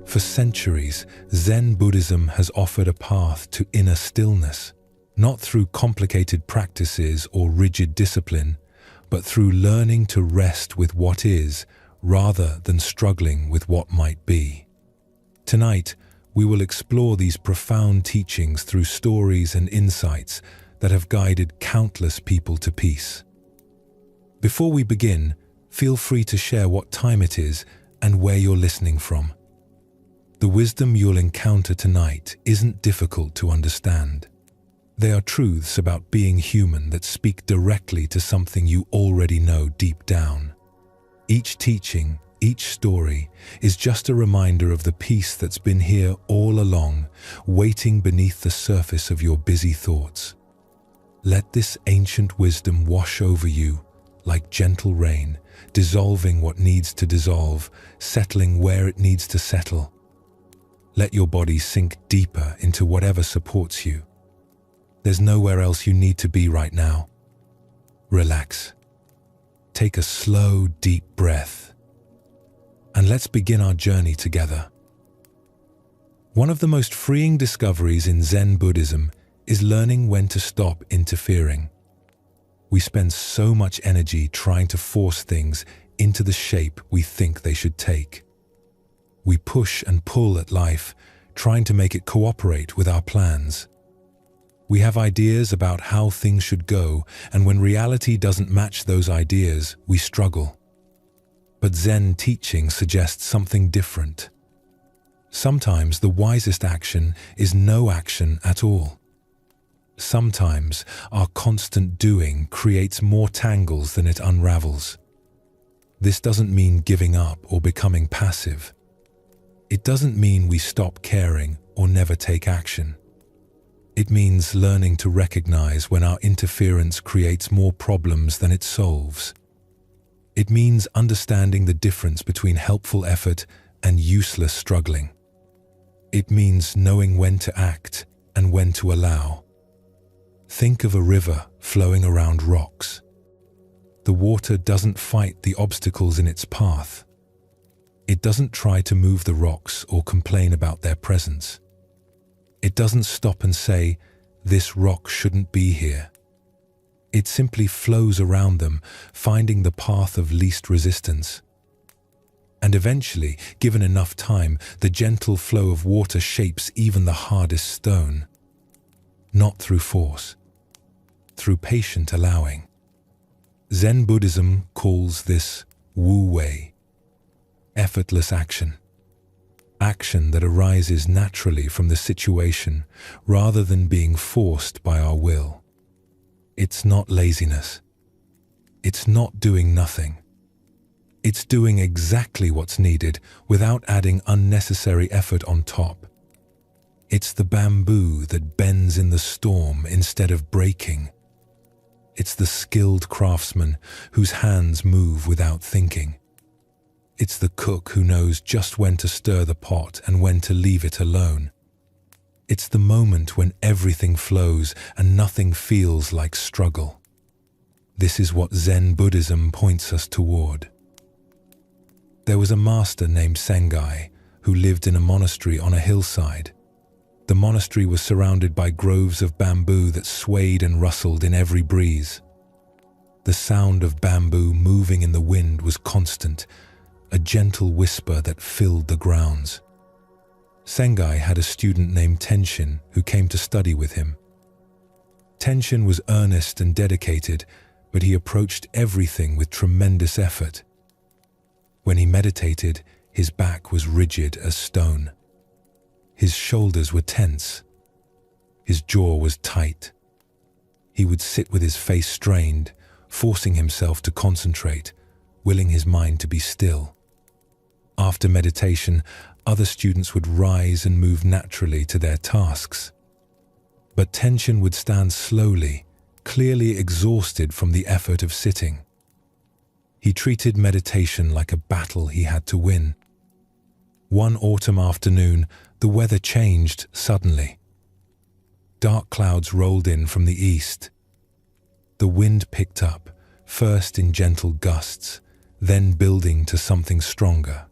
For centuries, Zen Buddhism has offered a path to inner stillness, not through complicated practices or rigid discipline, but through learning to rest with what is, rather than struggling with what might be. Tonight, we will explore these profound teachings through stories and insights that have guided countless people to peace. Before we begin, feel free to share what time it is and where you're listening from. The wisdom you'll encounter tonight isn't difficult to understand. They are truths about being human that speak directly to something you already know deep down. Each teaching, each story, is just a reminder of the peace that's been here all along, waiting beneath the surface of your busy thoughts. Let this ancient wisdom wash over you like gentle rain, dissolving what needs to dissolve, settling where it needs to settle. Let your body sink deeper into whatever supports you. There's nowhere else you need to be right now. Relax. Take a slow, deep breath. And let's begin our journey together. One of the most freeing discoveries in Zen Buddhism is learning when to stop interfering. We spend so much energy trying to force things into the shape we think they should take. We push and pull at life, trying to make it cooperate with our plans. We have ideas about how things should go, and when reality doesn't match those ideas, we struggle. But Zen teaching suggests something different. Sometimes the wisest action is no action at all. Sometimes our constant doing creates more tangles than it unravels. This doesn't mean giving up or becoming passive. It doesn't mean we stop caring or never take action. It means learning to recognize when our interference creates more problems than it solves. It means understanding the difference between helpful effort and useless struggling. It means knowing when to act and when to allow. Think of a river flowing around rocks. The water doesn't fight the obstacles in its path. It doesn't try to move the rocks or complain about their presence. It doesn't stop and say, "This rock shouldn't be here." It simply flows around them, finding the path of least resistance. And eventually, given enough time, the gentle flow of water shapes even the hardest stone. Not through force, through patient allowing. Zen Buddhism calls this Wu Wei, effortless action. Action that arises naturally from the situation rather than being forced by our will. It's not laziness. It's not doing nothing. It's doing exactly what's needed without adding unnecessary effort on top. It's the bamboo that bends in the storm instead of breaking. It's the skilled craftsman whose hands move without thinking. It's the cook who knows just when to stir the pot and when to leave it alone. It's the moment when everything flows and nothing feels like struggle. This is what Zen Buddhism points us toward. There was a master named Sengai who lived in a monastery on a hillside. The monastery was surrounded by groves of bamboo that swayed and rustled in every breeze. The sound of bamboo moving in the wind was constant, a gentle whisper that filled the grounds. Sengai had a student named Tenshin who came to study with him. Tenshin was earnest and dedicated, but he approached everything with tremendous effort. When he meditated, his back was rigid as stone. His shoulders were tense. His jaw was tight. He would sit with his face strained, forcing himself to concentrate, willing his mind to be still. After meditation, other students would rise and move naturally to their tasks. But Tenshin would stand slowly, clearly exhausted from the effort of sitting. He treated meditation like a battle he had to win. One autumn afternoon, the weather changed suddenly. Dark clouds rolled in from the east. The wind picked up, first in gentle gusts, then building to something stronger.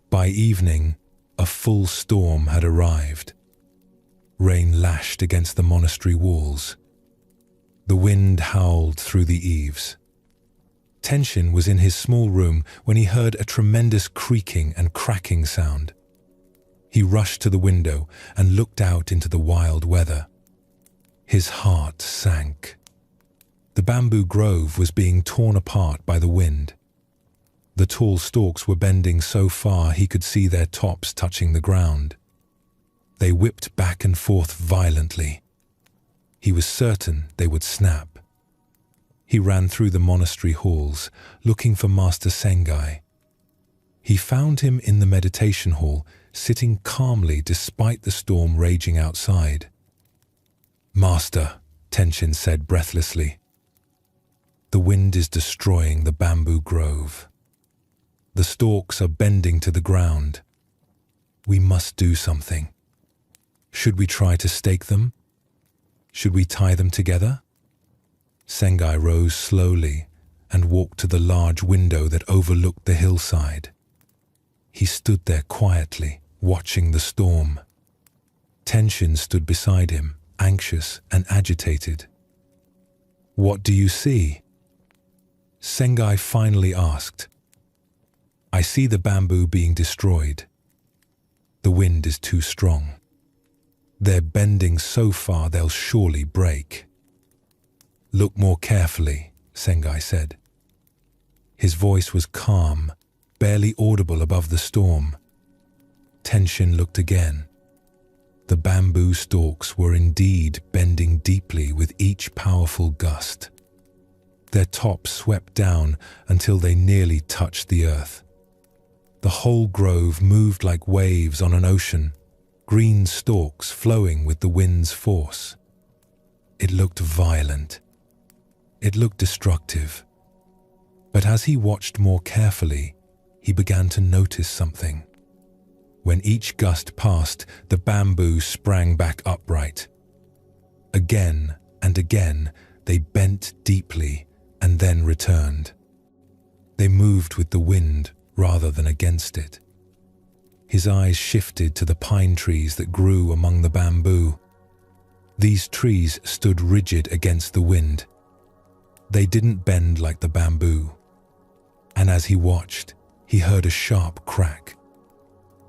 By evening, a full storm had arrived. Rain lashed against the monastery walls. The wind howled through the eaves. Tenshin was in his small room when he heard a tremendous creaking and cracking sound. He rushed to the window and looked out into the wild weather. His heart sank. The bamboo grove was being torn apart by the wind. The tall stalks were bending so far he could see their tops touching the ground. They whipped back and forth violently. He was certain they would snap. He ran through the monastery halls, looking for Master Sengai. He found him in the meditation hall, sitting calmly despite the storm raging outside. "Master," Tenshin said breathlessly, "the wind is destroying the bamboo grove. The stalks are bending to the ground. We must do something. Should we try to stake them? Should we tie them together?" Sengai rose slowly and walked to the large window that overlooked the hillside. He stood there quietly, watching the storm. Tenshin stood beside him, anxious and agitated. "What do you see?" Sengai finally asked. "I see the bamboo being destroyed. The wind is too strong. They're bending so far they'll surely break." "Look more carefully," Sengai said. His voice was calm, barely audible above the storm. Tenshin looked again. The bamboo stalks were indeed bending deeply with each powerful gust. Their tops swept down until they nearly touched the earth. The whole grove moved like waves on an ocean, green stalks flowing with the wind's force. It looked violent. It looked destructive. But as he watched more carefully, he began to notice something. When each gust passed, the bamboo sprang back upright. Again and again, they bent deeply and then returned. They moved with the wind rather than against it. His eyes shifted to the pine trees that grew among the bamboo. These trees stood rigid against the wind. They didn't bend like the bamboo. And as he watched, he heard a sharp crack.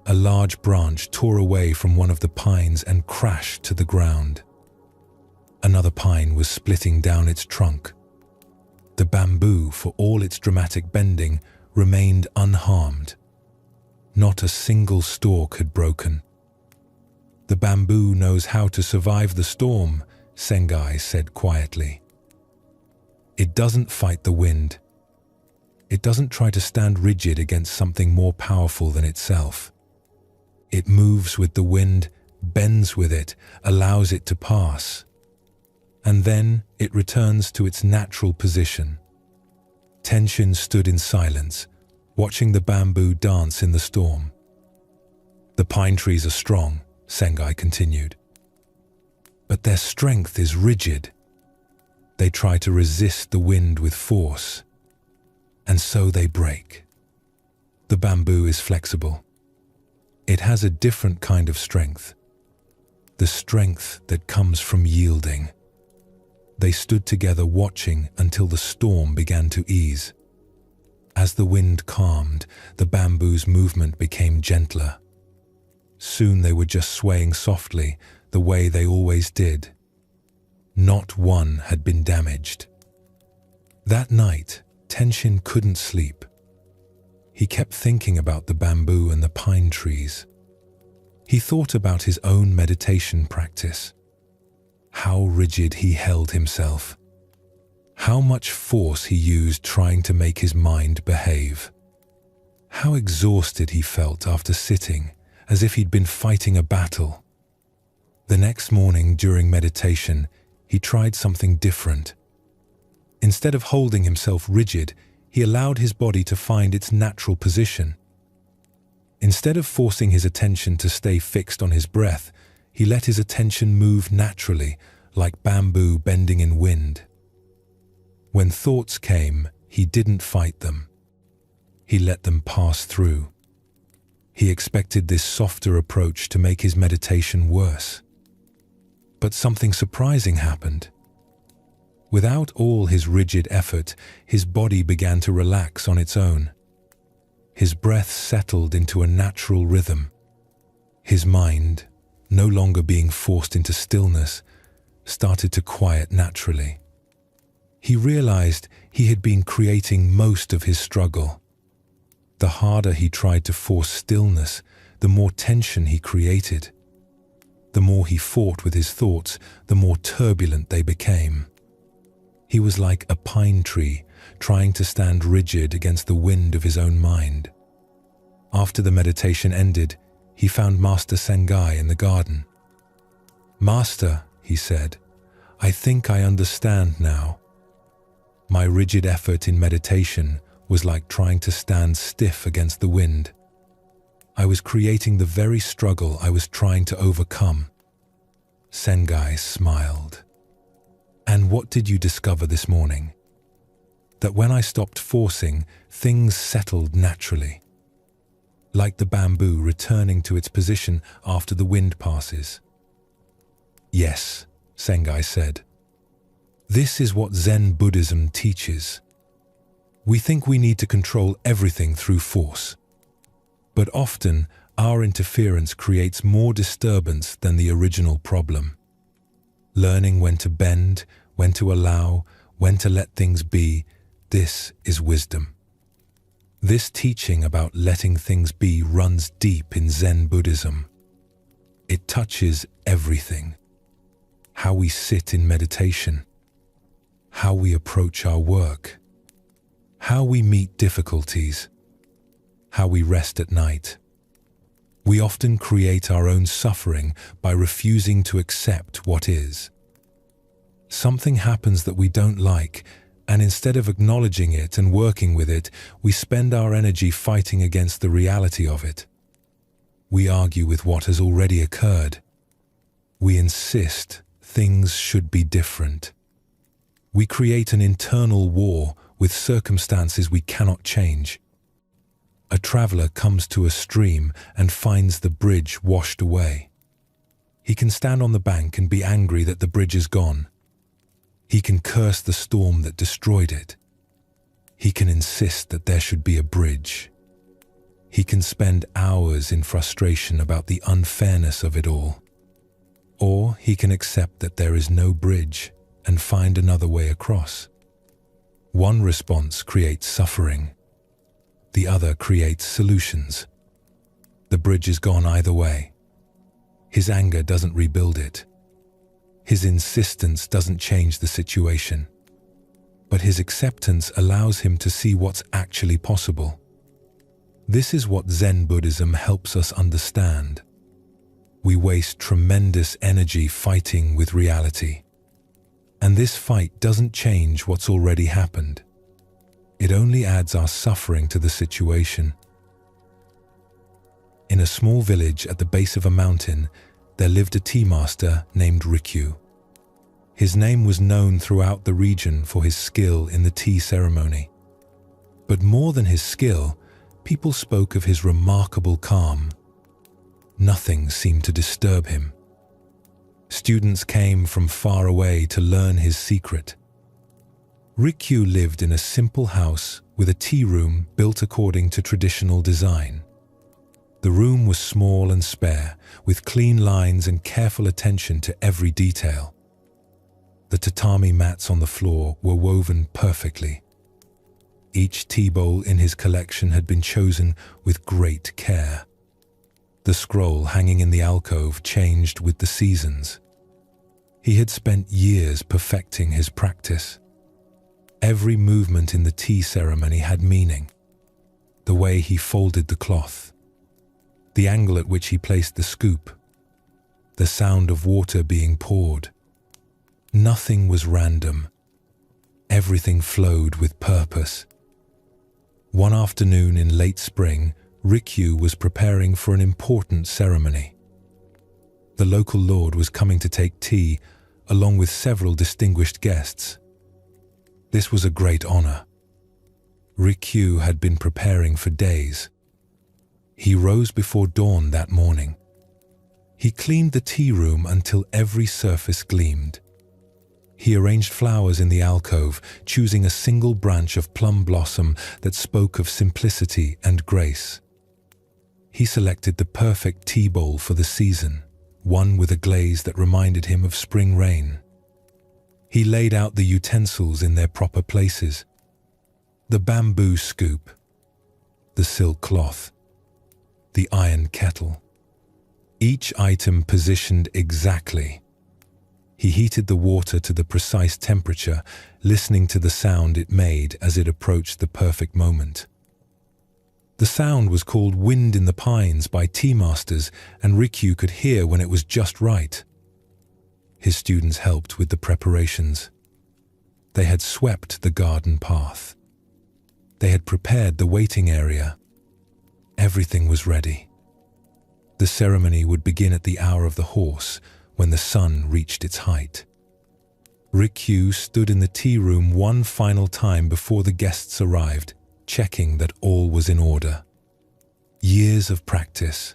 A large branch tore away from one of the pines and crashed to the ground. Another pine was splitting down its trunk. The bamboo, for all its dramatic bending, remained unharmed. Not a single stalk had broken. "The bamboo knows how to survive the storm," Sengai said quietly. "It doesn't fight the wind. It doesn't try to stand rigid against something more powerful than itself. It moves with the wind, bends with it, allows it to pass. And then it returns to its natural position." Tenshin stood in silence, watching the bamboo dance in the storm. "The pine trees are strong," Sengai continued. "But their strength is rigid. They try to resist the wind with force, and so they break. The bamboo is flexible. It has a different kind of strength, the strength that comes from yielding." They stood together watching until the storm began to ease. As the wind calmed, the bamboo's movement became gentler. Soon they were just swaying softly, the way they always did. Not one had been damaged. That night, Tenshin couldn't sleep. He kept thinking about the bamboo and the pine trees. He thought about his own meditation practice. How rigid he held himself. How much force he used trying to make his mind behave. How exhausted he felt after sitting, as if he'd been fighting a battle. The next morning during meditation, he tried something different. Instead of holding himself rigid, he allowed his body to find its natural position. Instead of forcing his attention to stay fixed on his breath, he let his attention move naturally, like bamboo bending in wind. When thoughts came, he didn't fight them. He let them pass through. He expected this softer approach to make his meditation worse. But something surprising happened. Without all his rigid effort, his body began to relax on its own. His breath settled into a natural rhythm. His mind, no longer being forced into stillness, started to quiet naturally. He realized he had been creating most of his struggle. The harder he tried to force stillness, the more tension he created. The more he fought with his thoughts, the more turbulent they became. He was like a pine tree, trying to stand rigid against the wind of his own mind. After the meditation ended, he found Master Sengai in the garden. "Master," he said, "I think I understand now. My rigid effort in meditation was like trying to stand stiff against the wind. I was creating the very struggle I was trying to overcome." Sengai smiled. "And what did you discover this morning?" "That when I stopped forcing, things settled naturally. Like the bamboo returning to its position after the wind passes." "Yes," Sengai said. "This is what Zen Buddhism teaches. We think we need to control everything through force. But often, our interference creates more disturbance than the original problem. Learning when to bend, when to allow, when to let things be, this is wisdom." This teaching about letting things be runs deep in Zen Buddhism. It touches everything. How we sit in meditation, how we approach our work, how we meet difficulties, how we rest at night. We often create our own suffering by refusing to accept what is. Something happens that we don't like, and instead of acknowledging it and working with it, we spend our energy fighting against the reality of it. We argue with what has already occurred. We insist things should be different. We create an internal war with circumstances we cannot change. A traveler comes to a stream and finds the bridge washed away. He can stand on the bank and be angry that the bridge is gone. He can curse the storm that destroyed it. He can insist that there should be a bridge. He can spend hours in frustration about the unfairness of it all. Or he can accept that there is no bridge and find another way across. One response creates suffering. The other creates solutions. The bridge is gone either way. His anger doesn't rebuild it. His insistence doesn't change the situation. But his acceptance allows him to see what's actually possible. This is what Zen Buddhism helps us understand. We waste tremendous energy fighting with reality. And this fight doesn't change what's already happened. It only adds our suffering to the situation. In a small village at the base of a mountain, there lived a tea master named Rikyu. His name was known throughout the region for his skill in the tea ceremony. But more than his skill, people spoke of his remarkable calm. Nothing seemed to disturb him. Students came from far away to learn his secret. Rikyu lived in a simple house with a tea room built according to traditional design. The room was small and spare, with clean lines and careful attention to every detail. The tatami mats on the floor were woven perfectly. Each tea bowl in his collection had been chosen with great care. The scroll hanging in the alcove changed with the seasons. He had spent years perfecting his practice. Every movement in the tea ceremony had meaning. The way he folded the cloth, the angle at which he placed the scoop, the sound of water being poured. Nothing was random. Everything flowed with purpose. One afternoon in late spring, Rikyu was preparing for an important ceremony. The local lord was coming to take tea, along with several distinguished guests. This was a great honor. Rikyu had been preparing for days. He rose before dawn that morning. He cleaned the tea room until every surface gleamed. He arranged flowers in the alcove, choosing a single branch of plum blossom that spoke of simplicity and grace. He selected the perfect tea bowl for the season, one with a glaze that reminded him of spring rain. He laid out the utensils in their proper places: the bamboo scoop, the silk cloth, the iron kettle. Each item positioned exactly. He heated the water to the precise temperature, listening to the sound it made as it approached the perfect moment. The sound was called Wind in the Pines by tea masters, and Rikyu could hear when it was just right. His students helped with the preparations. They had swept the garden path. They had prepared the waiting area. Everything was ready. The ceremony would begin at the hour of the horse, when the sun reached its height. Rikyu stood in the tea room one final time before the guests arrived, checking that all was in order. Years of practice,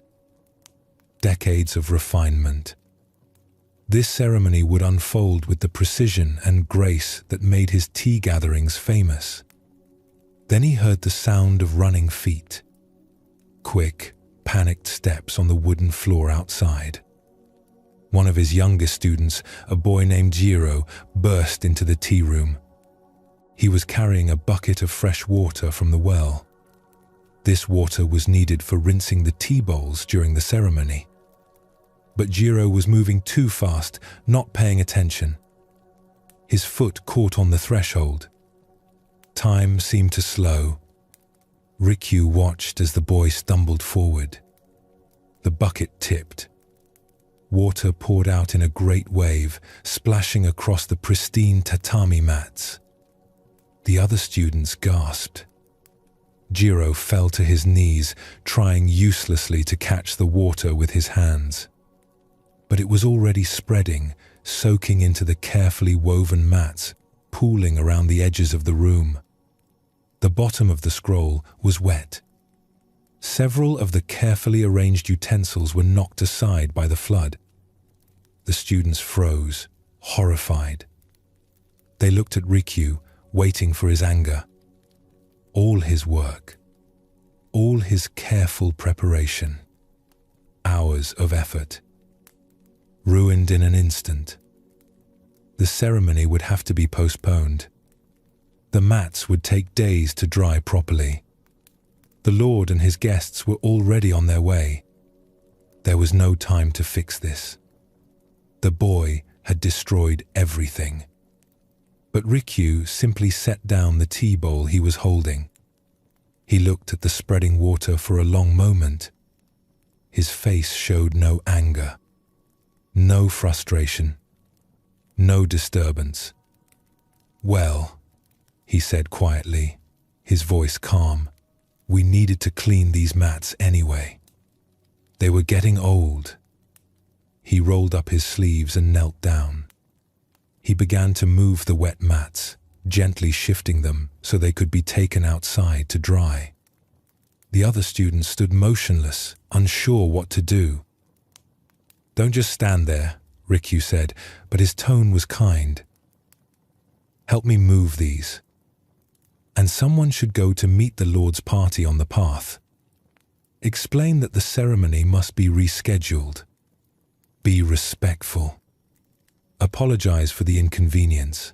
decades of refinement. This ceremony would unfold with the precision and grace that made his tea gatherings famous. Then he heard the sound of running feet, quick, panicked steps on the wooden floor outside. One of his youngest students, a boy named Jiro, burst into the tea room. He was carrying a bucket of fresh water from the well. This water was needed for rinsing the tea bowls during the ceremony. But Jiro was moving too fast, not paying attention. His foot caught on the threshold. Time seemed to slow. Rikyu watched as the boy stumbled forward. The bucket tipped. Water poured out in a great wave, splashing across the pristine tatami mats. The other students gasped. Jiro fell to his knees, trying uselessly to catch the water with his hands. But it was already spreading, soaking into the carefully woven mats, pooling around the edges of the room. The bottom of the scroll was wet. Several of the carefully arranged utensils were knocked aside by the flood. The students froze, horrified. They looked at Rikyu, waiting for his anger. All his work, all his careful preparation, hours of effort, ruined in an instant. The ceremony would have to be postponed. The mats would take days to dry properly. The Lord and his guests were already on their way. There was no time to fix this. The boy had destroyed everything. But Rikyu simply set down the tea bowl he was holding. He looked at the spreading water for a long moment. His face showed no anger, no frustration, no disturbance. "Well," he said quietly, his voice calm, "we needed to clean these mats anyway. They were getting old." He rolled up his sleeves and knelt down. He began to move the wet mats, gently shifting them so they could be taken outside to dry. The other students stood motionless, unsure what to do. "Don't just stand there," Rikyu said, but his tone was kind. "Help me move these. And someone should go to meet the Lord's party on the path. Explain that the ceremony must be rescheduled. Be respectful. Apologize for the inconvenience."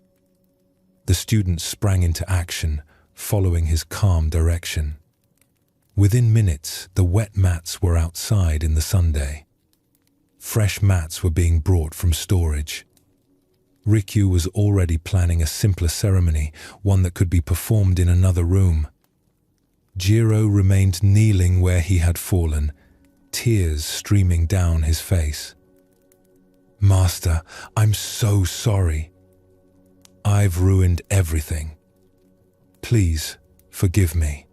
The students sprang into action, following his calm direction. Within minutes, the wet mats were outside in the Sunday. Fresh mats were being brought from storage. Rikyu was already planning a simpler ceremony, one that could be performed in another room. Jiro remained kneeling where he had fallen, tears streaming down his face. "Master, I'm so sorry. I've ruined everything. Please, forgive me."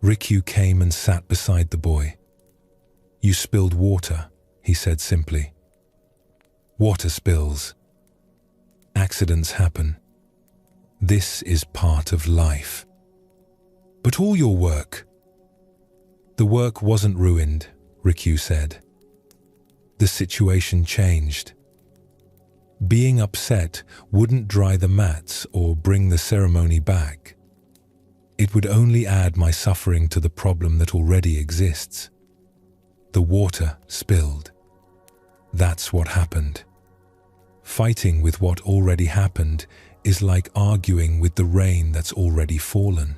Rikyu came and sat beside the boy. "You spilled water," he said simply. "Water spills. Accidents happen. This is part of life. But all your work, The work wasn't ruined, Rikyu said. The situation changed. Being upset wouldn't dry the mats or bring the ceremony back. It would only add my suffering to the problem that already exists. The water spilled. That's what happened. Fighting with what already happened is like arguing with the rain that's already fallen.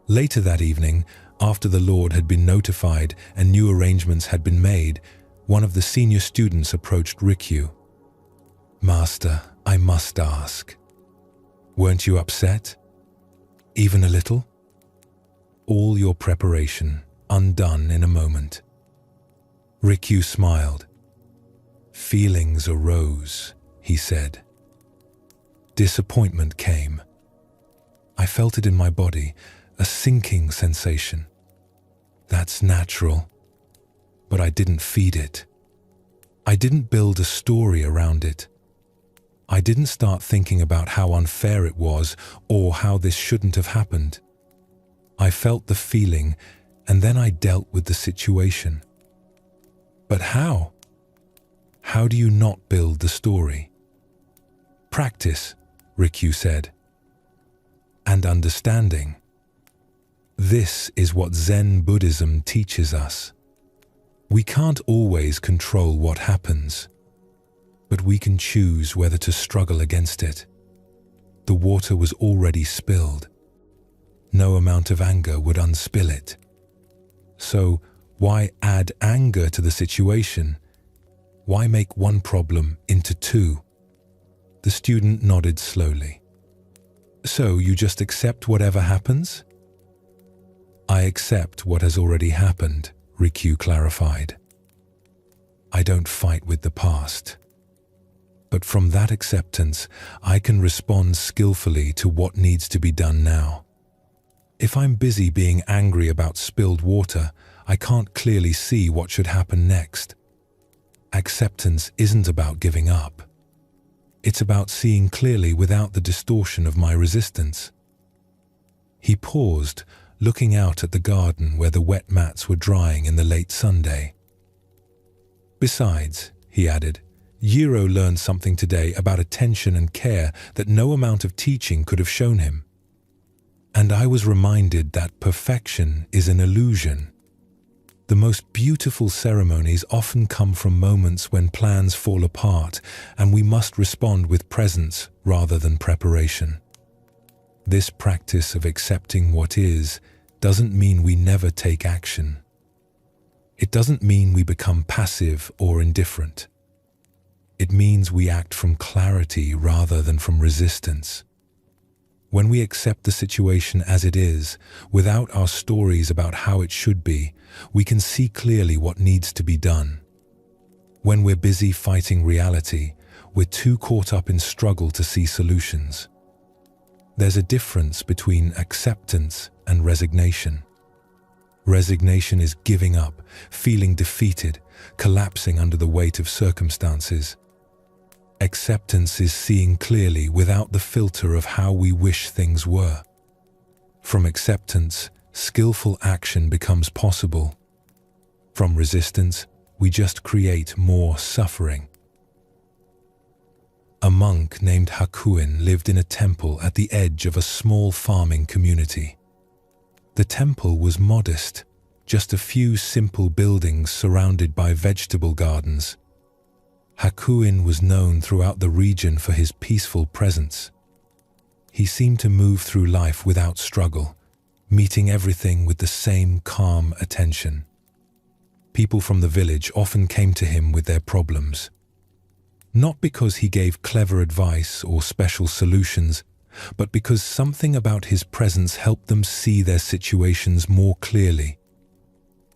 Later that evening, after the Lord had been notified and new arrangements had been made, one of the senior students approached Rikyu. "Master, I must ask. Weren't you upset? Even a little? All your preparation undone in a moment." Rikyu smiled. "Feelings arose," he said. Disappointment came. I felt it in my body, a sinking sensation. That's natural. But I didn't feed it. I didn't build a story around it. I didn't start thinking about how unfair it was or how this shouldn't have happened. I felt the feeling, and then I dealt with the situation. But how? How do you not build the story? Practice, Rikyu said. And understanding. This is what Zen Buddhism teaches us. We can't always control what happens, but we can choose whether to struggle against it. The water was already spilled. No amount of anger would unspill it. So, why add anger to the situation? Why make one problem into two? The student nodded slowly. So, you just accept whatever happens? I accept what has already happened, Rikyu clarified. I don't fight with the past. But from that acceptance, I can respond skillfully to what needs to be done now. If I'm busy being angry about spilled water, I can't clearly see what should happen next. Acceptance isn't about giving up. It's about seeing clearly without the distortion of my resistance. He paused, looking out at the garden where the wet mats were drying in the late Sunday. Besides, he added, Jiro learned something today about attention and care that no amount of teaching could have shown him. And I was reminded that perfection is an illusion. The most beautiful ceremonies often come from moments when plans fall apart and we must respond with presence rather than preparation. This practice of accepting what is doesn't mean we never take action. It doesn't mean we become passive or indifferent. It means we act from clarity rather than from resistance. When we accept the situation as it is, without our stories about how it should be, we can see clearly what needs to be done. When we're busy fighting reality, we're too caught up in struggle to see solutions. There's a difference between acceptance and resignation. Resignation is giving up, feeling defeated, collapsing under the weight of circumstances. Acceptance is seeing clearly without the filter of how we wish things were. From acceptance, skillful action becomes possible. From resistance, we just create more suffering. A monk named Hakuin lived in a temple at the edge of a small farming community. The temple was modest, just a few simple buildings surrounded by vegetable gardens. Hakuin was known throughout the region for his peaceful presence. He seemed to move through life without struggle, meeting everything with the same calm attention. People from the village often came to him with their problems. Not because he gave clever advice or special solutions, but because something about his presence helped them see their situations more clearly.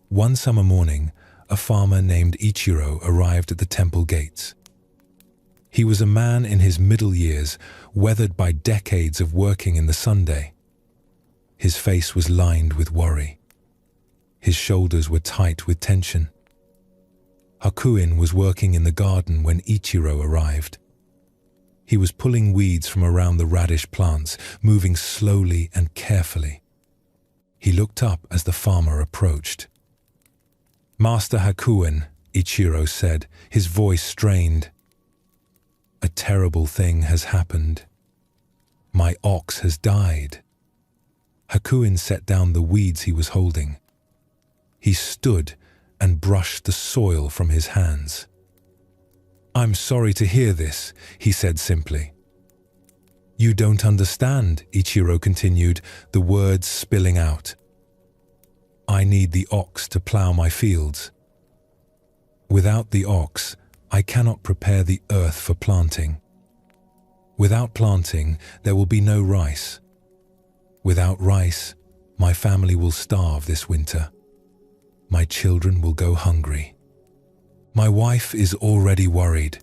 One summer morning, a farmer named Ichiro arrived at the temple gates. He was a man in his middle years, weathered by decades of working in the Sunday. His face was lined with worry. His shoulders were tight with tension. Hakuin was working in the garden when Ichiro arrived. He was pulling weeds from around the radish plants, moving slowly and carefully. He looked up as the farmer approached. "Master Hakuin," Ichiro said, his voice strained. "A terrible thing has happened. My ox has died." Hakuin set down the weeds he was holding. He stood and brushed the soil from his hands. "I'm sorry to hear this," he said simply. "You don't understand," Ichiro continued, the words spilling out. "I need the ox to plow my fields. Without the ox, I cannot prepare the earth for planting. Without planting, there will be no rice. Without rice, my family will starve this winter. My children will go hungry. My wife is already worried.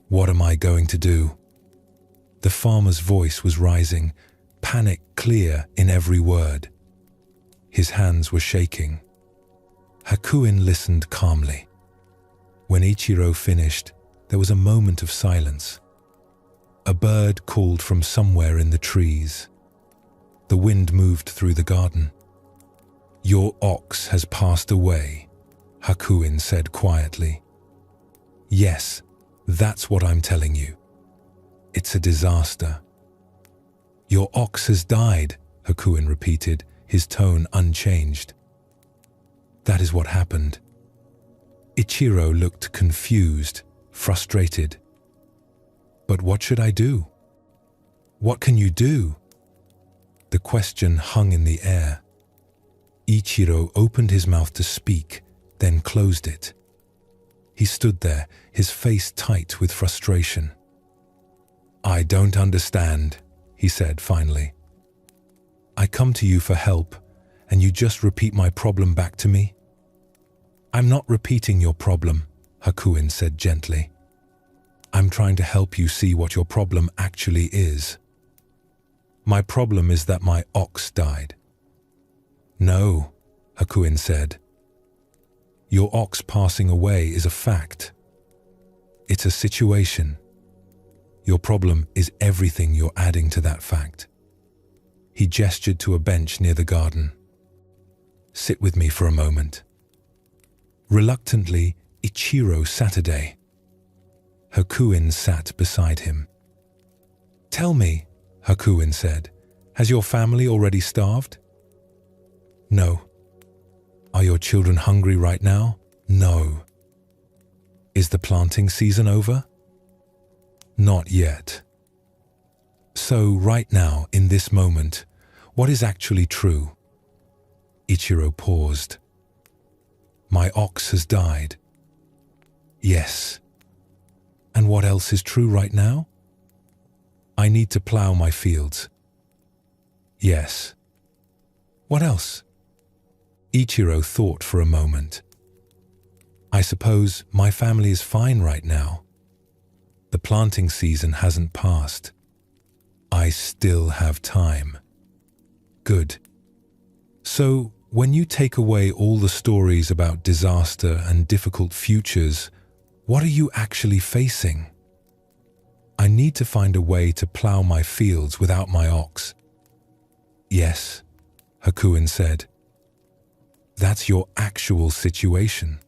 What am I going to do?" The farmer's voice was rising, panic clear in every word. His hands were shaking. Hakuin listened calmly. When Ichiro finished, there was a moment of silence. A bird called from somewhere in the trees. The wind moved through the garden. "Your ox has passed away," Hakuin said quietly. "Yes, that's what I'm telling you. It's a disaster." "Your ox has died," Hakuin repeated, his tone unchanged. "That is what happened." Ichiro looked confused, frustrated. "But what should I do? What can you do?" The question hung in the air. Ichiro opened his mouth to speak, then closed it. He stood there, his face tight with frustration. "I don't understand," he said finally. "I come to you for help, and you just repeat my problem back to me?" "I'm not repeating your problem," Hakuin said gently. "I'm trying to help you see what your problem actually is." "My problem is that my ox died." "No," Hakuin said. "Your ox passing away is a fact. It's a situation. Your problem is everything you're adding to that fact." He gestured to a bench near the garden. "Sit with me for a moment." Reluctantly, Ichiro sat a day. Hakuin sat beside him. "Tell me," Hakuin said, "has your family already starved?" "No." "Are your children hungry right now?" "No." "Is the planting season over?" "Not yet." "So right now, in this moment, what is actually true?" Ichiro paused. "My ox has died." "Yes." "And what else is true right now?" "I need to plow my fields." "Yes." "What else?" Ichiro thought for a moment. "I suppose my family is fine right now. The planting season hasn't passed. I still have time." "Good. So, when you take away all the stories about disaster and difficult futures, what are you actually facing?" "I need to find a way to plow my fields without my ox." "Yes," Hakuin said. "That's your actual situation.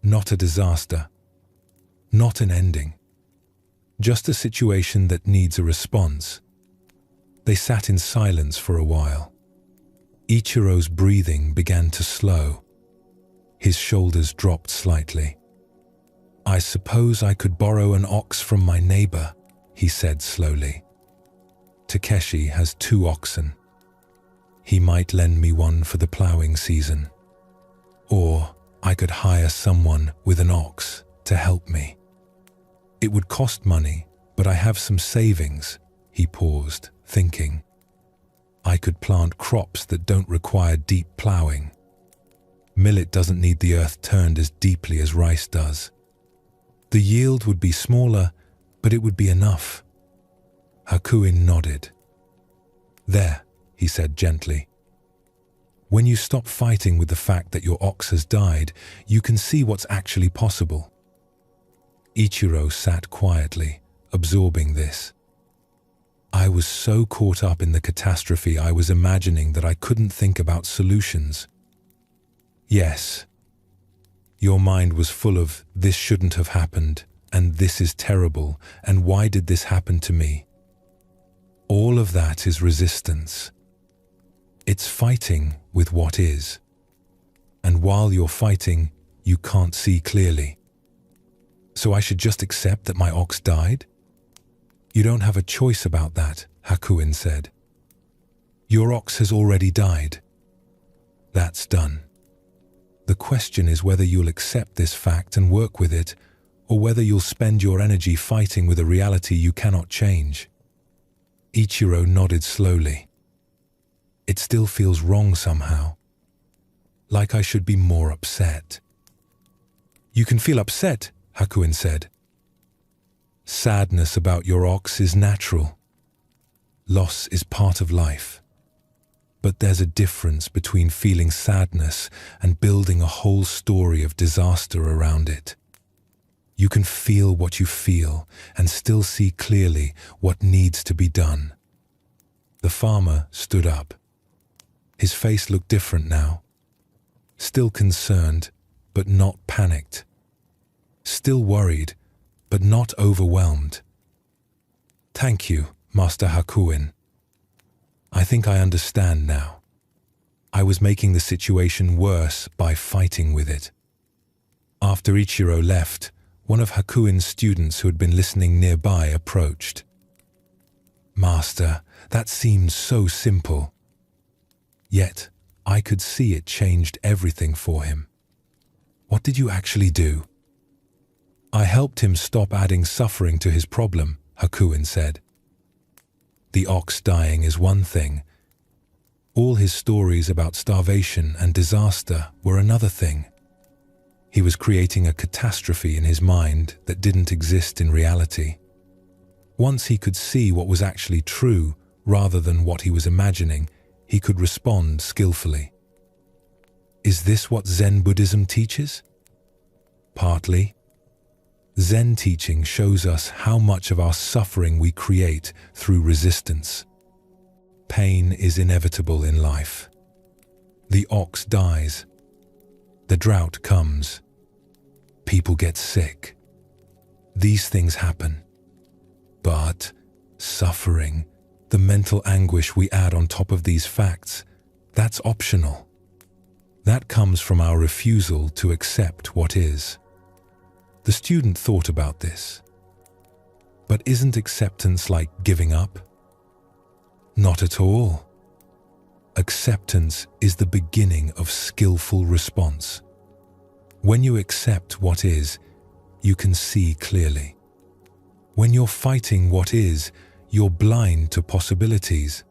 Not a disaster. Not an ending. Just a situation that needs a response." They sat in silence for a while. Ichiro's breathing began to slow. His shoulders dropped slightly. "I suppose I could borrow an ox from my neighbor," he said slowly. "Takeshi has 2 oxen. He might lend me one for the plowing season. Or I could hire someone with an ox to help me. It would cost money, but I have some savings." He paused, thinking. "I could plant crops that don't require deep plowing. Millet doesn't need the earth turned as deeply as rice does. The yield would be smaller, but it would be enough." Hakuin nodded. "There," he said gently. "When you stop fighting with the fact that your ox has died, you can see what's actually possible." Ichiro sat quietly, absorbing this. I was so caught up in the catastrophe I was imagining that I couldn't think about solutions. Yes, your mind was full of, this shouldn't have happened, and this is terrible, and why did this happen to me? All of that is resistance. It's fighting with what is. And while you're fighting, you can't see clearly. So I should just accept that my ox died? You don't have a choice about that, Hakuin said. Your ox has already died. That's done. The question is whether you'll accept this fact and work with it, or whether you'll spend your energy fighting with a reality you cannot change. Ichiro nodded slowly. It still feels wrong somehow. Like I should be more upset. You can feel upset, Hakuin said. Sadness about your ox is natural. Loss is part of life. But there's a difference between feeling sadness and building a whole story of disaster around it. You can feel what you feel and still see clearly what needs to be done. The farmer stood up. His face looked different now. Still concerned, but not panicked. Still worried, but not overwhelmed. Thank you, Master Hakuin. I think I understand now. I was making the situation worse by fighting with it. After Ichiro left, one of Hakuin's students who had been listening nearby approached. Master, that seems so simple. Yet, I could see it changed everything for him. What did you actually do? I helped him stop adding suffering to his problem, Hakuin said. The ox dying is one thing. All his stories about starvation and disaster were another thing. He was creating a catastrophe in his mind that didn't exist in reality. Once he could see what was actually true rather than what he was imagining, he could respond skillfully. Is this what Zen Buddhism teaches? Partly. Zen teaching shows us how much of our suffering we create through resistance. Pain is inevitable in life. The ox dies. The drought comes. People get sick. These things happen. But suffering, the mental anguish we add on top of these facts, that's optional. That comes from our refusal to accept what is. The student thought about this. But isn't acceptance like giving up? Not at all. Acceptance is the beginning of skillful response. When you accept what is, you can see clearly. When you're fighting what is, you're blind to possibilities.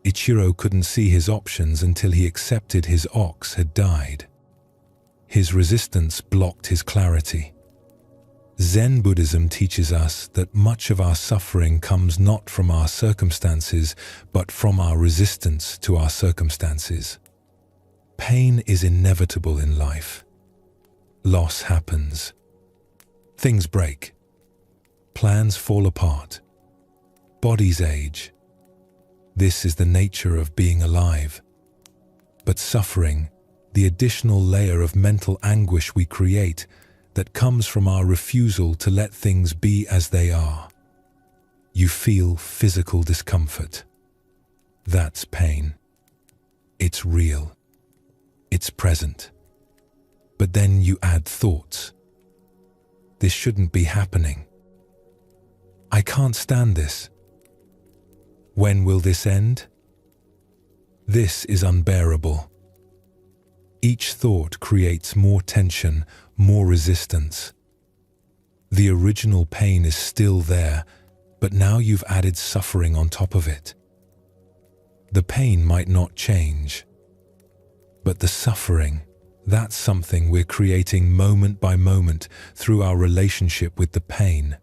Ichiro couldn't see his options until he accepted his ox had died. His resistance blocked his clarity. Zen Buddhism teaches us that much of our suffering comes not from our circumstances, but from our resistance to our circumstances. Pain is inevitable in life. Loss happens. Things break. Plans fall apart. Bodies age. This is the nature of being alive. But suffering, the additional layer of mental anguish we create that comes from our refusal to let things be as they are. You feel physical discomfort. That's pain. It's real. It's present. But then you add thoughts. This shouldn't be happening. I can't stand this. When will this end? This is unbearable. Each thought creates more tension, more resistance. The original pain is still there, but now you've added suffering on top of it. The pain might not change, but the suffering, that's something we're creating moment by moment through our relationship with the pain.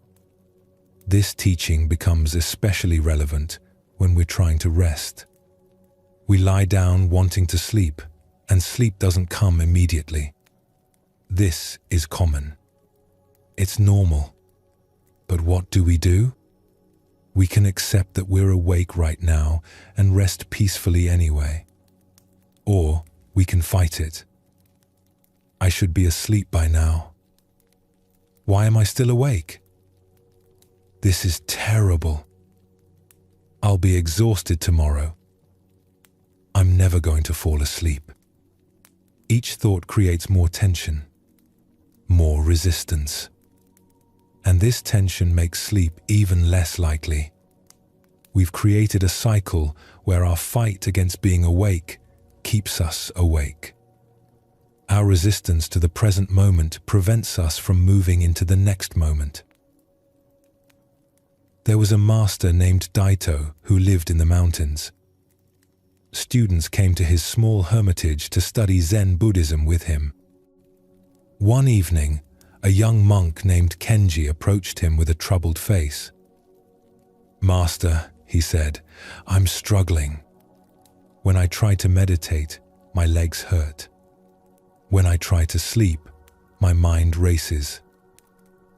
This teaching becomes especially relevant when we're trying to rest. We lie down wanting to sleep, and sleep doesn't come immediately. This is common. It's normal. But what do? We can accept that we're awake right now and rest peacefully anyway. Or we can fight it. I should be asleep by now. Why am I still awake? This is terrible. I'll be exhausted tomorrow. I'm never going to fall asleep. Each thought creates more tension, more resistance. And this tension makes sleep even less likely. We've created a cycle where our fight against being awake keeps us awake. Our resistance to the present moment prevents us from moving into the next moment. There was a master named Daito who lived in the mountains. Students came to his small hermitage to study Zen Buddhism with him. One evening, a young monk named Kenji approached him with a troubled face. "Master," he said, "I'm struggling. When I try to meditate, my legs hurt. When I try to sleep, my mind races.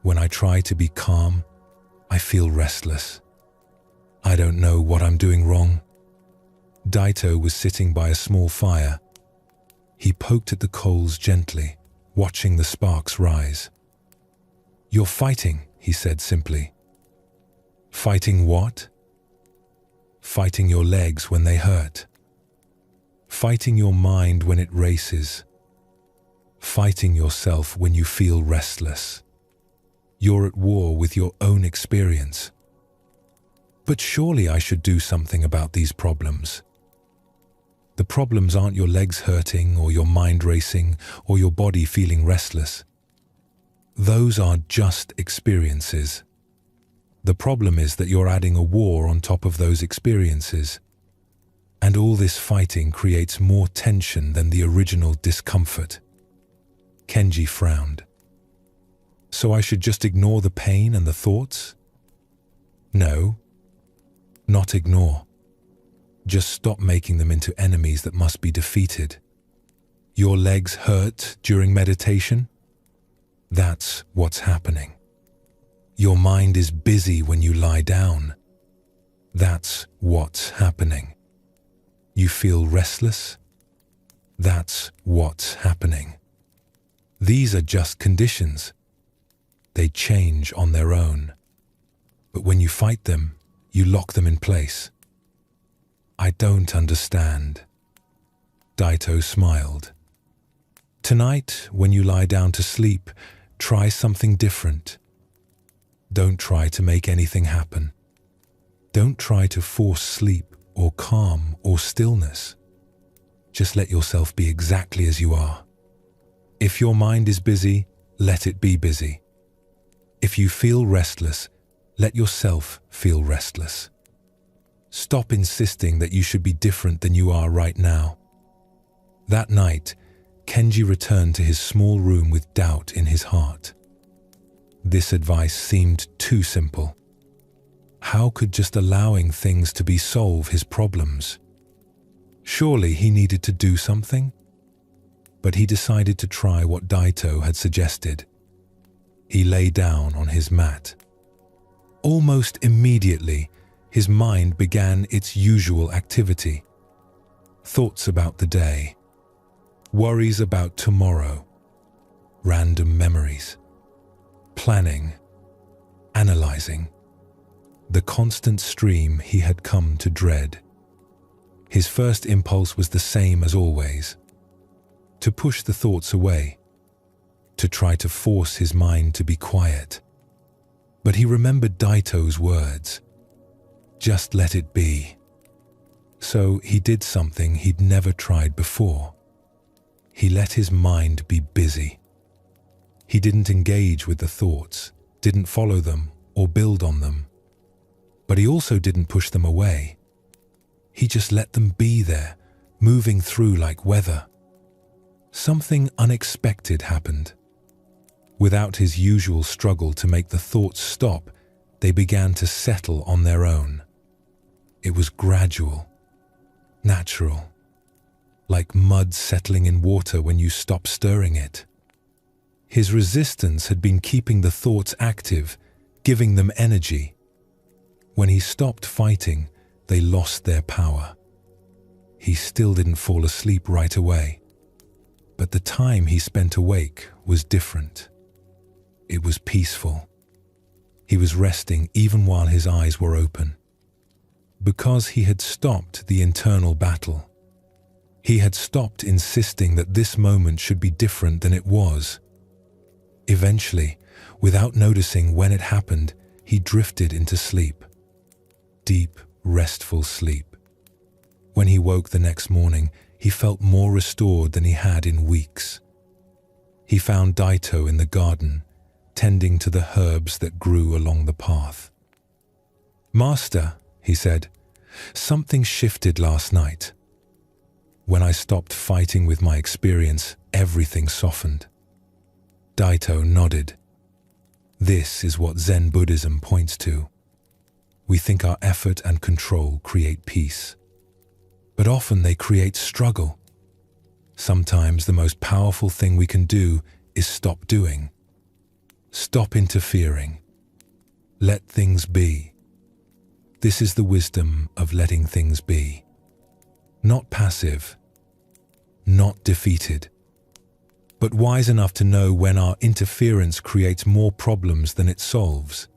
When I try to be calm, I feel restless. I don't know what I'm doing wrong." Daito was sitting by a small fire. He poked at the coals gently, watching the sparks rise. "You're fighting," he said simply. "Fighting what?" "Fighting your legs when they hurt. Fighting your mind when it races. Fighting yourself when you feel restless. You're at war with your own experience." "But surely I should do something about these problems." "The problems aren't your legs hurting or your mind racing or your body feeling restless. Those are just experiences. The problem is that you're adding a war on top of those experiences. And all this fighting creates more tension than the original discomfort." Kenji frowned. "So I should just ignore the pain and the thoughts?" "No, not ignore. Just stop making them into enemies that must be defeated. Your legs hurt during meditation? That's what's happening. Your mind is busy when you lie down. That's what's happening. You feel restless? That's what's happening. These are just conditions. They change on their own. But when you fight them, you lock them in place." "I don't understand." Daito smiled. "Tonight, when you lie down to sleep, try something different. Don't try to make anything happen. Don't try to force sleep or calm or stillness. Just let yourself be exactly as you are. If your mind is busy, let it be busy. If you feel restless, let yourself feel restless. Stop insisting that you should be different than you are right now." That night, Kenji returned to his small room with doubt in his heart. This advice seemed too simple. How could just allowing things to be solve his problems? Surely he needed to do something? But he decided to try what Daito had suggested. He lay down on his mat. Almost immediately, his mind began its usual activity. Thoughts about the day, worries about tomorrow, random memories, planning, analyzing, the constant stream he had come to dread. His first impulse was the same as always: to push the thoughts away, to try to force his mind to be quiet. But he remembered Daito's words, "Just let it be." So he did something he'd never tried before. He let his mind be busy. He didn't engage with the thoughts, didn't follow them or build on them. But he also didn't push them away. He just let them be there, moving through like weather. Something unexpected happened. Without his usual struggle to make the thoughts stop, they began to settle on their own. It was gradual, natural, like mud settling in water when you stop stirring it. His resistance had been keeping the thoughts active, giving them energy. When he stopped fighting, they lost their power. He still didn't fall asleep right away, but the time he spent awake was different. It was peaceful. He was resting even while his eyes were open. Because he had stopped the internal battle. He had stopped insisting that this moment should be different than it was. Eventually, without noticing when it happened, he drifted into sleep. Deep, restful sleep. When he woke the next morning, he felt more restored than he had in weeks. He found Daito in the garden, tending to the herbs that grew along the path. "Master," he said, "something shifted last night. When I stopped fighting with my experience, everything softened." Daito nodded. This is what Zen Buddhism points to. We think our effort and control create peace, but often they create struggle. Sometimes the most powerful thing we can do is stop doing. Stop interfering. Let things be. This is the wisdom of letting things be. Not passive, not defeated, but wise enough to know when our interference creates more problems than it solves.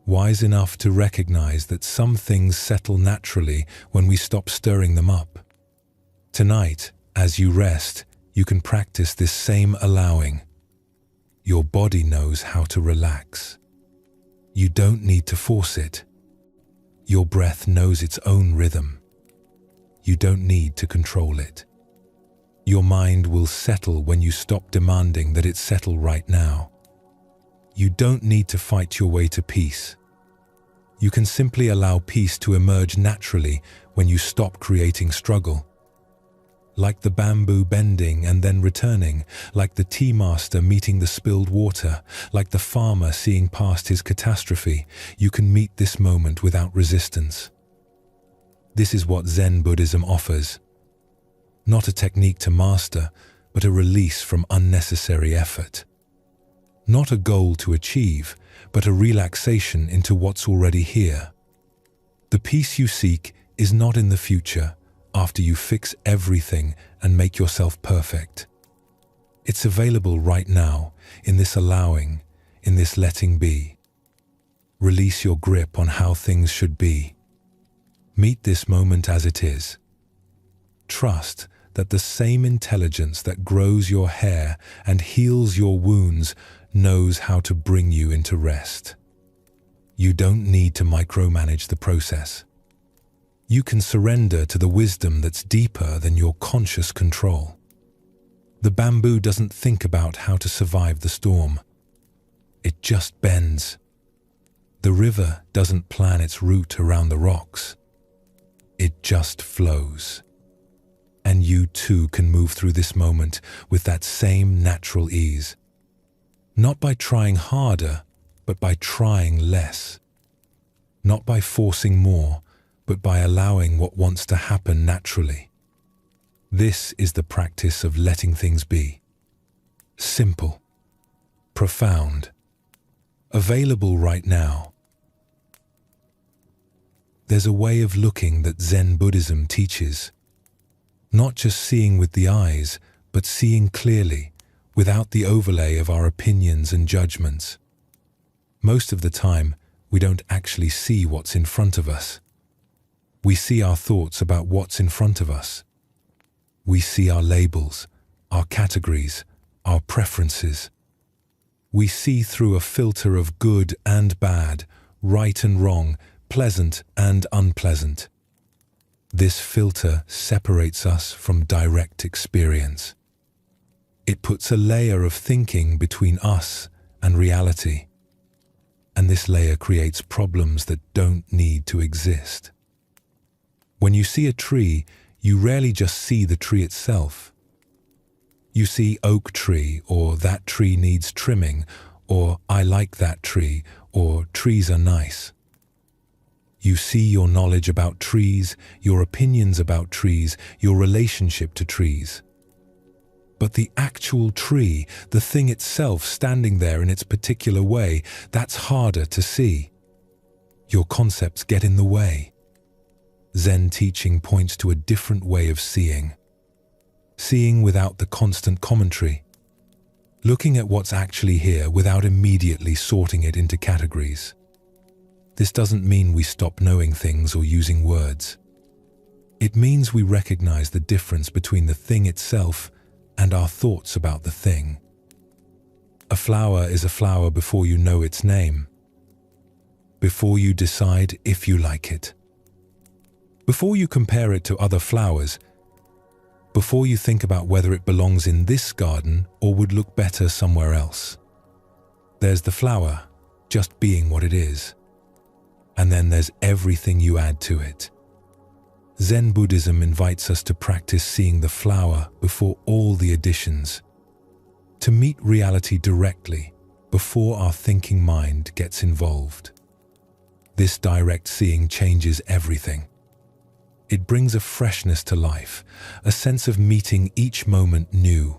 Wise enough to recognize that some things settle naturally when we stop stirring them up. Tonight, as you rest, you can practice this same allowing. Your body knows how to relax. You don't need to force it. Your breath knows its own rhythm. You don't need to control it. Your mind will settle when you stop demanding that it settle right now. You don't need to fight your way to peace. You can simply allow peace to emerge naturally when you stop creating struggle. Like the bamboo bending and then returning, like the tea master meeting the spilled water, like the farmer seeing past his catastrophe, you can meet this moment without resistance. This is what Zen Buddhism offers. Not a technique to master, but a release from unnecessary effort. Not a goal to achieve, but a relaxation into what's already here. The peace you seek is not in the future, after you fix everything and make yourself perfect. It's available right now, in this allowing, in this letting be. Release your grip on how things should be. Meet this moment as it is. Trust that the same intelligence that grows your hair and heals your wounds knows how to bring you into rest. You don't need to micromanage the process. You can surrender to the wisdom that's deeper than your conscious control. The bamboo doesn't think about how to survive the storm. It just bends. The river doesn't plan its route around the rocks. It just flows. And you too can move through this moment with that same natural ease. Not by trying harder, but by trying less. Not by forcing more, but by allowing what wants to happen naturally. This is the practice of letting things be. Simple, profound, available right now. There's a way of looking that Zen Buddhism teaches. Not just seeing with the eyes, but seeing clearly, without the overlay of our opinions and judgments. Most of the time, we don't actually see what's in front of us. We see our thoughts about what's in front of us. We see our labels, our categories, our preferences. We see through a filter of good and bad, right and wrong, pleasant and unpleasant. This filter separates us from direct experience. It puts a layer of thinking between us and reality. And this layer creates problems that don't need to exist. When you see a tree, you rarely just see the tree itself. You see oak tree, or that tree needs trimming, or I like that tree, or trees are nice. You see your knowledge about trees, your opinions about trees, your relationship to trees. But the actual tree, the thing itself standing there in its particular way, that's harder to see. Your concepts get in the way. Zen teaching points to a different way of seeing. Seeing without the constant commentary. Looking at what's actually here without immediately sorting it into categories. This doesn't mean we stop knowing things or using words. It means we recognize the difference between the thing itself and our thoughts about the thing. A flower is a flower before you know its name. Before you decide if you like it. Before you compare it to other flowers. Before you think about whether it belongs in this garden or would look better somewhere else. There's the flower, just being what it is. And then there's everything you add to it. Zen Buddhism invites us to practice seeing the flower before all the additions. To meet reality directly before our thinking mind gets involved. This direct seeing changes everything. It brings a freshness to life, a sense of meeting each moment new.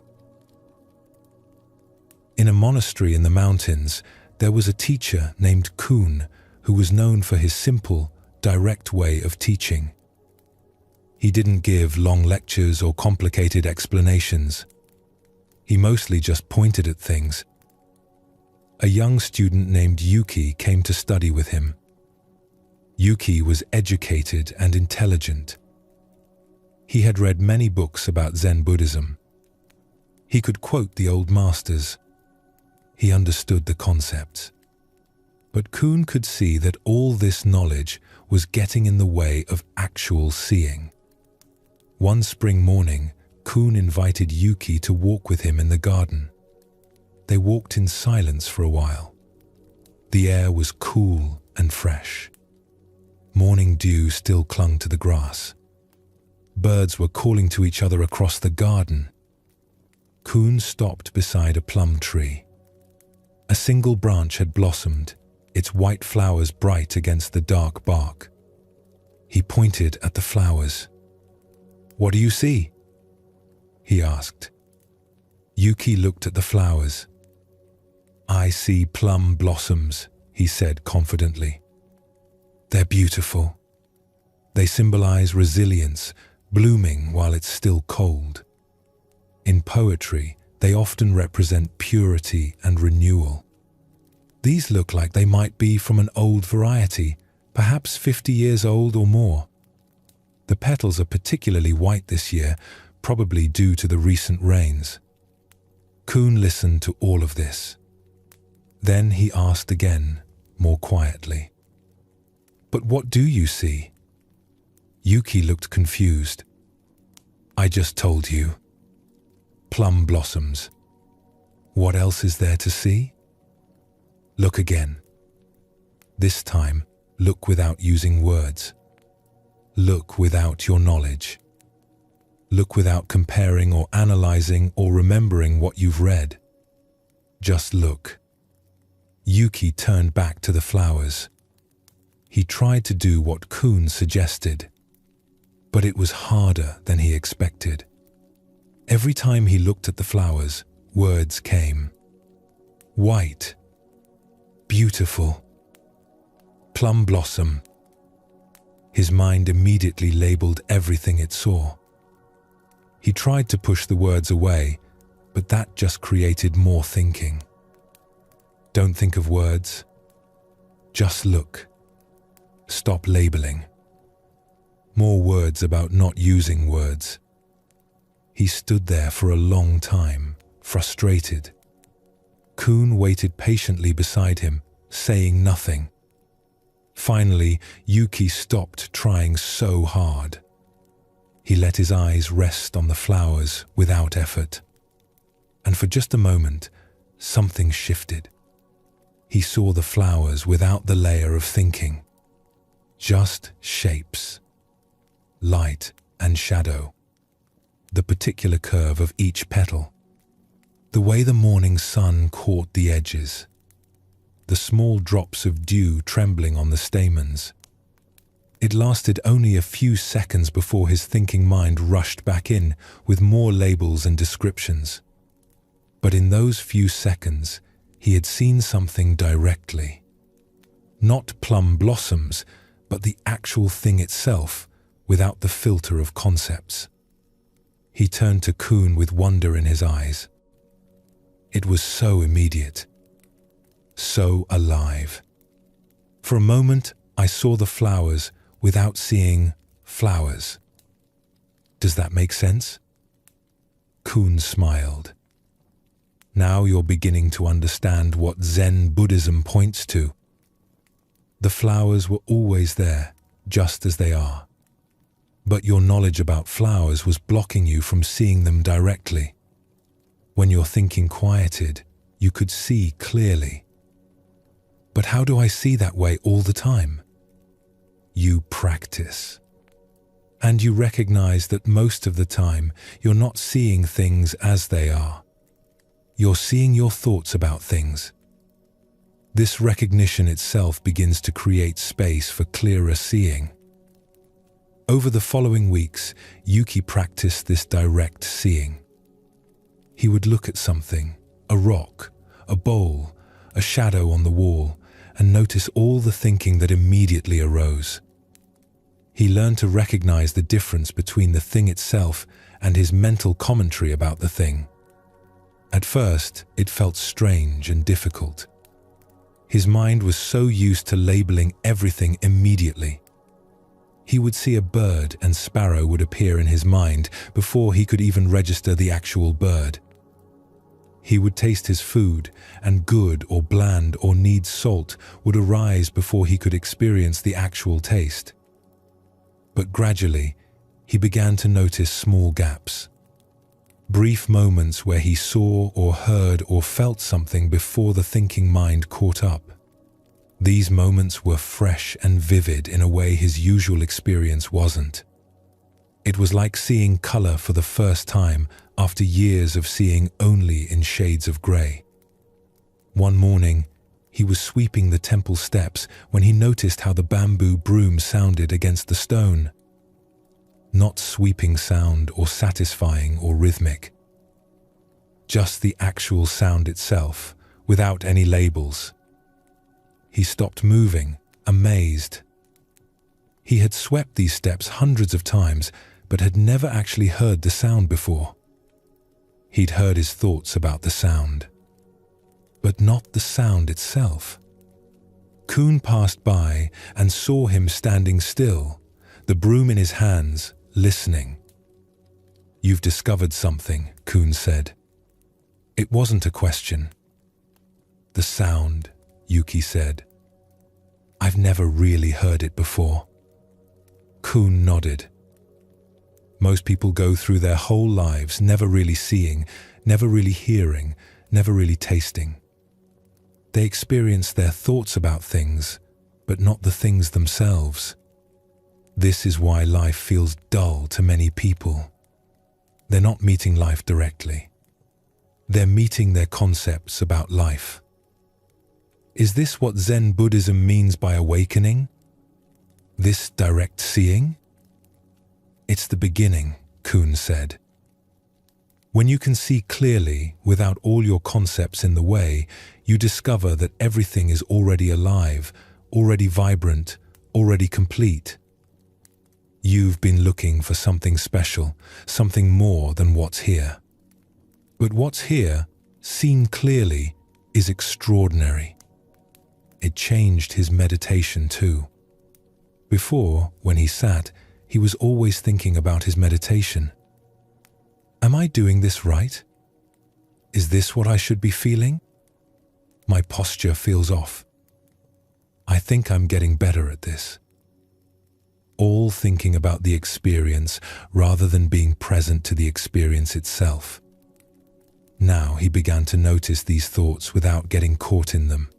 In a monastery in the mountains, there was a teacher named Kuhn who was known for his simple, direct way of teaching. He didn't give long lectures or complicated explanations. He mostly just pointed at things. A young student named Yuki came to study with him. Yuki was educated and intelligent. He had read many books about Zen Buddhism. He could quote the old masters. He understood the concepts. But Kuhn could see that all this knowledge was getting in the way of actual seeing. One spring morning, Kuhn invited Yuki to walk with him in the garden. They walked in silence for a while. The air was cool and fresh. Morning dew still clung to the grass. Birds were calling to each other across the garden. Kuhn stopped beside a plum tree. A single branch had blossomed, its white flowers bright against the dark bark. He pointed at the flowers. "What do you see?" he asked. Yuki looked at the flowers. "I see plum blossoms," he said confidently. "They're beautiful. They symbolize resilience, blooming while it's still cold. In poetry, they often represent purity and renewal. These look like they might be from an old variety, perhaps 50 years old or more. The petals are particularly white this year, probably due to the recent rains." Kuhn listened to all of this. Then he asked again, more quietly. "But what do you see?" Yuki looked confused. "I just told you. Plum blossoms. What else is there to see?" "Look again. This time, look without using words. Look without your knowledge. Look without comparing or analyzing or remembering what you've read. Just look." Yuki turned back to the flowers. He tried to do what Kuhn suggested, but it was harder than he expected. Every time he looked at the flowers, words came. White. Beautiful. Plum blossom. His mind immediately labeled everything it saw. He tried to push the words away, but that just created more thinking. Don't think of words. Just look. Stop labeling. More words about not using words. He stood there for a long time, frustrated. Kuhn waited patiently beside him, saying nothing. Finally, Yuki stopped trying so hard. He let his eyes rest on the flowers without effort. And for just a moment, something shifted. He saw the flowers without the layer of thinking. Just shapes. Light and shadow. The particular curve of each petal. The way the morning sun caught the edges. The small drops of dew trembling on the stamens. It lasted only a few seconds before his thinking mind rushed back in with more labels and descriptions. But in those few seconds, he had seen something directly. Not plum blossoms, but the actual thing itself, without the filter of concepts. He turned to Kuhn with wonder in his eyes. It was so immediate, so alive. For a moment, I saw the flowers without seeing flowers. Does that make sense? Kuhn smiled. Now you're beginning to understand what Zen Buddhism points to. The flowers were always there, just as they are. But your knowledge about flowers was blocking you from seeing them directly. When your thinking quieted, you could see clearly. But how do I see that way all the time? You practice. And you recognize that most of the time, you're not seeing things as they are. You're seeing your thoughts about things. This recognition itself begins to create space for clearer seeing. Over the following weeks, Yuki practiced this direct seeing. He would look at something, a rock, a bowl, a shadow on the wall, and notice all the thinking that immediately arose. He learned to recognize the difference between the thing itself and his mental commentary about the thing. At first, it felt strange and difficult. His mind was so used to labeling everything immediately. He would see a bird and sparrow would appear in his mind before he could even register the actual bird. He would taste his food, and good or bland or needs salt would arise before he could experience the actual taste. But gradually, he began to notice small gaps. Brief moments where he saw or heard or felt something before the thinking mind caught up. These moments were fresh and vivid in a way his usual experience wasn't. It was like seeing color for the first time after years of seeing only in shades of gray. One morning, he was sweeping the temple steps when he noticed how the bamboo broom sounded against the stone. Not sweeping sound or satisfying or rhythmic. Just the actual sound itself, without any labels. He stopped moving, amazed. He had swept these steps hundreds of times, but had never actually heard the sound before. He'd heard his thoughts about the sound, but not the sound itself. Kuhn passed by and saw him standing still, the broom in his hands, listening. "You've discovered something," Kuhn said. It wasn't a question. "The sound," Yuki said. "I've never really heard it before." Kuhn nodded. Most people go through their whole lives never really seeing, never really hearing, never really tasting. They experience their thoughts about things, but not the things themselves. This is why life feels dull to many people. They're not meeting life directly. They're meeting their concepts about life. Is this what Zen Buddhism means by awakening? This direct seeing? It's the beginning, Kuhn said. When you can see clearly, without all your concepts in the way, you discover that everything is already alive, already vibrant, already complete. You've been looking for something special, something more than what's here. But what's here, seen clearly, is extraordinary. It changed his meditation too. Before, when he sat, he was always thinking about his meditation. Am I doing this right? Is this what I should be feeling? My posture feels off. I think I'm getting better at this. All thinking about the experience rather than being present to the experience itself. Now he began to notice these thoughts without getting caught in them.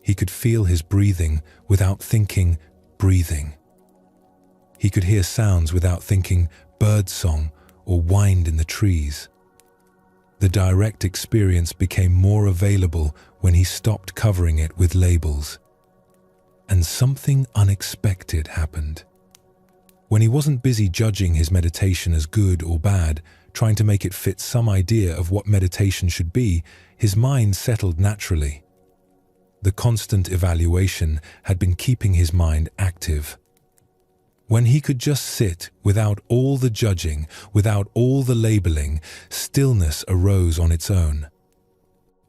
He could feel his breathing without thinking, breathing. He could hear sounds without thinking, bird song, or wind in the trees. The direct experience became more available when he stopped covering it with labels. And something unexpected happened. When he wasn't busy judging his meditation as good or bad, trying to make it fit some idea of what meditation should be, his mind settled naturally. The constant evaluation had been keeping his mind active. When he could just sit without all the judging, without all the labeling, stillness arose on its own.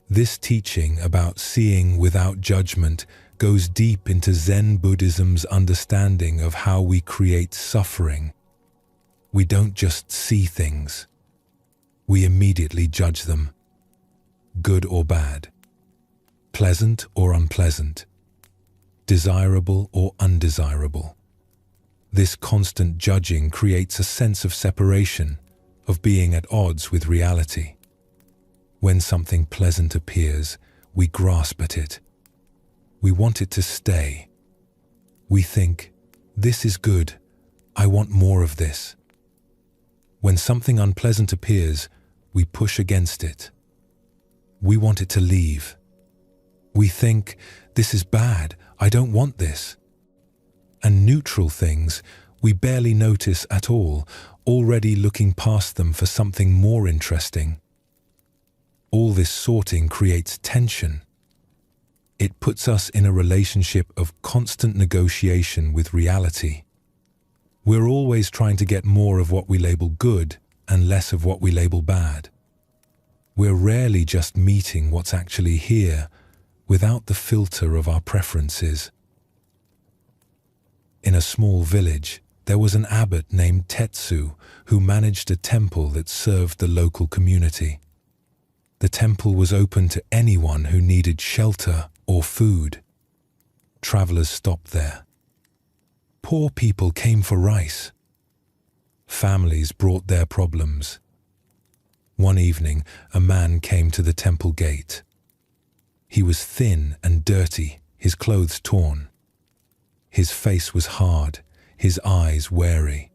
This teaching about seeing without judgment goes deep into Zen Buddhism's understanding of how we create suffering. We don't just see things. We immediately judge them, good or bad, pleasant or unpleasant, desirable or undesirable. This constant judging creates a sense of separation, of being at odds with reality. When something pleasant appears, we grasp at it. We want it to stay. We think, this is good, I want more of this. When something unpleasant appears, we push against it. We want it to leave. We think, this is bad, I don't want this. And neutral things we barely notice at all, already looking past them for something more interesting. All this sorting creates tension. It puts us in a relationship of constant negotiation with reality. We're always trying to get more of what we label good and less of what we label bad. We're rarely just meeting what's actually here without the filter of our preferences. In a small village, there was an abbot named Tetsu who managed a temple that served the local community. The temple was open to anyone who needed shelter or food. Travelers stopped there. Poor people came for rice. Families brought their problems. One evening, a man came to the temple gate. He was thin and dirty, his clothes torn. His face was hard, his eyes wary.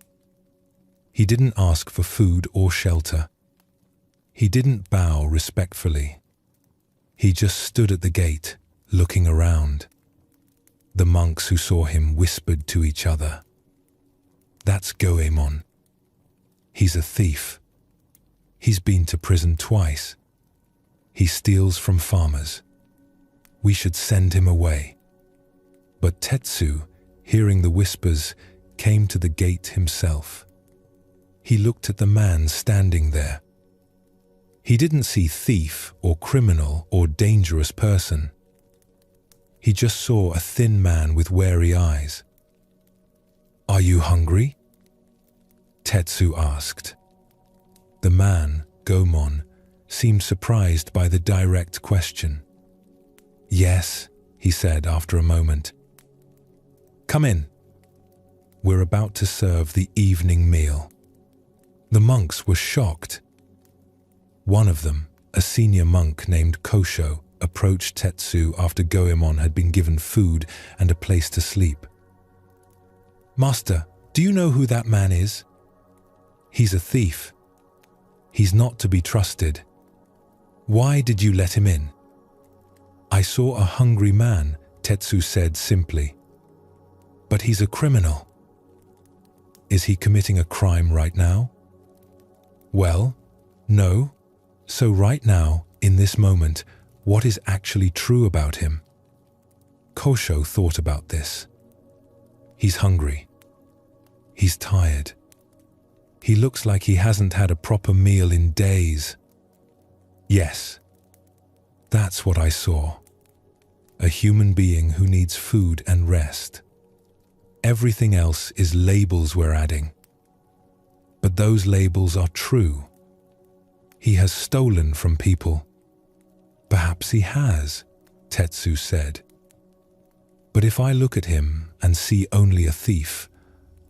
He didn't ask for food or shelter. He didn't bow respectfully. He just stood at the gate, looking around. The monks who saw him whispered to each other, "That's Goemon. He's a thief. He's been to prison twice. He steals from farmers. We should send him away." But Tetsu, hearing the whispers, came to the gate himself. He looked at the man standing there. He didn't see thief or criminal or dangerous person. He just saw a thin man with wary eyes. "Are you hungry?" Tetsu asked. The man, Gomon, seemed surprised by the direct question. "Yes," he said after a moment. "Come in. We're about to serve the evening meal." The monks were shocked. One of them, a senior monk named Kosho, approached Tetsu after Goemon had been given food and a place to sleep. "Master, do you know who that man is?" "He's a thief. He's not to be trusted. Why did you let him in?" "I saw a hungry man," Tetsu said simply. "But he's a criminal." "Is he committing a crime right now?" "Well, no. So right now, in this moment, what is actually true about him?" Kosho thought about this. "He's hungry. He's tired. He looks like he hasn't had a proper meal in days." "Yes, that's what I saw. A human being who needs food and rest. Everything else is labels we're adding. But those labels are true. He has stolen from people." "Perhaps he has," Tetsu said. "But if I look at him and see only a thief,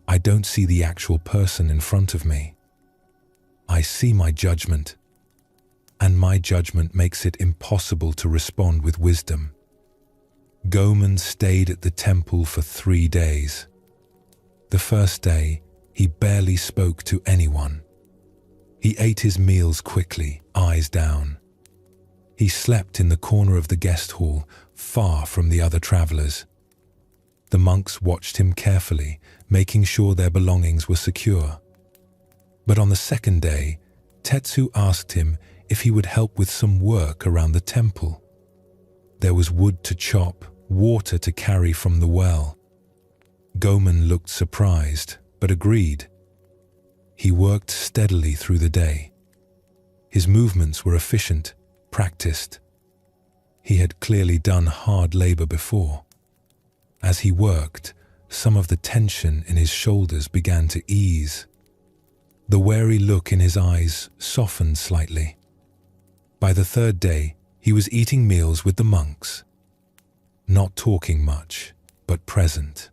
I don't see the actual person in front of me. I see my judgment, and my judgment makes it impossible to respond with wisdom." Goemon stayed at the temple for 3 days. The first day, he barely spoke to anyone. He ate his meals quickly, eyes down. He slept in the corner of the guest hall, far from the other travelers. The monks watched him carefully, making sure their belongings were secure. But on the second day, Tetsu asked him if he would help with some work around the temple. There was wood to chop, water to carry from the well. Goman looked surprised, but agreed. He worked steadily through the day. His movements were efficient, practiced. He had clearly done hard labor before. As he worked, some of the tension in his shoulders began to ease. The wary look in his eyes softened slightly. By the third day, he was eating meals with the monks. Not talking much, but present.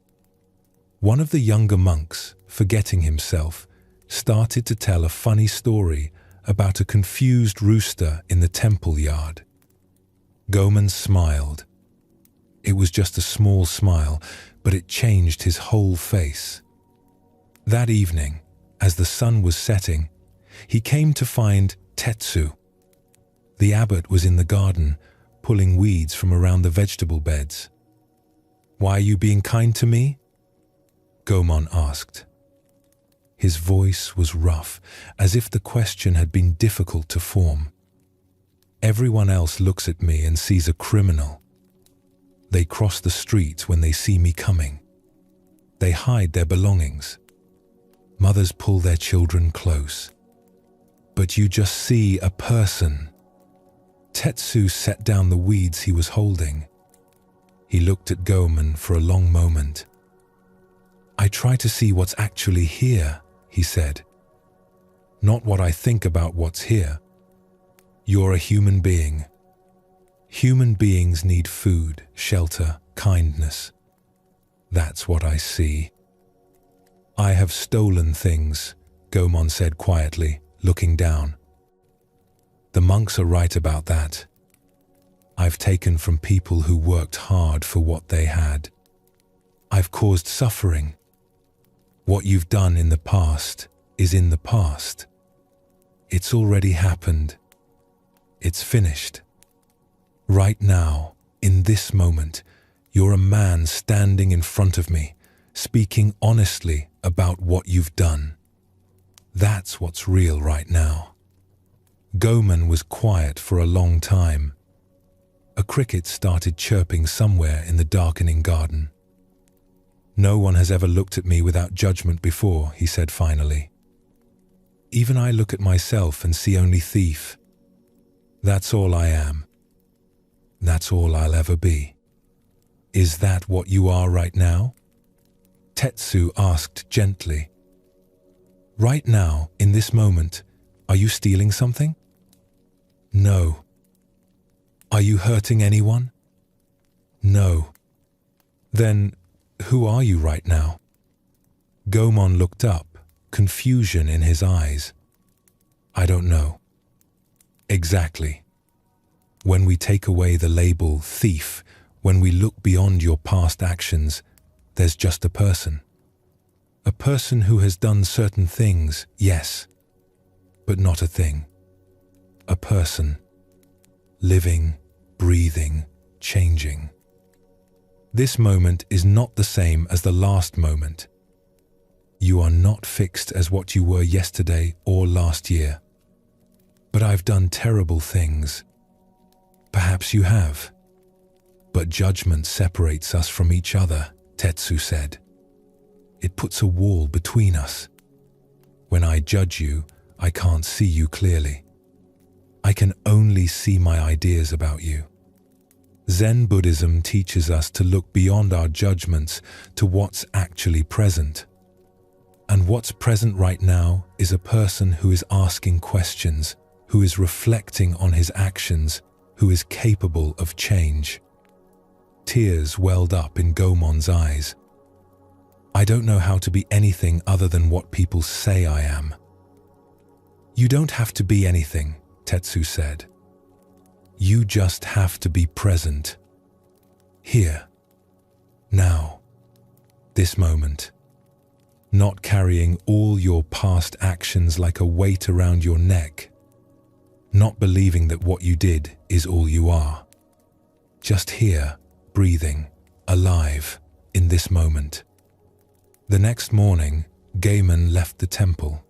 One of the younger monks, forgetting himself, started to tell a funny story about a confused rooster in the temple yard. Goman smiled. It was just a small smile, but it changed his whole face. That evening, as the sun was setting, he came to find Tetsu. The abbot was in the garden, pulling weeds from around the vegetable beds. "Why are you being kind to me?" Goman asked. His voice was rough, as if the question had been difficult to form. "Everyone else looks at me and sees a criminal. They cross the street when they see me coming. They hide their belongings. Mothers pull their children close. But you just see a person." Tetsu set down the weeds he was holding. He looked at Goman for a long moment. "I try to see what's actually here," he said. "Not what I think about what's here. You're a human being. Human beings need food, shelter, kindness. That's what I see." "I have stolen things," Goman said quietly, looking down. "The monks are right about that. I've taken from people who worked hard for what they had. I've caused suffering. What you've done in the past is in the past. It's already happened. It's finished. Right now, in this moment, you're a man standing in front of me, speaking honestly about what you've done. That's what's real right now." Goman was quiet for a long time. A cricket started chirping somewhere in the darkening garden. "No one has ever looked at me without judgment before," he said finally. "Even I look at myself and see only thief. That's all I am. That's all I'll ever be." "Is that what you are right now?" Tetsu asked gently. "Right now, in this moment, are you stealing something?" "No." "Are you hurting anyone?" "No." "Then, who are you right now?" Goman looked up, confusion in his eyes. "I don't know." "Exactly. When we take away the label thief, when we look beyond your past actions, there's just a person. A person who has done certain things, yes, but not a thing. A person. Living, breathing, changing. This moment is not the same as the last moment. You are not fixed as what you were yesterday or last year. But I've done terrible things. Perhaps you have. But judgment separates us from each other, Tetsu said. It puts a wall between us. When I judge you, I can't see you clearly. I can only see my ideas about you. Zen Buddhism teaches us to look beyond our judgments to what's actually present. And what's present right now is a person who is asking questions, who is reflecting on his actions, who is capable of change. Tears welled up in Gomon's eyes. I don't know how to be anything other than what people say I am. You don't have to be anything, Tetsu said. You just have to be present. Here. Now. This moment. Not carrying all your past actions like a weight around your neck. Not believing that what you did is all you are. Just here, breathing, alive, in this moment. The next morning, Gaiman left the temple.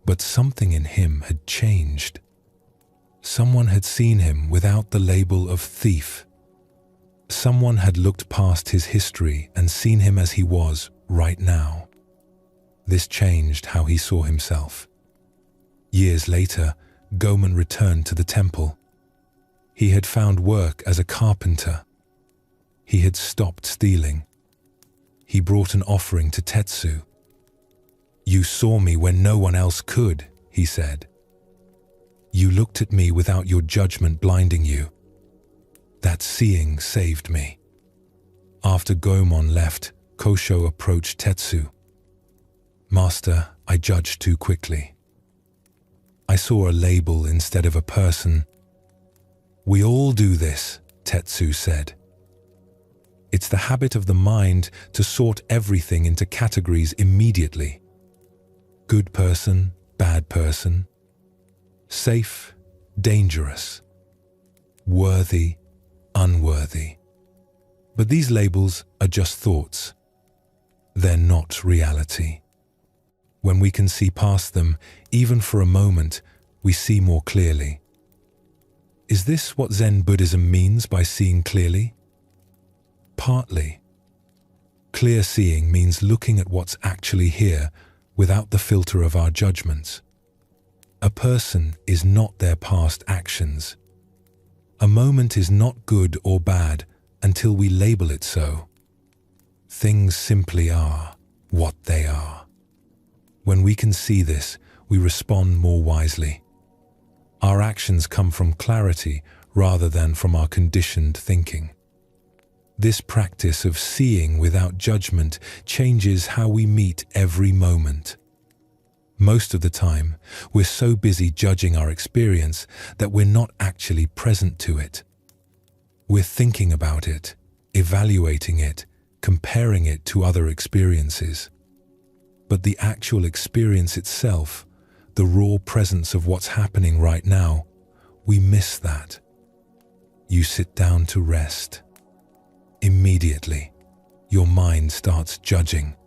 But something in him had changed. Someone had seen him without the label of thief, Someone had looked past his history and seen him as he was right now. This changed how he saw himself. Years later, Goman returned to the temple. He had found work as a carpenter. He had stopped stealing. He brought an offering to Tetsu. "You saw me when no one else could," he said. "You looked at me without your judgment blinding you. That seeing saved me." After Goemon left, Kosho approached Tetsu. "Master, I judged too quickly. I saw a label instead of a person." "We all do this," Tetsu said. "It's the habit of the mind to sort everything into categories immediately. Good person, bad person. Safe, dangerous. Worthy, unworthy. But these labels are just thoughts. They're not reality. When we can see past them, even for a moment, we see more clearly." Is this what Zen Buddhism means by seeing clearly? Partly. Clear seeing means looking at what's actually here without the filter of our judgments. A person is not their past actions. A moment is not good or bad until we label it so. Things simply are what they are. When we can see this, we respond more wisely. Our actions come from clarity rather than from our conditioned thinking. This practice of seeing without judgment changes how we meet every moment. Most of the time, we're so busy judging our experience that we're not actually present to it. We're thinking about it, evaluating it, comparing it to other experiences. But the actual experience itself, the raw presence of what's happening right now, we miss that. You sit down to rest. Immediately, your mind starts judging.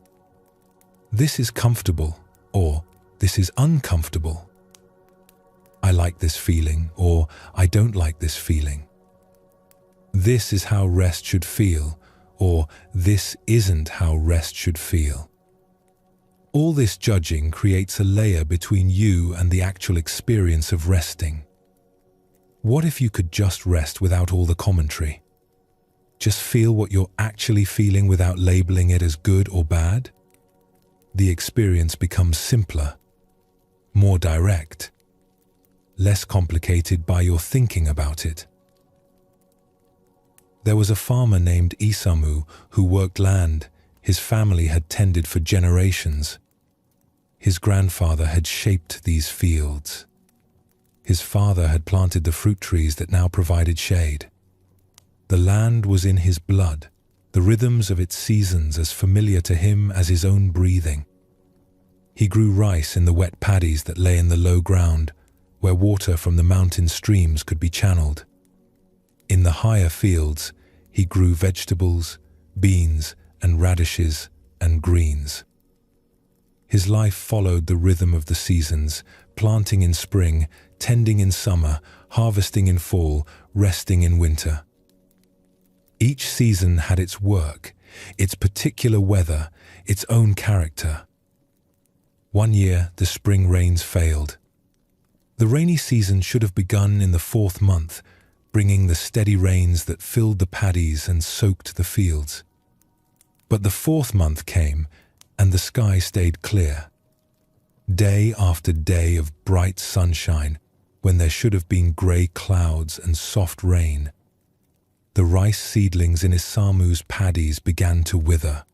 This is comfortable, or this is uncomfortable. I like this feeling, or I don't like this feeling. This is how rest should feel, or this isn't how rest should feel. All this judging creates a layer between you and the actual experience of resting. What if you could just rest without all the commentary? Just feel what you're actually feeling without labeling it as good or bad? The experience becomes simpler, more direct, less complicated by your thinking about it. There was a farmer named Isamu who worked land his family had tended for generations. His grandfather had shaped these fields. His father had planted the fruit trees that now provided shade. The land was in his blood, the rhythms of its seasons as familiar to him as his own breathing. He grew rice in the wet paddies that lay in the low ground, where water from the mountain streams could be channeled. In the higher fields, he grew vegetables, beans, and radishes and greens. His life followed the rhythm of the seasons, planting in spring, tending in summer, harvesting in fall, resting in winter. Each season had its work, its particular weather, its own character. One year, the spring rains failed. The rainy season should have begun in the 4th month, bringing the steady rains that filled the paddies and soaked the fields. But the 4th month came, and the sky stayed clear. Day after day of bright sunshine, when there should have been grey clouds and soft rain. The rice seedlings in Isamu's paddies began to wither.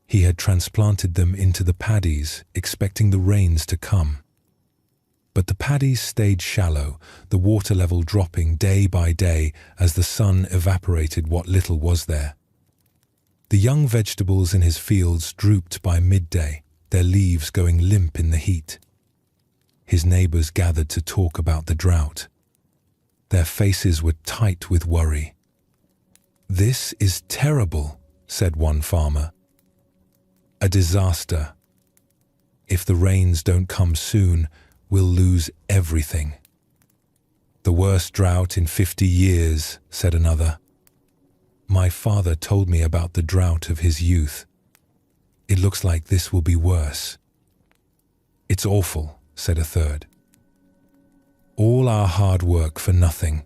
He had transplanted them into the paddies, expecting the rains to come. But the paddies stayed shallow, the water level dropping day by day as the sun evaporated what little was there. The young vegetables in his fields drooped by midday, their leaves going limp in the heat. His neighbors gathered to talk about the drought. Their faces were tight with worry. "This is terrible," said one farmer. "A disaster. If the rains don't come soon, we'll lose everything." "The worst drought in 50 years, said another. My father told me about the drought of his youth. It looks like this will be worse. It's awful, said a third. All our hard work for nothing.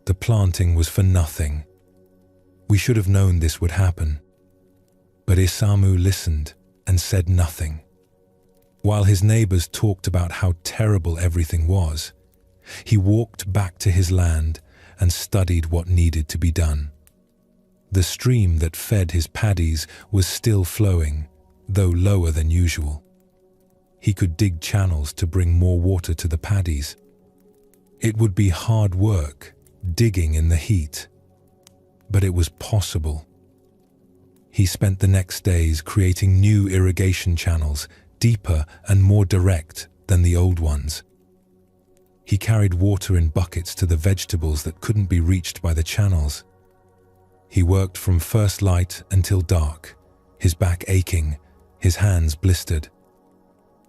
The planting was for nothing. We should have known this would happen. But Isamu listened and said nothing. While his neighbors talked about how terrible everything was, he walked back to his land and studied what needed to be done. The stream that fed his paddies was still flowing, though lower than usual. He could dig channels to bring more water to the paddies. It would be hard work, digging in the heat, but it was possible. He spent the next days creating new irrigation channels, deeper and more direct than the old ones. He carried water in buckets to the vegetables that couldn't be reached by the channels. He worked from first light until dark, his back aching, his hands blistered.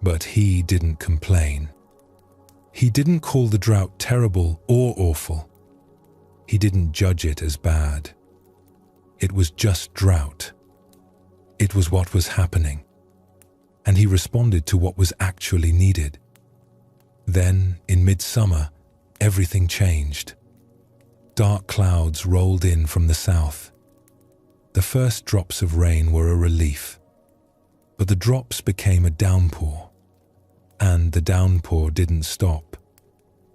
But he didn't complain. He didn't call the drought terrible or awful. He didn't judge it as bad. It was just drought. It was what was happening. And he responded to what was actually needed. Then, in midsummer, everything changed. Dark clouds rolled in from the south. The first drops of rain were a relief, but the drops became a downpour. And the downpour didn't stop.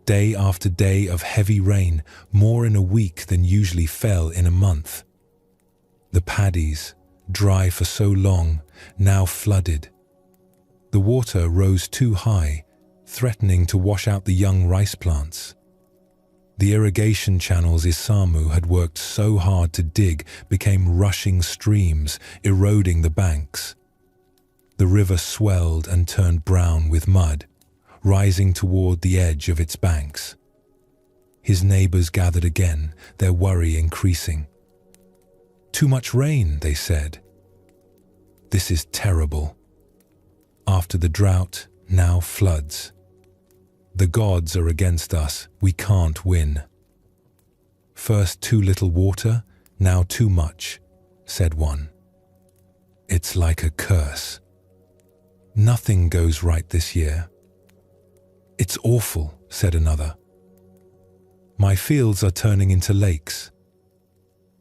Day after day of heavy rain, more in a week than usually fell in a month. The paddies, dry for so long, now flooded. The water rose too high, threatening to wash out the young rice plants. The irrigation channels Isamu had worked so hard to dig became rushing streams, eroding the banks. The river swelled and turned brown with mud, rising toward the edge of its banks. His neighbors gathered again, their worry increasing. Too much rain, they said. This is terrible. After the drought, now floods. The gods are against us, we can't win. First too little water, now too much, said one. It's like a curse. Nothing goes right this year. It's awful, said another. My fields are turning into lakes.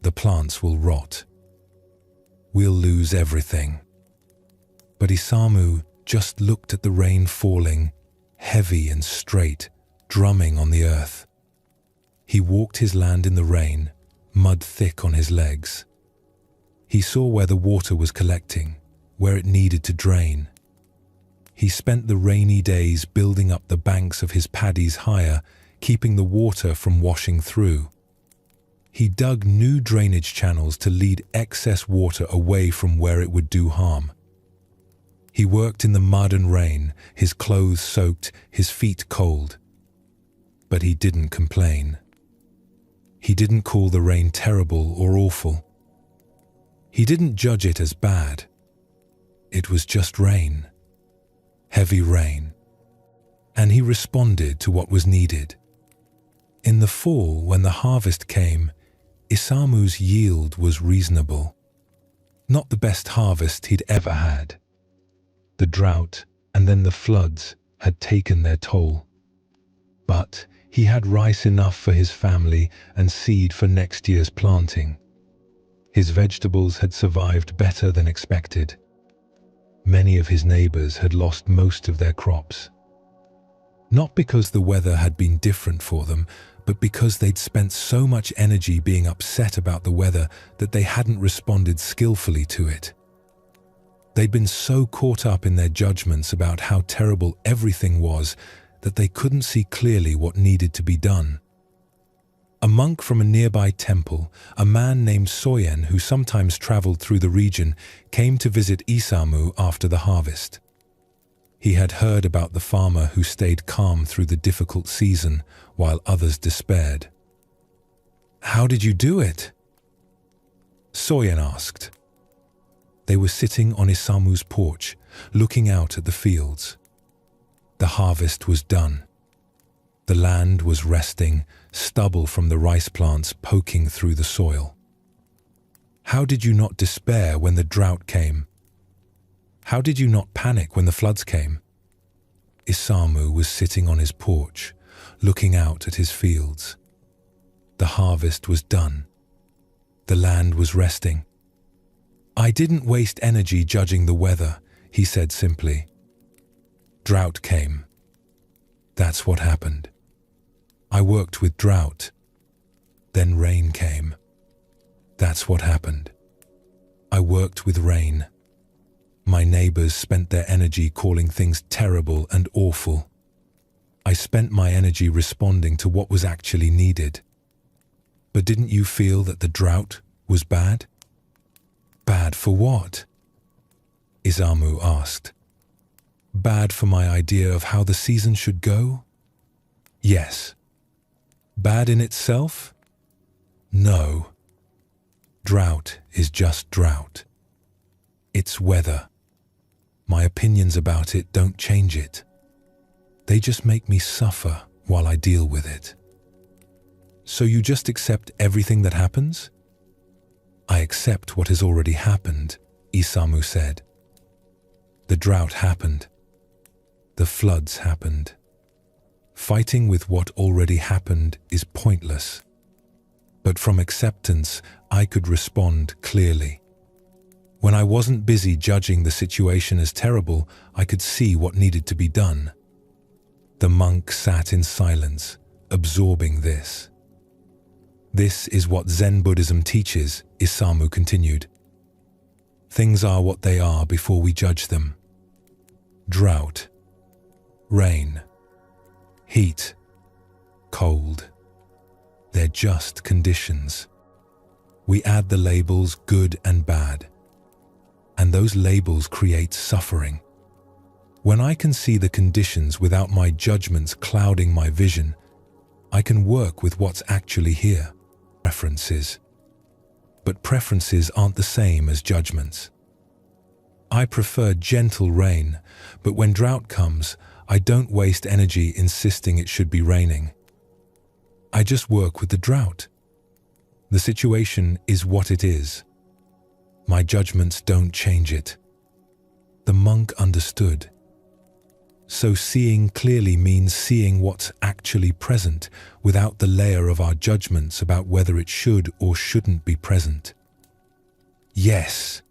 The plants will rot. We'll lose everything. But Isamu just looked at the rain falling, heavy and straight, drumming on the earth. He walked his land in the rain, mud thick on his legs. He saw where the water was collecting, where it needed to drain. He spent the rainy days building up the banks of his paddies higher, keeping the water from washing through. He dug new drainage channels to lead excess water away from where it would do harm. He worked in the mud and rain, his clothes soaked, his feet cold. But he didn't complain. He didn't call the rain terrible or awful. He didn't judge it as bad. It was just rain. Heavy rain. And he responded to what was needed. In the fall, when the harvest came, Isamu's yield was reasonable. Not the best harvest he'd ever had. The drought and then the floods had taken their toll. But he had rice enough for his family and seed for next year's planting. His vegetables had survived better than expected. Many of his neighbors had lost most of their crops. Not because the weather had been different for them, but because they'd spent so much energy being upset about the weather that they hadn't responded skillfully to it. They'd been so caught up in their judgments about how terrible everything was that they couldn't see clearly what needed to be done. A monk from a nearby temple, a man named Soyen who sometimes traveled through the region, came to visit Isamu after the harvest. He had heard about the farmer who stayed calm through the difficult season while others despaired. "How did you do it?" Soyen asked. They were sitting on Isamu's porch, looking out at the fields. The harvest was done. The land was resting, stubble from the rice plants poking through the soil. How did you not despair when the drought came? How did you not panic when the floods came? Isamu was sitting on his porch, looking out at his fields. The harvest was done. The land was resting. I didn't waste energy judging the weather, he said simply. Drought came. That's what happened. I worked with drought. Then rain came. That's what happened. I worked with rain. My neighbors spent their energy calling things terrible and awful. I spent my energy responding to what was actually needed. But didn't you feel that the drought was bad? Bad for what? Isamu asked. Bad for my idea of how the season should go? Yes. Bad in itself? No. Drought is just drought. It's weather. My opinions about it don't change it. They just make me suffer while I deal with it. So you just accept everything that happens? I accept what has already happened, Isamu said. The drought happened. The floods happened. Fighting with what already happened is pointless. But from acceptance, I could respond clearly. When I wasn't busy judging the situation as terrible, I could see what needed to be done. The monk sat in silence, absorbing this. This is what Zen Buddhism teaches, Isamu continued. Things are what they are before we judge them. Drought, rain, heat, cold. They're just conditions. We add the labels good and bad. And those labels create suffering. When I can see the conditions without my judgments clouding my vision, I can work with what's actually here. Preferences. But preferences aren't the same as judgments. I prefer gentle rain, but when drought comes, I don't waste energy insisting it should be raining. I just work with the drought. The situation is what it is. My judgments don't change it. The monk understood. So seeing clearly means seeing what's actually present without the layer of our judgments about whether it should or shouldn't be present. Yes.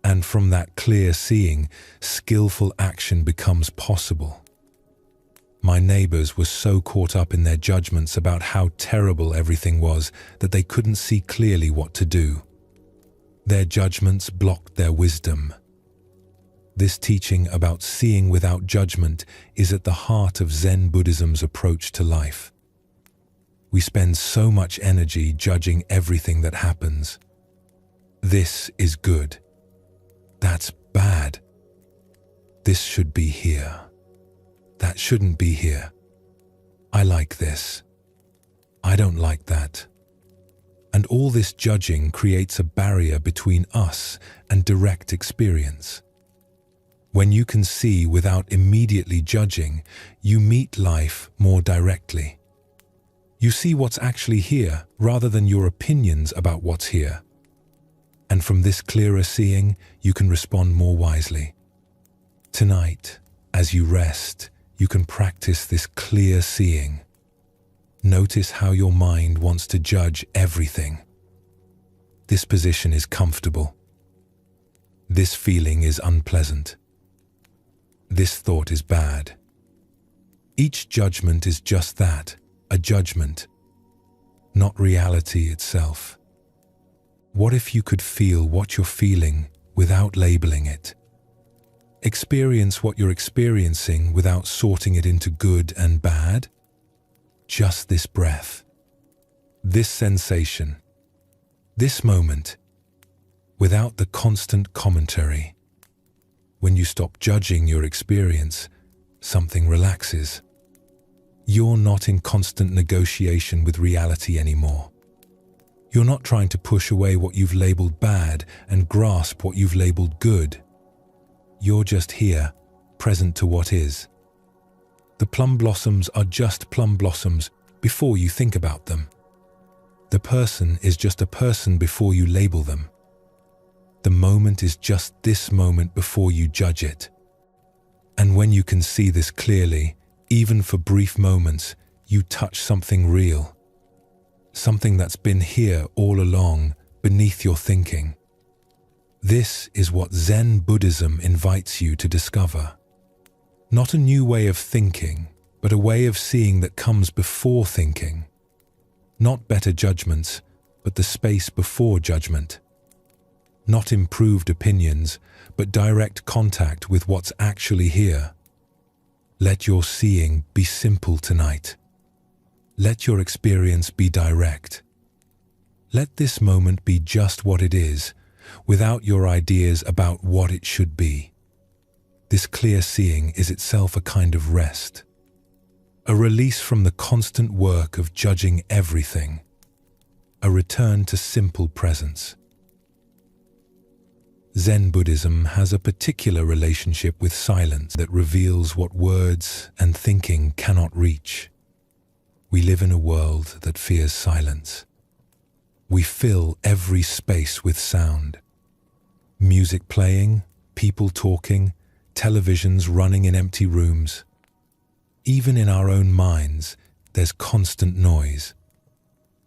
And from that clear seeing, skillful action becomes possible. My neighbors were so caught up in their judgments about how terrible everything was that they couldn't see clearly what to do. Their judgments blocked their wisdom. This teaching about seeing without judgment is at the heart of Zen Buddhism's approach to life. We spend so much energy judging everything that happens. This is good. That's bad. This should be here. That shouldn't be here. I like this. I don't like that. And all this judging creates a barrier between us and direct experience. When you can see without immediately judging, you meet life more directly. You see what's actually here rather than your opinions about what's here. And from this clearer seeing, you can respond more wisely. Tonight, as you rest, you can practice this clear seeing. Notice how your mind wants to judge everything. This position is comfortable. This feeling is unpleasant. This thought is bad. Each judgment is just that, a judgment, not reality itself. What if you could feel what you're feeling without labeling it? Experience what you're experiencing without sorting it into good and bad? Just this breath, this sensation, this moment, without the constant commentary. When you stop judging your experience, something relaxes. You're not in constant negotiation with reality anymore. You're not trying to push away what you've labeled bad and grasp what you've labeled good. You're just here, present to what is. The plum blossoms are just plum blossoms before you think about them. The person is just a person before you label them. The moment is just this moment before you judge it. And when you can see this clearly, even for brief moments, you touch something real. Something that's been here all along, beneath your thinking. This is what Zen Buddhism invites you to discover. Not a new way of thinking, but a way of seeing that comes before thinking. Not better judgments, but the space before judgment. Not improved opinions, but direct contact with what's actually here. Let your seeing be simple tonight. Let your experience be direct. Let this moment be just what it is, without your ideas about what it should be. This clear seeing is itself a kind of rest. A release from the constant work of judging everything. A return to simple presence. Zen Buddhism has a particular relationship with silence that reveals what words and thinking cannot reach. We live in a world that fears silence. We fill every space with sound. Music playing, people talking, televisions running in empty rooms. Even in our own minds, there's constant noise.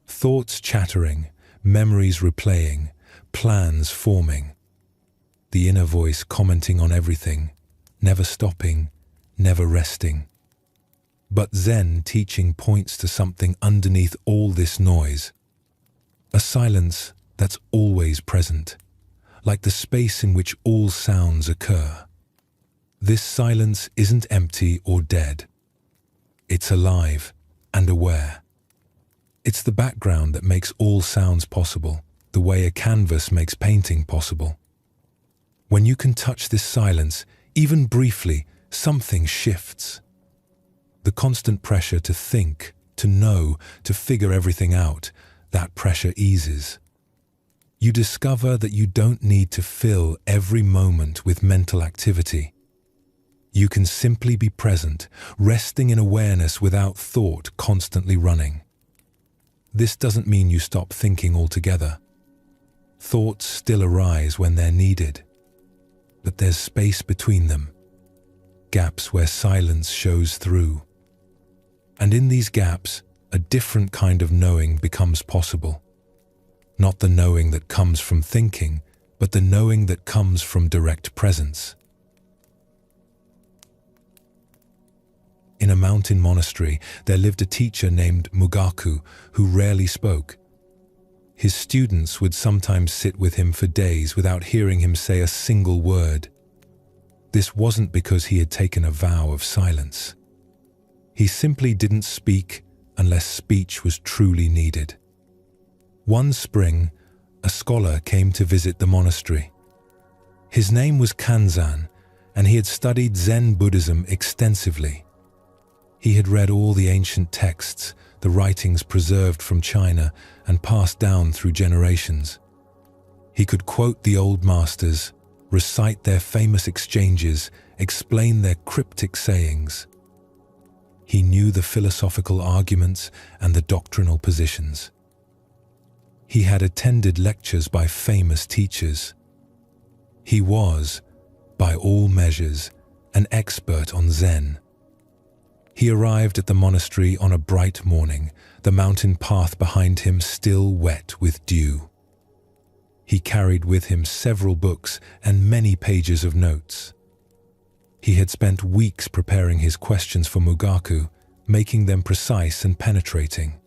Thoughts chattering, memories replaying, plans forming. The inner voice commenting on everything, never stopping, never resting. But Zen teaching points to something underneath all this noise. A silence that's always present, like the space in which all sounds occur. This silence isn't empty or dead. It's alive and aware. It's the background that makes all sounds possible, the way a canvas makes painting possible. When you can touch this silence, even briefly, something shifts. The constant pressure to think, to know, to figure everything out, that pressure eases. You discover that you don't need to fill every moment with mental activity. You can simply be present, resting in awareness without thought constantly running. This doesn't mean you stop thinking altogether. Thoughts still arise when they're needed. But there's space between them, gaps where silence shows through. And in these gaps, a different kind of knowing becomes possible. Not the knowing that comes from thinking, but the knowing that comes from direct presence. In a mountain monastery, there lived a teacher named Mugaku who rarely spoke. His students would sometimes sit with him for days without hearing him say a single word. This wasn't because he had taken a vow of silence. He simply didn't speak unless speech was truly needed. One spring, a scholar came to visit the monastery. His name was Kanzan, and he had studied Zen Buddhism extensively. He had read all the ancient texts, the writings preserved from China and passed down through generations. He could quote the old masters, recite their famous exchanges, explain their cryptic sayings. He knew the philosophical arguments and the doctrinal positions. He had attended lectures by famous teachers. He was, by all measures, an expert on Zen. He arrived at the monastery on a bright morning, the mountain path behind him still wet with dew. He carried with him several books and many pages of notes. He had spent weeks preparing his questions for Mugaku, making them precise and penetrating.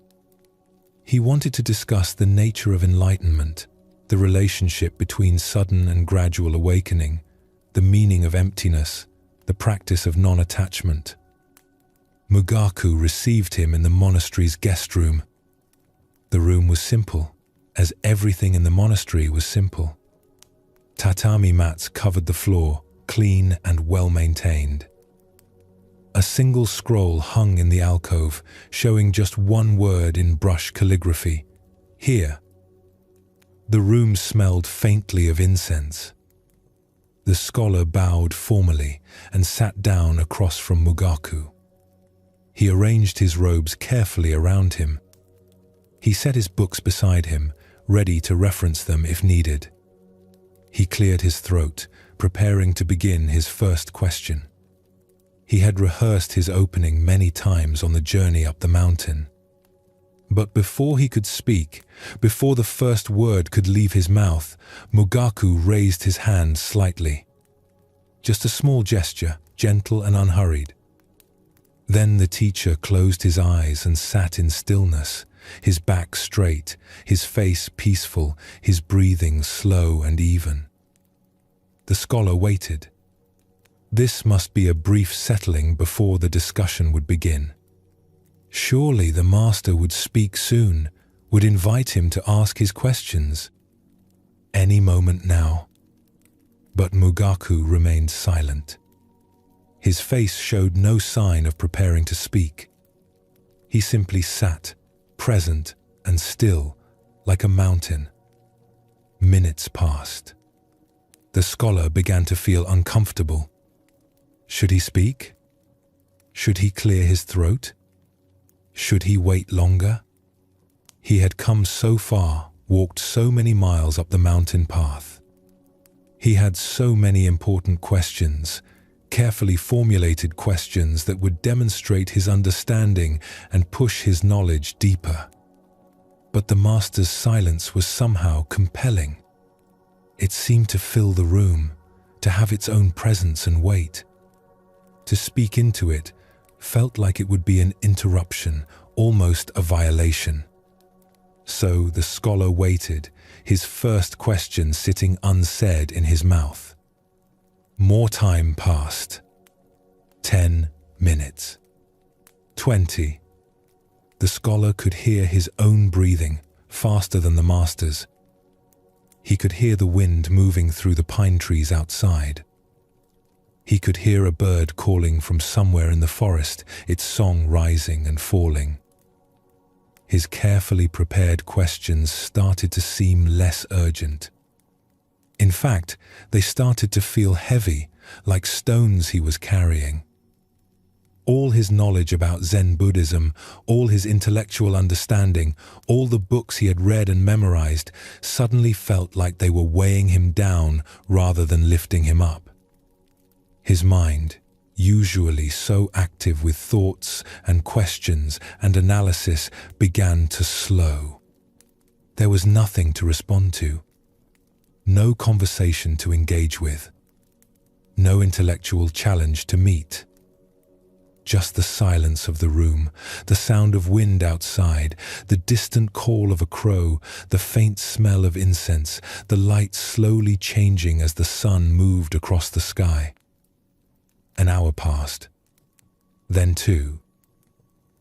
He wanted to discuss the nature of enlightenment, the relationship between sudden and gradual awakening, the meaning of emptiness, the practice of non-attachment. Mugaku received him in the monastery's guest room. The room was simple, as everything in the monastery was simple. Tatami mats covered the floor, clean and well-maintained. A single scroll hung in the alcove, showing just one word in brush calligraphy, "Here." The room smelled faintly of incense. The scholar bowed formally and sat down across from Mugaku. He arranged his robes carefully around him. He set his books beside him, ready to reference them if needed. He cleared his throat, preparing to begin his first question. He had rehearsed his opening many times on the journey up the mountain. But before he could speak, before the first word could leave his mouth, Mugaku raised his hand slightly. Just a small gesture, gentle and unhurried. Then the teacher closed his eyes and sat in stillness, his back straight, his face peaceful, his breathing slow and even. The scholar waited. This must be a brief settling before the discussion would begin. Surely the master would speak soon, would invite him to ask his questions. Any moment now. But Mugaku remained silent. His face showed no sign of preparing to speak. He simply sat, present and still, like a mountain. Minutes passed. The scholar began to feel uncomfortable. Should he speak? Should he clear his throat? Should he wait longer? He had come so far, walked so many miles up the mountain path. He had so many important questions, carefully formulated questions that would demonstrate his understanding and push his knowledge deeper. But the master's silence was somehow compelling. It seemed to fill the room, to have its own presence and weight. To speak into it felt like it would be an interruption, almost a violation. So the scholar waited, his first question sitting unsaid in his mouth. More time passed. 10 minutes. 20. The scholar could hear his own breathing, faster than the master's. He could hear the wind moving through the pine trees outside. He could hear a bird calling from somewhere in the forest, its song rising and falling. His carefully prepared questions started to seem less urgent. In fact, they started to feel heavy, like stones he was carrying. All his knowledge about Zen Buddhism, all his intellectual understanding, all the books he had read and memorized, suddenly felt like they were weighing him down rather than lifting him up. His mind, usually so active with thoughts and questions and analysis, began to slow. There was nothing to respond to, no conversation to engage with, no intellectual challenge to meet. Just the silence of the room, the sound of wind outside, the distant call of a crow, the faint smell of incense, the light slowly changing as the sun moved across the sky. An hour passed. Then 2.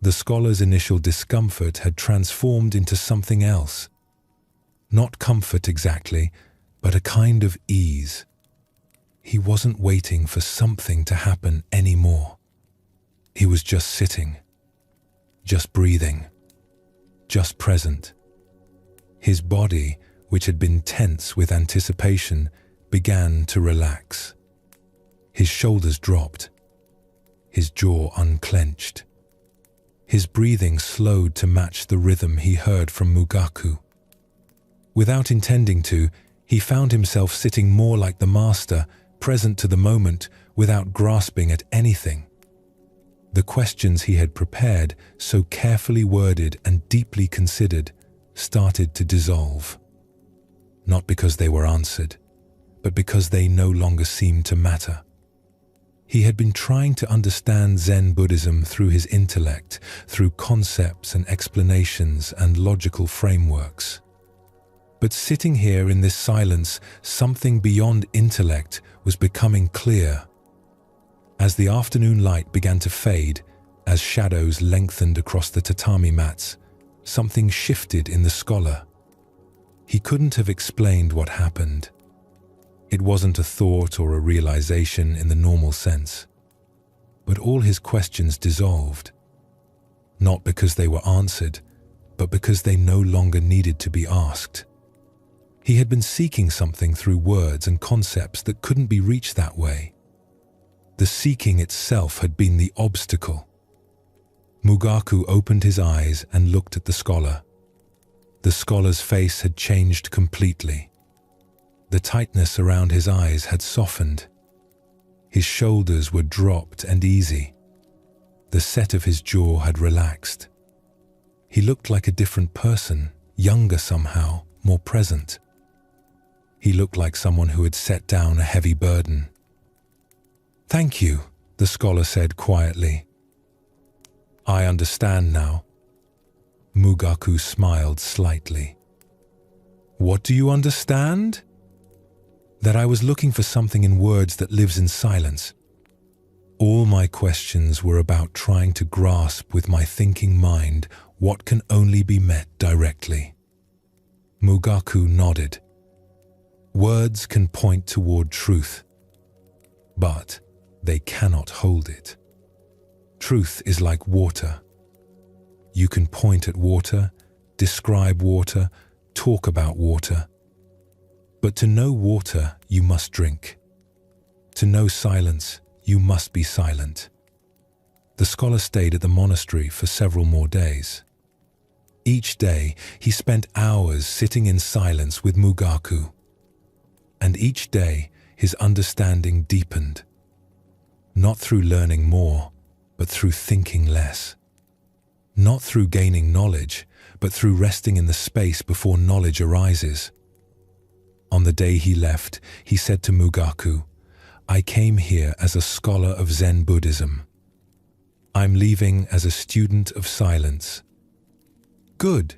The scholar's initial discomfort had transformed into something else. Not comfort exactly, but a kind of ease. He wasn't waiting for something to happen anymore. He was just sitting, just breathing, just present. His body, which had been tense with anticipation, began to relax. His shoulders dropped, his jaw unclenched. His breathing slowed to match the rhythm he heard from Mugaku. Without intending to, he found himself sitting more like the master, present to the moment, without grasping at anything. The questions he had prepared, so carefully worded and deeply considered, started to dissolve. Not because they were answered, but because they no longer seemed to matter. He had been trying to understand Zen Buddhism through his intellect, through concepts and explanations and logical frameworks. But sitting here in this silence, something beyond intellect was becoming clear. As the afternoon light began to fade, as shadows lengthened across the tatami mats, something shifted in the scholar. He couldn't have explained what happened. It wasn't a thought or a realization in the normal sense. But all his questions dissolved. Not because they were answered, but because they no longer needed to be asked. He had been seeking something through words and concepts that couldn't be reached that way. The seeking itself had been the obstacle. Mugaku opened his eyes and looked at the scholar. The scholar's face had changed completely. The tightness around his eyes had softened. His shoulders were dropped and easy. The set of his jaw had relaxed. He looked like a different person, younger somehow, more present. He looked like someone who had set down a heavy burden. "Thank you," the scholar said quietly. "I understand now." Mugaku smiled slightly. "What do you understand?" "That I was looking for something in words that lives in silence. All my questions were about trying to grasp with my thinking mind what can only be met directly." Mugaku nodded. "Words can point toward truth, but they cannot hold it. Truth is like water. You can point at water, describe water, talk about water. But to know water, you must drink. To know silence, you must be silent." The scholar stayed at the monastery for several more days. Each day, he spent hours sitting in silence with Mugaku. And each day, his understanding deepened. Not through learning more, but through thinking less. Not through gaining knowledge, but through resting in the space before knowledge arises. On the day he left, he said to Mugaku, "I came here as a scholar of Zen Buddhism. I'm leaving as a student of silence." "Good,"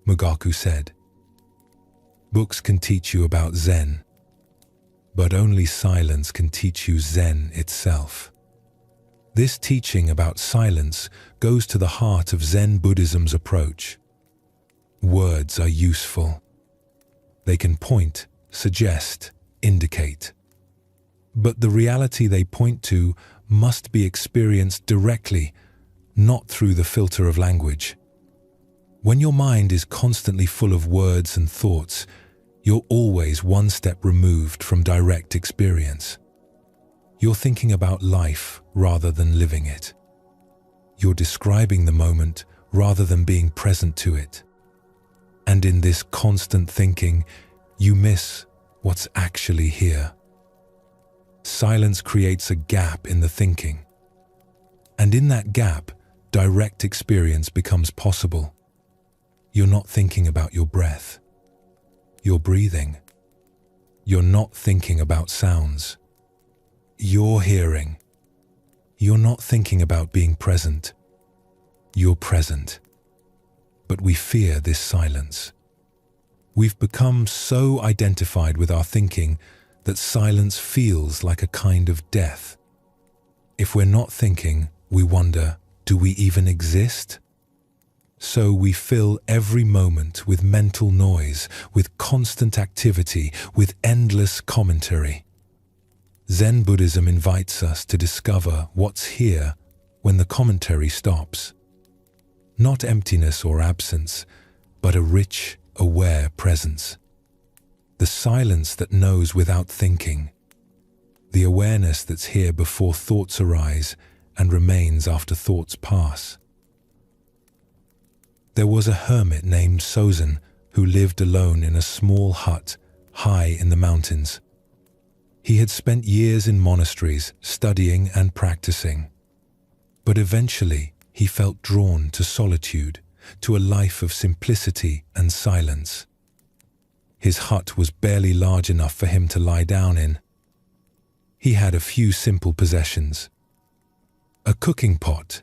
Mugaku said. "Books can teach you about Zen, but only silence can teach you Zen itself. This teaching about silence goes to the heart of Zen Buddhism's approach. Words are useful. They can point, suggest, indicate. But the reality they point to must be experienced directly, not through the filter of language. When your mind is constantly full of words and thoughts, you're always one step removed from direct experience. You're thinking about life rather than living it. You're describing the moment rather than being present to it. And in this constant thinking, you miss what's actually here. Silence creates a gap in the thinking. And in that gap, direct experience becomes possible. You're not thinking about your breath. You're breathing. You're not thinking about sounds. You're hearing. You're not thinking about being present. You're present. But we fear this silence. We've become so identified with our thinking that silence feels like a kind of death. If we're not thinking, we wonder, do we even exist? So we fill every moment with mental noise, with constant activity, with endless commentary. Zen Buddhism invites us to discover what's here when the commentary stops. Not emptiness or absence, but a rich, aware presence. The silence that knows without thinking. The awareness that's here before thoughts arise and remains after thoughts pass. There was a hermit named Sozen who lived alone in a small hut high in the mountains. He had spent years in monasteries studying and practicing. But eventually he felt drawn to solitude, to a life of simplicity and silence. His hut was barely large enough for him to lie down in. He had a few simple possessions: a cooking pot,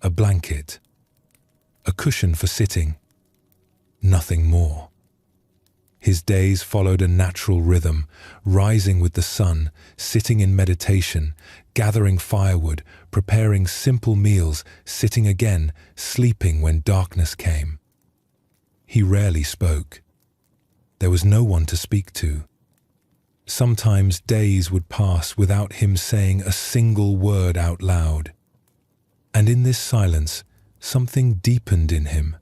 a blanket, a cushion for sitting, nothing more. His days followed a natural rhythm, rising with the sun, sitting in meditation, gathering firewood, preparing simple meals, sitting again, sleeping when darkness came. He rarely spoke. There was no one to speak to. Sometimes days would pass without him saying a single word out loud. And in this silence, something deepened in him.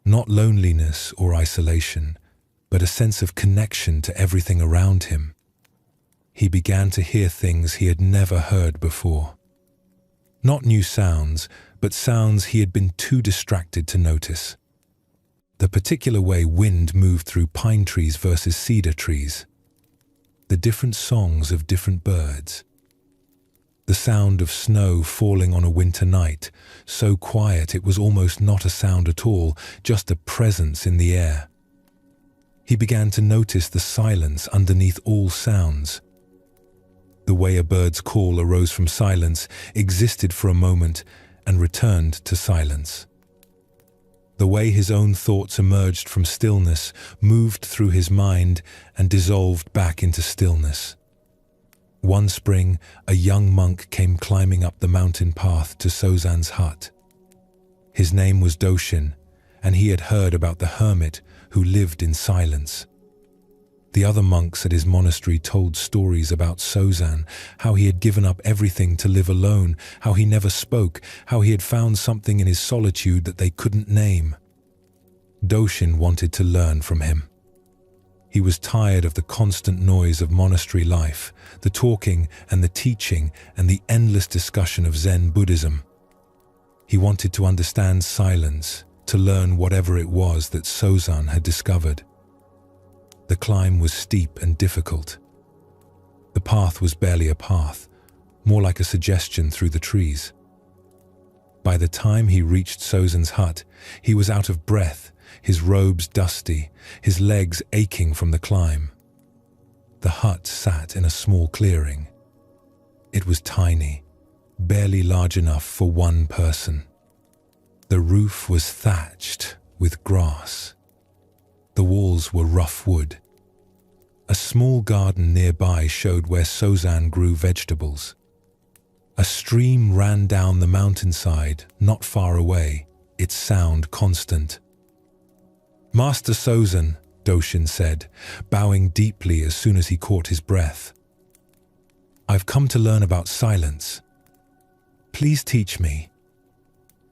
Not loneliness or isolation, but a sense of connection to everything around him. He began to hear things he had never heard before. Not new sounds, but sounds he had been too distracted to notice. The particular way wind moved through pine trees versus cedar trees. The different songs of different birds. The sound of snow falling on a winter night, so quiet it was almost not a sound at all, just a presence in the air. He began to notice the silence underneath all sounds. The way a bird's call arose from silence, existed for a moment, and returned to silence. The way his own thoughts emerged from stillness, moved through his mind, and dissolved back into stillness. One spring, a young monk came climbing up the mountain path to Sozan's hut. His name was Doshin, and he had heard about the hermit who lived in silence. The other monks at his monastery told stories about Sozan, how he had given up everything to live alone, how he never spoke, how he had found something in his solitude that they couldn't name. Doshin wanted to learn from him. He was tired of the constant noise of monastery life, the talking and the teaching and the endless discussion of Zen Buddhism. He wanted to understand silence, to learn whatever it was that Sozan had discovered. The climb was steep and difficult. The path was barely a path, more like a suggestion through the trees. By the time he reached Sozan's hut, he was out of breath, his robes dusty, his legs aching from the climb. The hut sat in a small clearing. It was tiny, barely large enough for one person. The roof was thatched with grass. The walls were rough wood. A small garden nearby showed where Sozan grew vegetables. A stream ran down the mountainside, not far away, its sound constant. "Master Sozan," Doshin said, bowing deeply as soon as he caught his breath. "I've come to learn about silence. Please teach me."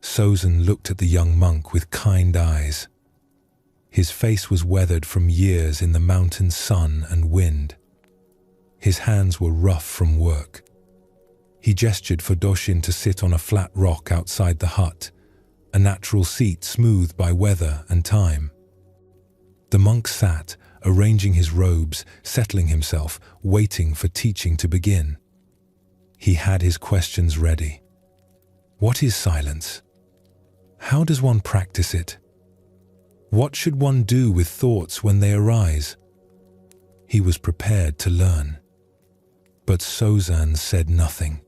Sozan looked at the young monk with kind eyes. His face was weathered from years in the mountain sun and wind. His hands were rough from work. He gestured for Doshin to sit on a flat rock outside the hut, a natural seat smoothed by weather and time. The monk sat, arranging his robes, settling himself, waiting for teaching to begin. He had his questions ready. What is silence? How does one practice it? What should one do with thoughts when they arise? He was prepared to learn. But Sozan said nothing.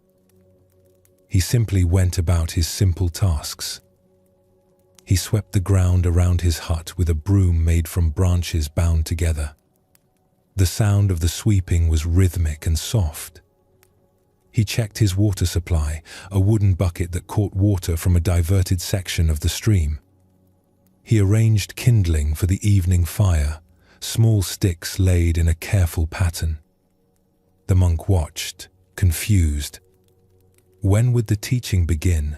He simply went about his simple tasks. He swept the ground around his hut with a broom made from branches bound together. The sound of the sweeping was rhythmic and soft. He checked his water supply, a wooden bucket that caught water from a diverted section of the stream. He arranged kindling for the evening fire, small sticks laid in a careful pattern. The monk watched, confused. When would the teaching begin?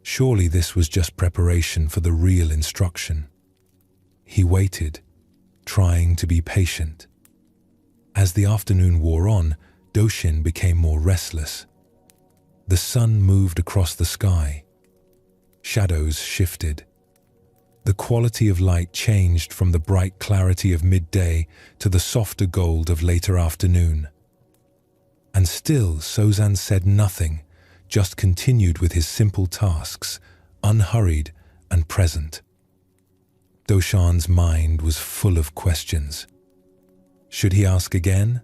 Surely this was just preparation for the real instruction. He waited, trying to be patient. As the afternoon wore on, Doshin became more restless. The sun moved across the sky. Shadows shifted. The quality of light changed from the bright clarity of midday to the softer gold of later afternoon. And still Sozan said nothing, just continued with his simple tasks, unhurried and present. Doshan's mind was full of questions. Should he ask again?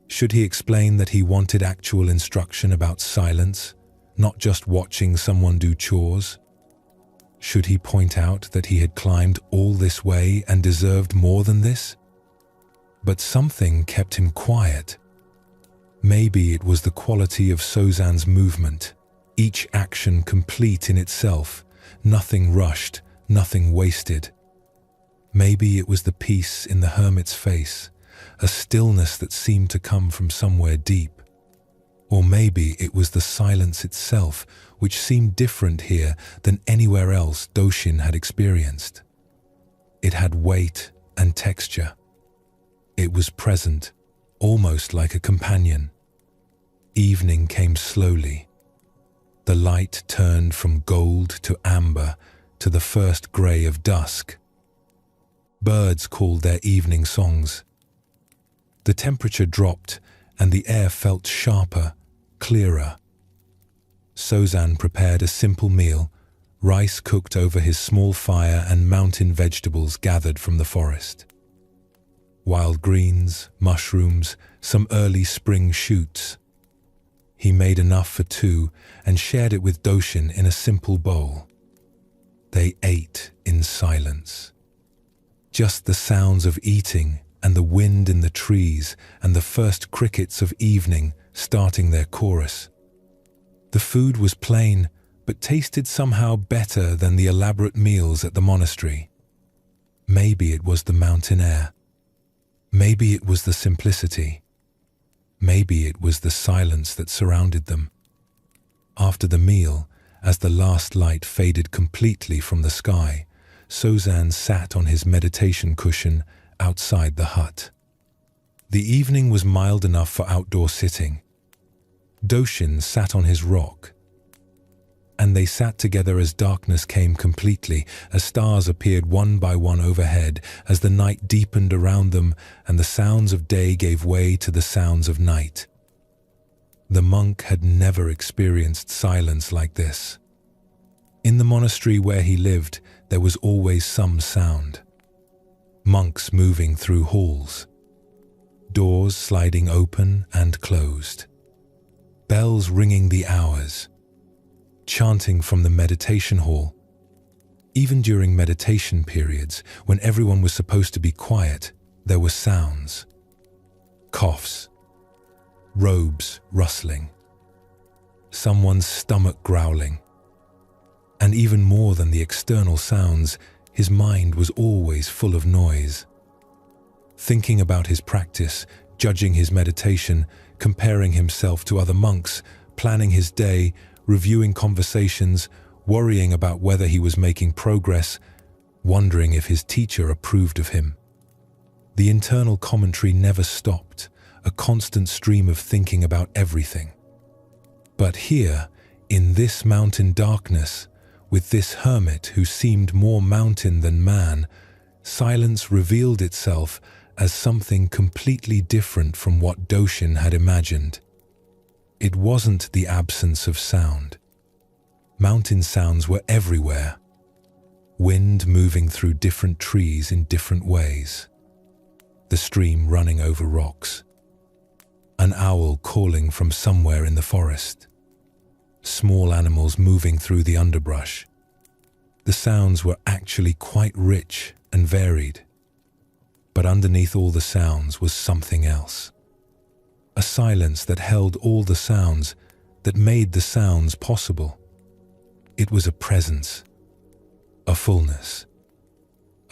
Should he explain that he wanted actual instruction about silence, not just watching someone do chores? Should he point out that he had climbed all this way and deserved more than this? But something kept him quiet. Maybe it was the quality of Sozan's movement, each action complete in itself, nothing rushed, nothing wasted. Maybe it was the peace in the hermit's face, a stillness that seemed to come from somewhere deep. Or maybe it was the silence itself, which seemed different here than anywhere else Doshin had experienced. It had weight and texture. It was present, almost like a companion. Evening came slowly. The light turned from gold to amber to the first grey of dusk. Birds called their evening songs. The temperature dropped and the air felt sharper, clearer. Sozan prepared a simple meal, rice cooked over his small fire and mountain vegetables gathered from the forest. Wild greens, mushrooms, some early spring shoots. He made enough for two and shared it with Doshin in a simple bowl. They ate in silence. Just the sounds of eating and the wind in the trees and the first crickets of evening starting their chorus. The food was plain, but tasted somehow better than the elaborate meals at the monastery. Maybe it was the mountain air. Maybe it was the simplicity. Maybe it was the silence that surrounded them. After the meal, as the last light faded completely from the sky, Sozan sat on his meditation cushion outside the hut. The evening was mild enough for outdoor sitting. Doshin sat on his rock, and they sat together as darkness came completely, as stars appeared one by one overhead, as the night deepened around them and the sounds of day gave way to the sounds of night. The monk had never experienced silence like this. In the monastery where he lived, there was always some sound. Monks moving through halls, doors sliding open and closed, bells ringing the hours, chanting from the meditation hall. Even during meditation periods, when everyone was supposed to be quiet, there were sounds. Coughs, robes rustling, someone's stomach growling. And even more than the external sounds, his mind was always full of noise. Thinking about his practice, judging his meditation, comparing himself to other monks, planning his day, reviewing conversations, worrying about whether he was making progress, wondering if his teacher approved of him. The internal commentary never stopped, a constant stream of thinking about everything. But here, in this mountain darkness, with this hermit who seemed more mountain than man, silence revealed itself as something completely different from what Doshin had imagined. It wasn't the absence of sound. Mountain sounds were everywhere. Wind moving through different trees in different ways. The stream running over rocks. An owl calling from somewhere in the forest. Small animals moving through the underbrush. The sounds were actually quite rich and varied. But underneath all the sounds was something else. A silence that held all the sounds, that made the sounds possible. It was a presence, a fullness,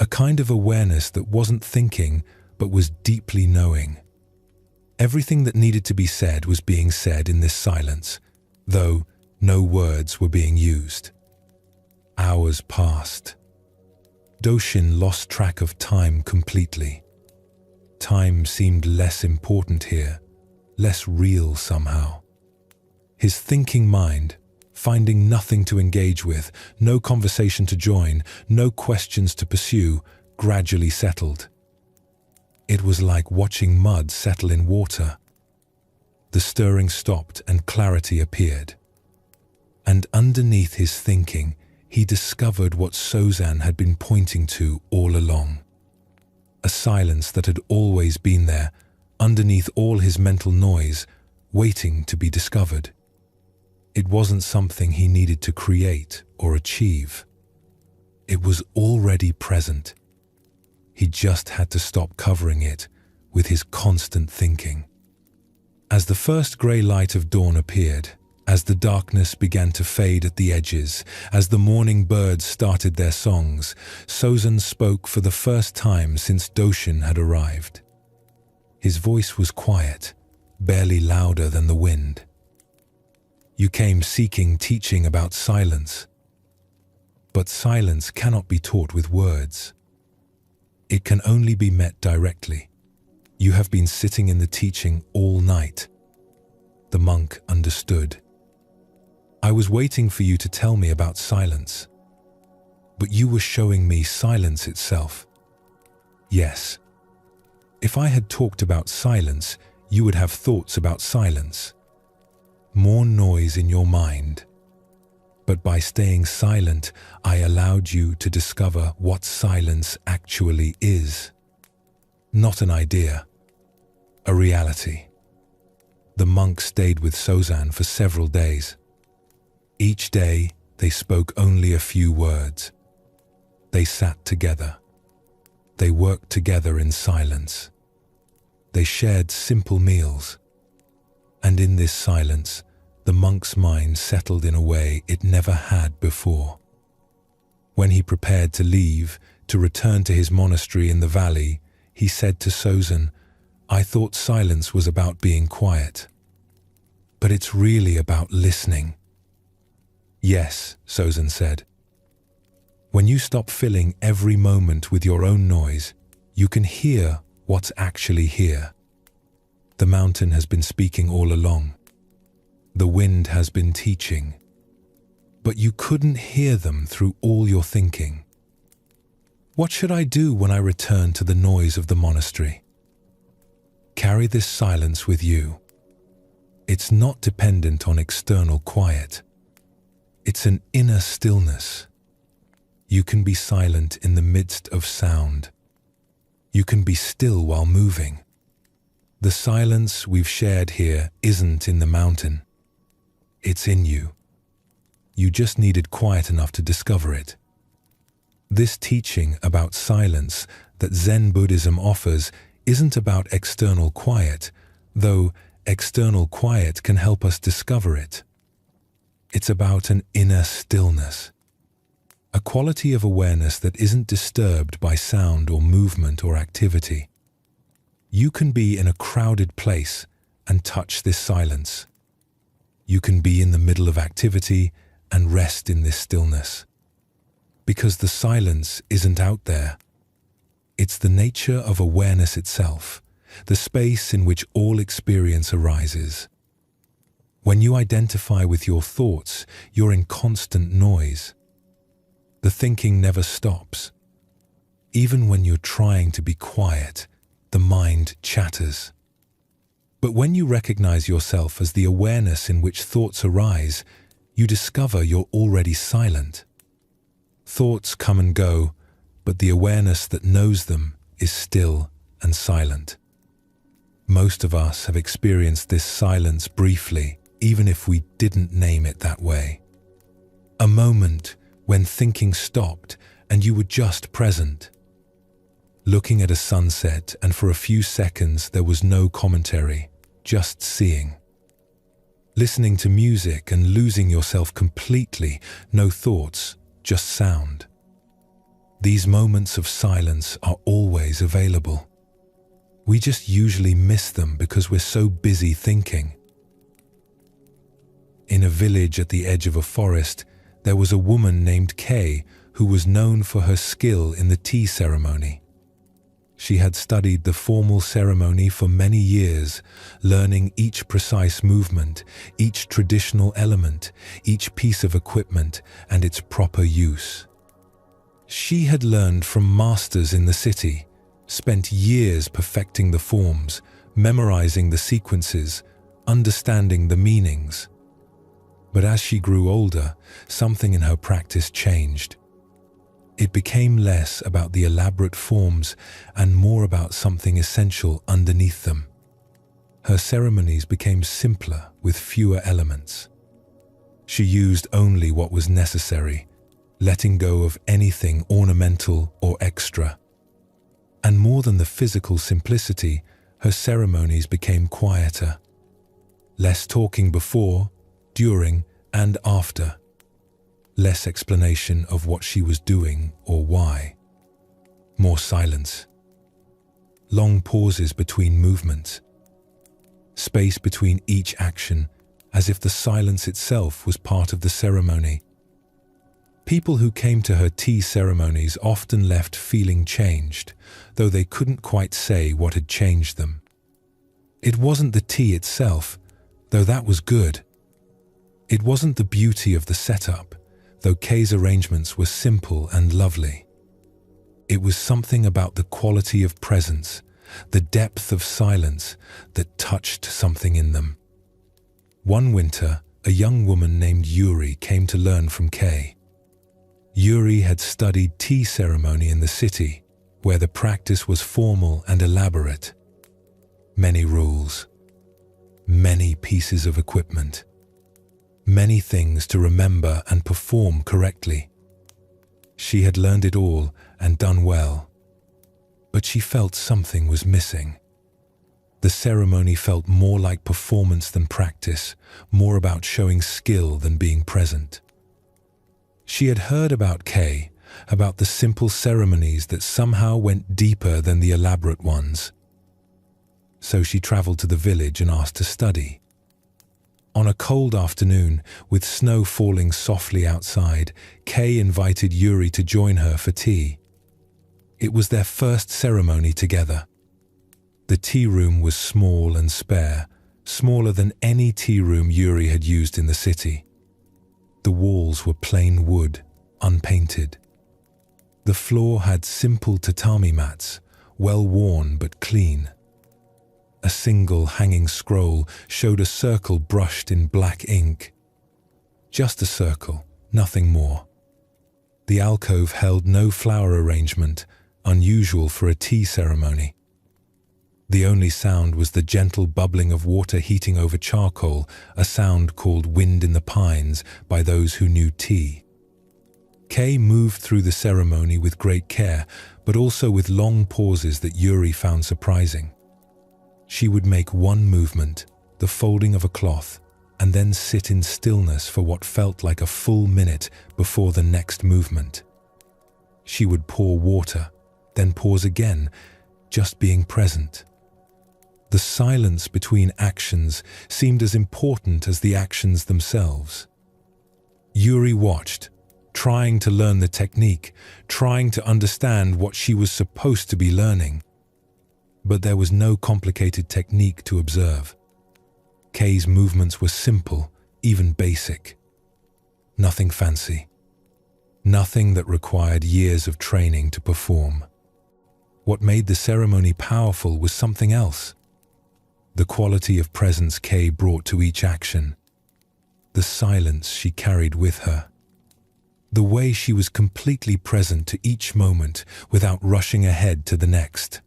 a kind of awareness that wasn't thinking but was deeply knowing. Everything that needed to be said was being said in this silence, though no words were being used. Hours passed. Doshin lost track of time completely. Time seemed less important here, less real somehow. His thinking mind, finding nothing to engage with, no conversation to join, no questions to pursue, gradually settled. It was like watching mud settle in water. The stirring stopped and clarity appeared. And underneath his thinking, he discovered what Sozan had been pointing to all along. A silence that had always been there, underneath all his mental noise, waiting to be discovered. It wasn't something he needed to create or achieve. It was already present. He just had to stop covering it with his constant thinking. As the first grey light of dawn appeared, as the darkness began to fade at the edges, as the morning birds started their songs, Sozan spoke for the first time since Doshin had arrived. His voice was quiet, barely louder than the wind. You came seeking teaching about silence. But silence cannot be taught with words. It can only be met directly. You have been sitting in the teaching all night. The monk understood. I was waiting for you to tell me about silence. but you were showing me silence itself. Yes. If I had talked about silence, you would have thoughts about silence. More noise in your mind. But by staying silent, I allowed you to discover what silence actually is. Not an idea, a reality. The monk stayed with Sozan for several days. Each day, they spoke only a few words. They sat together. They worked together in silence. They shared simple meals. And in this silence, the monk's mind settled in a way it never had before. When he prepared to leave, to return to his monastery in the valley, he said to Sozan, "I thought silence was about being quiet. But it's really about listening." "Yes," Sozan said. "When you stop filling every moment with your own noise, you can hear what's actually here. The mountain has been speaking all along. The wind has been teaching. But you couldn't hear them through all your thinking. What should I do when I return to the noise of the monastery? Carry this silence with you. It's not dependent on external quiet. It's an inner stillness. You can be silent in the midst of sound. You can be still while moving. The silence we've shared here isn't in the mountain. It's in you. You just needed quiet enough to discover it." This teaching about silence that Zen Buddhism offers isn't about external quiet, though external quiet can help us discover it. It's about an inner stillness, a quality of awareness that isn't disturbed by sound or movement or activity. You can be in a crowded place and touch this silence. You can be in the middle of activity and rest in this stillness. Because the silence isn't out there. It's the nature of awareness itself, the space in which all experience arises. When you identify with your thoughts, you're in constant noise. The thinking never stops. Even when you're trying to be quiet, the mind chatters. But when you recognize yourself as the awareness in which thoughts arise, you discover you're already silent. Thoughts come and go, but the awareness that knows them is still and silent. Most of us have experienced this silence briefly, even if we didn't name it that way. A moment when thinking stopped and you were just present. Looking at a sunset, and for a few seconds there was no commentary, just seeing. Listening to music and losing yourself completely, no thoughts, just sound. These moments of silence are always available. We just usually miss them because we're so busy thinking. In a village at the edge of a forest, there was a woman named Kay who was known for her skill in the tea ceremony. She had studied the formal ceremony for many years, learning each precise movement, each traditional element, each piece of equipment, and its proper use. She had learned from masters in the city, spent years perfecting the forms, memorizing the sequences, understanding the meanings. But as she grew older, something in her practice changed. It became less about the elaborate forms and more about something essential underneath them. Her ceremonies became simpler with fewer elements. She used only what was necessary, letting go of anything ornamental or extra. And more than the physical simplicity, her ceremonies became quieter. Less talking before, during, and after. Less explanation of what she was doing or why. More silence. Long pauses between movements. Space between each action, as if the silence itself was part of the ceremony. People who came to her tea ceremonies often left feeling changed, though they couldn't quite say what had changed them. It wasn't the tea itself, though that was good. It wasn't the beauty of the setup, though Kay's arrangements were simple and lovely. It was something about the quality of presence, the depth of silence, that touched something in them. One winter, a young woman named Yuri came to learn from Kay. Yuri had studied tea ceremony in the city, where the practice was formal and elaborate. Many rules, many pieces of equipment, many things to remember and perform correctly. She had learned it all and done well, but she felt something was missing. The ceremony felt more like performance than practice, more about showing skill than being present. She had heard about Kay, about the simple ceremonies that somehow went deeper than the elaborate ones. So she traveled to the village and asked to study. On a cold afternoon, with snow falling softly outside, Kay invited Yuri to join her for tea. It was their first ceremony together. The tea room was small and spare, smaller than any tea room Yuri had used in the city. The walls were plain wood, unpainted. The floor had simple tatami mats, well worn but clean. A single hanging scroll showed a circle brushed in black ink. Just a circle, nothing more. The alcove held no flower arrangement, unusual for a tea ceremony. The only sound was the gentle bubbling of water heating over charcoal, a sound called wind in the pines by those who knew tea. Kay moved through the ceremony with great care, but also with long pauses that Yuri found surprising. She would make one movement, the folding of a cloth, and then sit in stillness for what felt like a full minute before the next movement. She would pour water, then pause again, just being present. The silence between actions seemed as important as the actions themselves. Yuri watched, trying to learn the technique, trying to understand what she was supposed to be learning. But there was no complicated technique to observe. Kay's movements were simple, even basic. Nothing fancy. Nothing that required years of training to perform. What made the ceremony powerful was something else. The quality of presence Kay brought to each action. The silence she carried with her. The way she was completely present to each moment without rushing ahead to the next.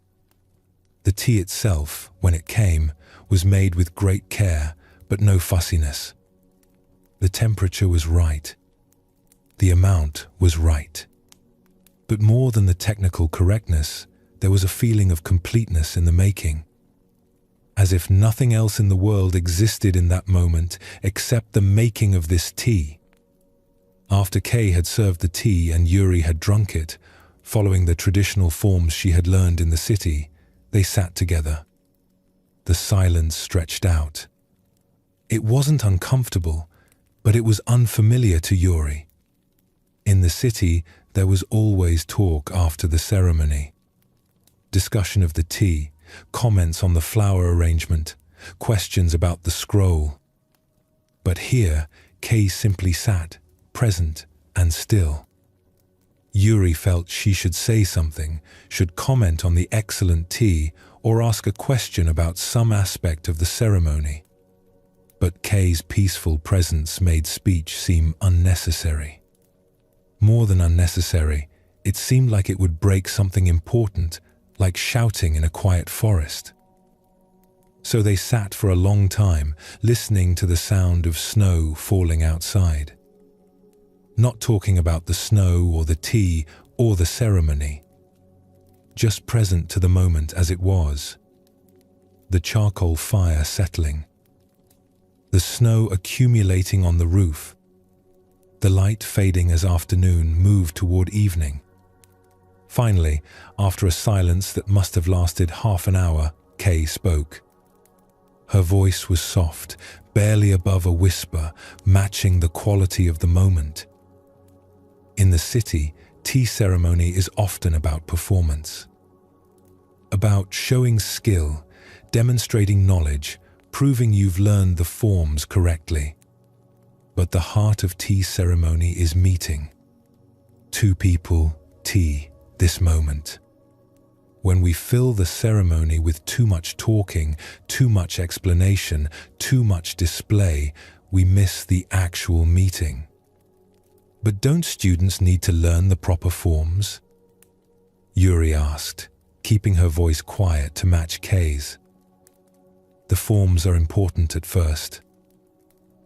The tea itself, when it came, was made with great care, but no fussiness. The temperature was right. The amount was right. But more than the technical correctness, there was a feeling of completeness in the making. As if nothing else in the world existed in that moment except the making of this tea. After Kay had served the tea and Yuri had drunk it, following the traditional forms she had learned in the city, they sat together. The silence stretched out. It wasn't uncomfortable, but it was unfamiliar to Yuri. In the city, there was always talk after the ceremony. Discussion of the tea, comments on the flower arrangement, questions about the scroll. But here, Kay simply sat, present and still. Yuri felt she should say something, should comment on the excellent tea, or ask a question about some aspect of the ceremony. But Kay's peaceful presence made speech seem unnecessary. More than unnecessary, it seemed like it would break something important, like shouting in a quiet forest. So they sat for a long time, listening to the sound of snow falling outside. Not talking about the snow or the tea or the ceremony. Just present to the moment as it was. The charcoal fire settling. The snow accumulating on the roof. The light fading as afternoon moved toward evening. Finally, after a silence that must have lasted half an hour, Kay spoke. Her voice was soft, barely above a whisper, matching the quality of the moment. In the city, tea ceremony is often about performance. About showing skill, demonstrating knowledge, proving you've learned the forms correctly. But the heart of tea ceremony is meeting. Two people, tea, this moment. When we fill the ceremony with too much talking, too much explanation, too much display, we miss the actual meeting. But don't students need to learn the proper forms? Yuri asked, keeping her voice quiet to match Kay's. The forms are important at first.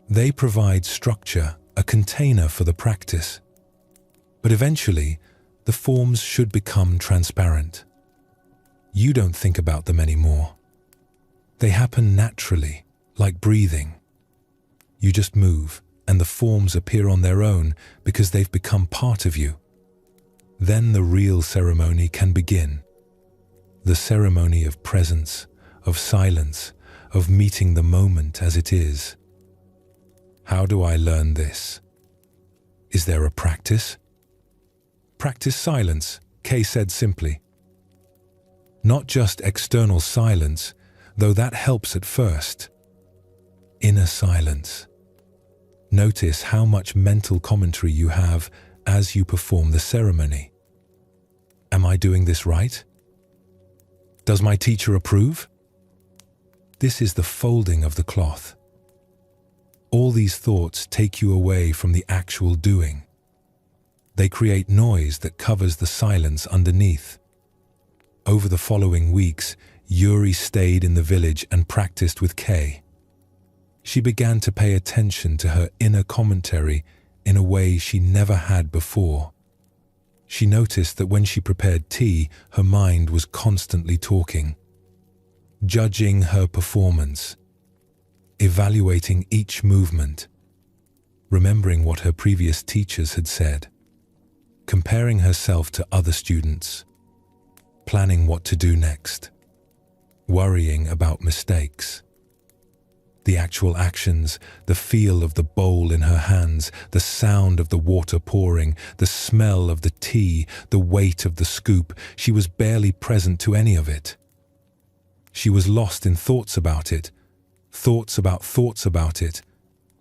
They provide structure, a container for the practice. But eventually, the forms should become transparent. You don't think about them anymore. They happen naturally, like breathing. You just move, and the forms appear on their own because they've become part of you. Then the real ceremony can begin. The ceremony of presence, of silence, of meeting the moment as it is. How do I learn this? Is there a practice? Practice silence, Kay said simply. Not just external silence, though that helps at first. Inner silence. Notice how much mental commentary you have as you perform the ceremony. Am I doing this right? Does my teacher approve? This is the folding of the cloth. All these thoughts take you away from the actual doing. They create noise that covers the silence underneath. Over the following weeks, Yuri stayed in the village and practiced with Kay. She began to pay attention to her inner commentary in a way she never had before. She noticed that when she prepared tea, her mind was constantly talking, judging her performance, evaluating each movement, remembering what her previous teachers had said, comparing herself to other students, planning what to do next, worrying about mistakes. The actual actions, the feel of the bowl in her hands, the sound of the water pouring, the smell of the tea, the weight of the scoop, she was barely present to any of it. She was lost in thoughts about it, thoughts about it,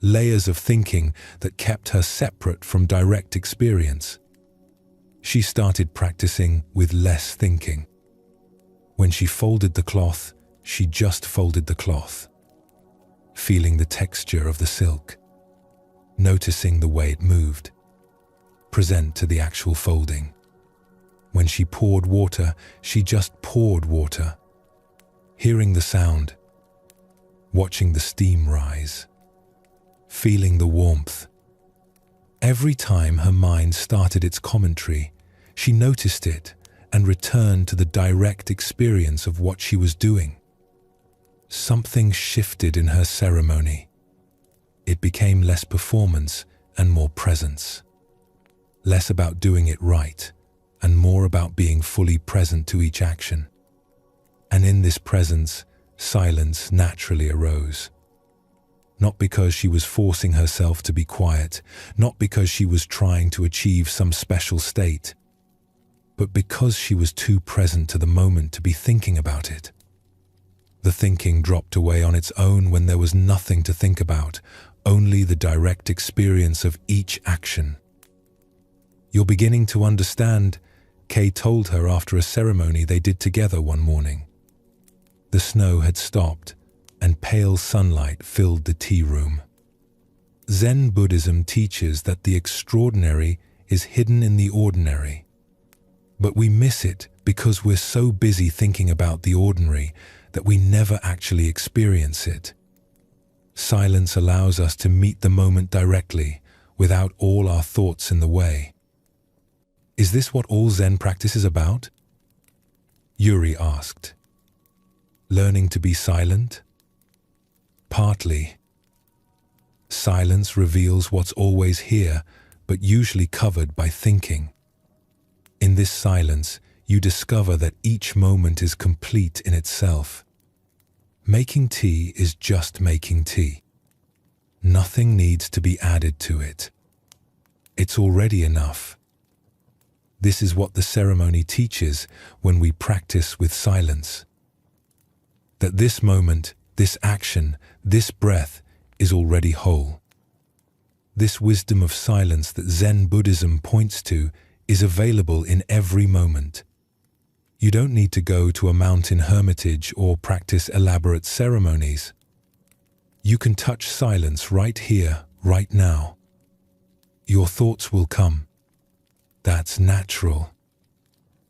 layers of thinking that kept her separate from direct experience. She started practicing with less thinking. When she folded the cloth, she just folded the cloth, feeling the texture of the silk, noticing the way it moved, present to the actual folding. When she poured water, she just poured water, hearing the sound, watching the steam rise, feeling the warmth. Every time her mind started its commentary, she noticed it and returned to the direct experience of what she was doing. Something shifted in her ceremony. It became less performance and more presence. Less about doing it right and more about being fully present to each action. And in this presence, silence naturally arose. Not because she was forcing herself to be quiet, not because she was trying to achieve some special state, but because she was too present to the moment to be thinking about it. The thinking dropped away on its own when there was nothing to think about, only the direct experience of each action. "You're beginning to understand," Kay told her after a ceremony they did together one morning. The snow had stopped, and pale sunlight filled the tea room. Zen Buddhism teaches that the extraordinary is hidden in the ordinary. But we miss it because we're so busy thinking about the ordinary that we never actually experience it. Silence allows us to meet the moment directly, without all our thoughts in the way. Is this what all Zen practice is about? Yuri asked. Learning to be silent? Partly. Silence reveals what's always here, but usually covered by thinking. In this silence, you discover that each moment is complete in itself. Making tea is just making tea. Nothing needs to be added to it. It's already enough. This is what the ceremony teaches when we practice with silence. That this moment, this action, this breath is already whole. This wisdom of silence that Zen Buddhism points to is available in every moment. You don't need to go to a mountain hermitage or practice elaborate ceremonies. You can touch silence right here, right now. Your thoughts will come. That's natural.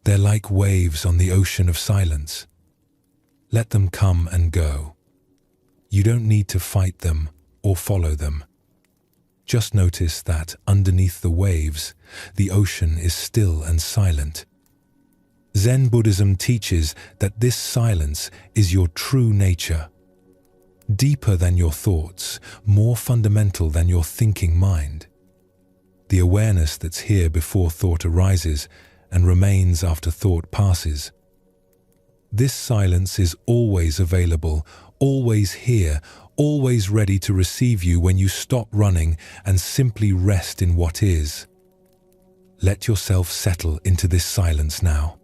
They're like waves on the ocean of silence. Let them come and go. You don't need to fight them or follow them. Just notice that underneath the waves, the ocean is still and silent. Zen Buddhism teaches that this silence is your true nature. Deeper than your thoughts, more fundamental than your thinking mind. The awareness that's here before thought arises and remains after thought passes. This silence is always available, always here, always ready to receive you when you stop running and simply rest in what is. Let yourself settle into this silence now.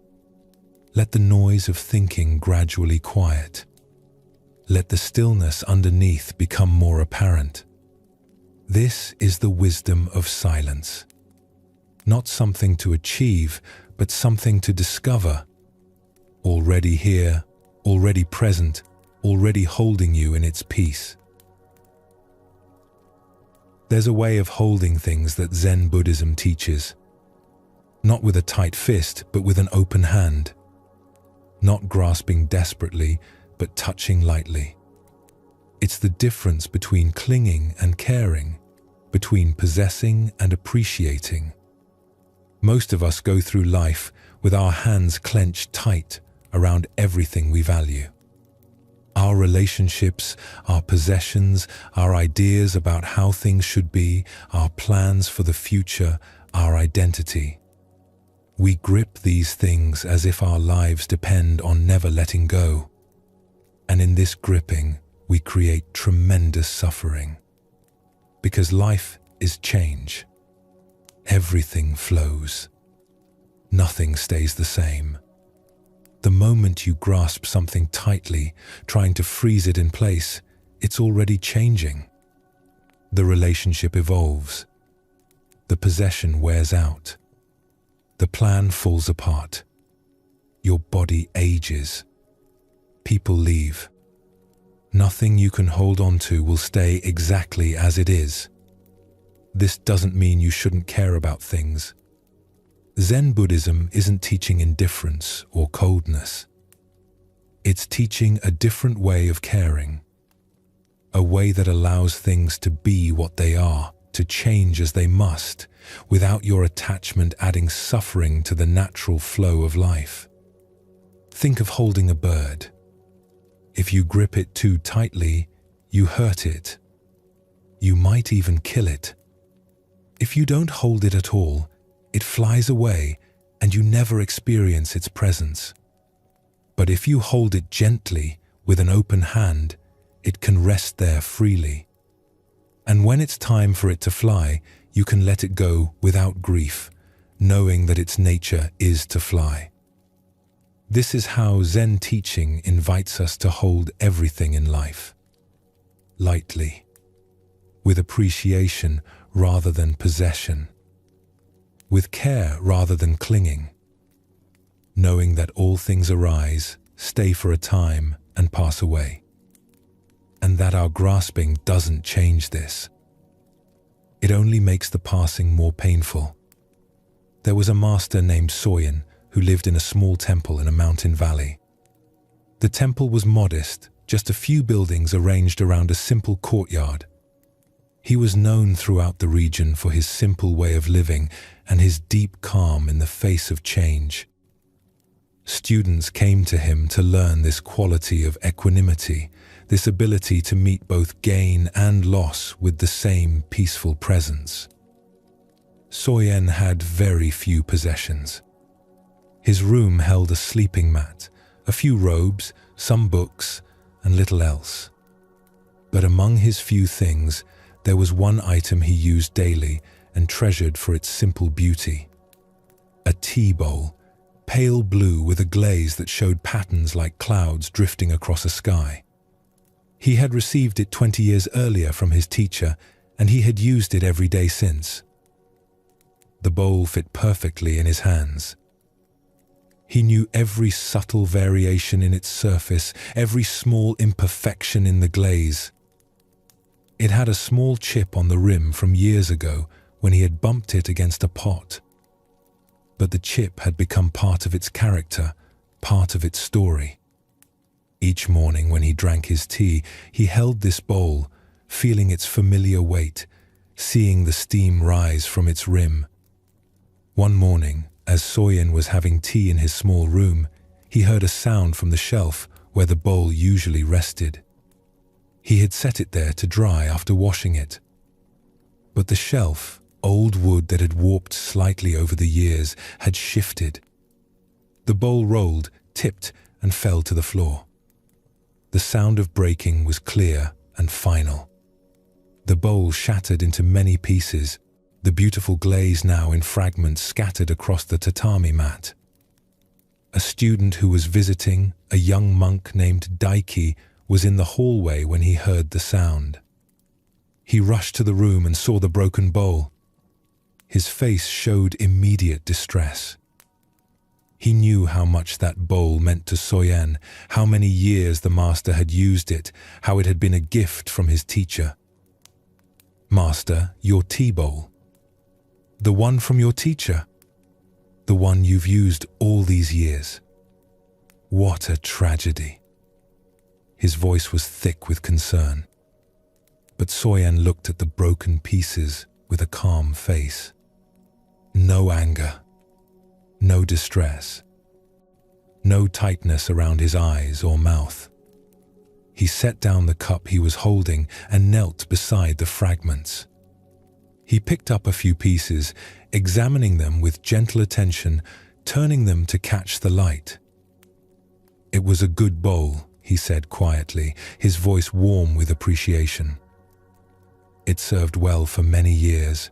Let the noise of thinking gradually quiet. Let the stillness underneath become more apparent. This is the wisdom of silence. Not something to achieve, but something to discover. Already here, already present, already holding you in its peace. There's a way of holding things that Zen Buddhism teaches. Not with a tight fist, but with an open hand. Not grasping desperately, but touching lightly. It's the difference between clinging and caring, between possessing and appreciating. Most of us go through life with our hands clenched tight around everything we value. Our relationships, our possessions, our ideas about how things should be, our plans for the future, our identity. We grip these things as if our lives depend on never letting go. And in this gripping, we create tremendous suffering. Because life is change. Everything flows. Nothing stays the same. The moment you grasp something tightly, trying to freeze it in place, it's already changing. The relationship evolves. The possession wears out. The plan falls apart. Your body ages. People leave. Nothing you can hold on to will stay exactly as it is. This doesn't mean you shouldn't care about things. Zen Buddhism isn't teaching indifference or coldness. It's teaching a different way of caring. A way that allows things to be what they are, to change as they must, without your attachment adding suffering to the natural flow of life. Think of holding a bird. If you grip it too tightly, you hurt it. You might even kill it. If you don't hold it at all, it flies away and you never experience its presence. But if you hold it gently with an open hand, it can rest there freely. And when it's time for it to fly, you can let it go without grief, knowing that its nature is to fly. This is how Zen teaching invites us to hold everything in life. Lightly. With appreciation rather than possession. With care rather than clinging. Knowing that all things arise, stay for a time, and pass away. And that our grasping doesn't change this. It only makes the passing more painful. There was a master named Soyen who lived in a small temple in a mountain valley. The temple was modest, just a few buildings arranged around a simple courtyard. He was known throughout the region for his simple way of living and his deep calm in the face of change. Students came to him to learn this quality of equanimity, this ability to meet both gain and loss with the same peaceful presence. Soyen had very few possessions. His room held a sleeping mat, a few robes, some books, and little else. But among his few things, there was one item he used daily and treasured for its simple beauty. A tea bowl, pale blue with a glaze that showed patterns like clouds drifting across a sky. He had received it 20 years earlier from his teacher, and he had used it every day since. The bowl fit perfectly in his hands. He knew every subtle variation in its surface, every small imperfection in the glaze. It had a small chip on the rim from years ago when he had bumped it against a pot. But the chip had become part of its character, part of its story. Each morning when he drank his tea, he held this bowl, feeling its familiar weight, seeing the steam rise from its rim. One morning, as Soyen was having tea in his small room, he heard a sound from the shelf where the bowl usually rested. He had set it there to dry after washing it. But the shelf, old wood that had warped slightly over the years, had shifted. The bowl rolled, tipped, and fell to the floor. The sound of breaking was clear and final. The bowl shattered into many pieces, the beautiful glaze now in fragments scattered across the tatami mat. A student who was visiting, a young monk named Daiki, was in the hallway when he heard the sound. He rushed to the room and saw the broken bowl. His face showed immediate distress. He knew how much that bowl meant to Soyen, how many years the master had used it, how it had been a gift from his teacher. "Master, your tea bowl. The one from your teacher. The one you've used all these years. What a tragedy." His voice was thick with concern. But Soyen looked at the broken pieces with a calm face. No anger, no distress, no tightness around his eyes or mouth. He set down the cup he was holding and knelt beside the fragments. He picked up a few pieces, examining them with gentle attention, turning them to catch the light. "It was a good bowl," he said quietly, his voice warm with appreciation. "It served well for many years.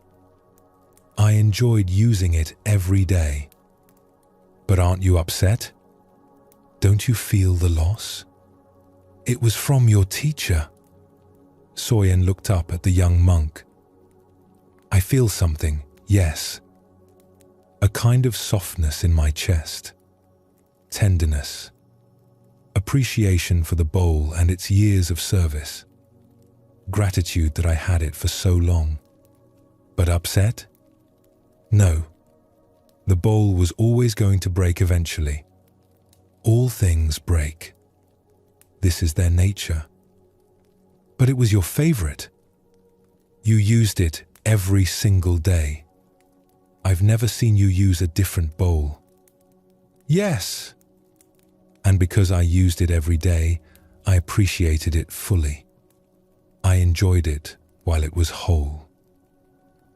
I enjoyed using it every day. But aren't you upset? Don't you feel the loss? It was from your teacher." Soyen looked up at the young monk. "I feel something, yes. A kind of softness in my chest. Tenderness. Appreciation for the bowl and its years of service. Gratitude that I had it for so long. But upset? No. The bowl was always going to break eventually. All things break. This is their nature. But it was your favorite. You used it every single day. I've never seen you use a different bowl." "Yes." "And because I used it every day, I appreciated it fully. I enjoyed it while it was whole.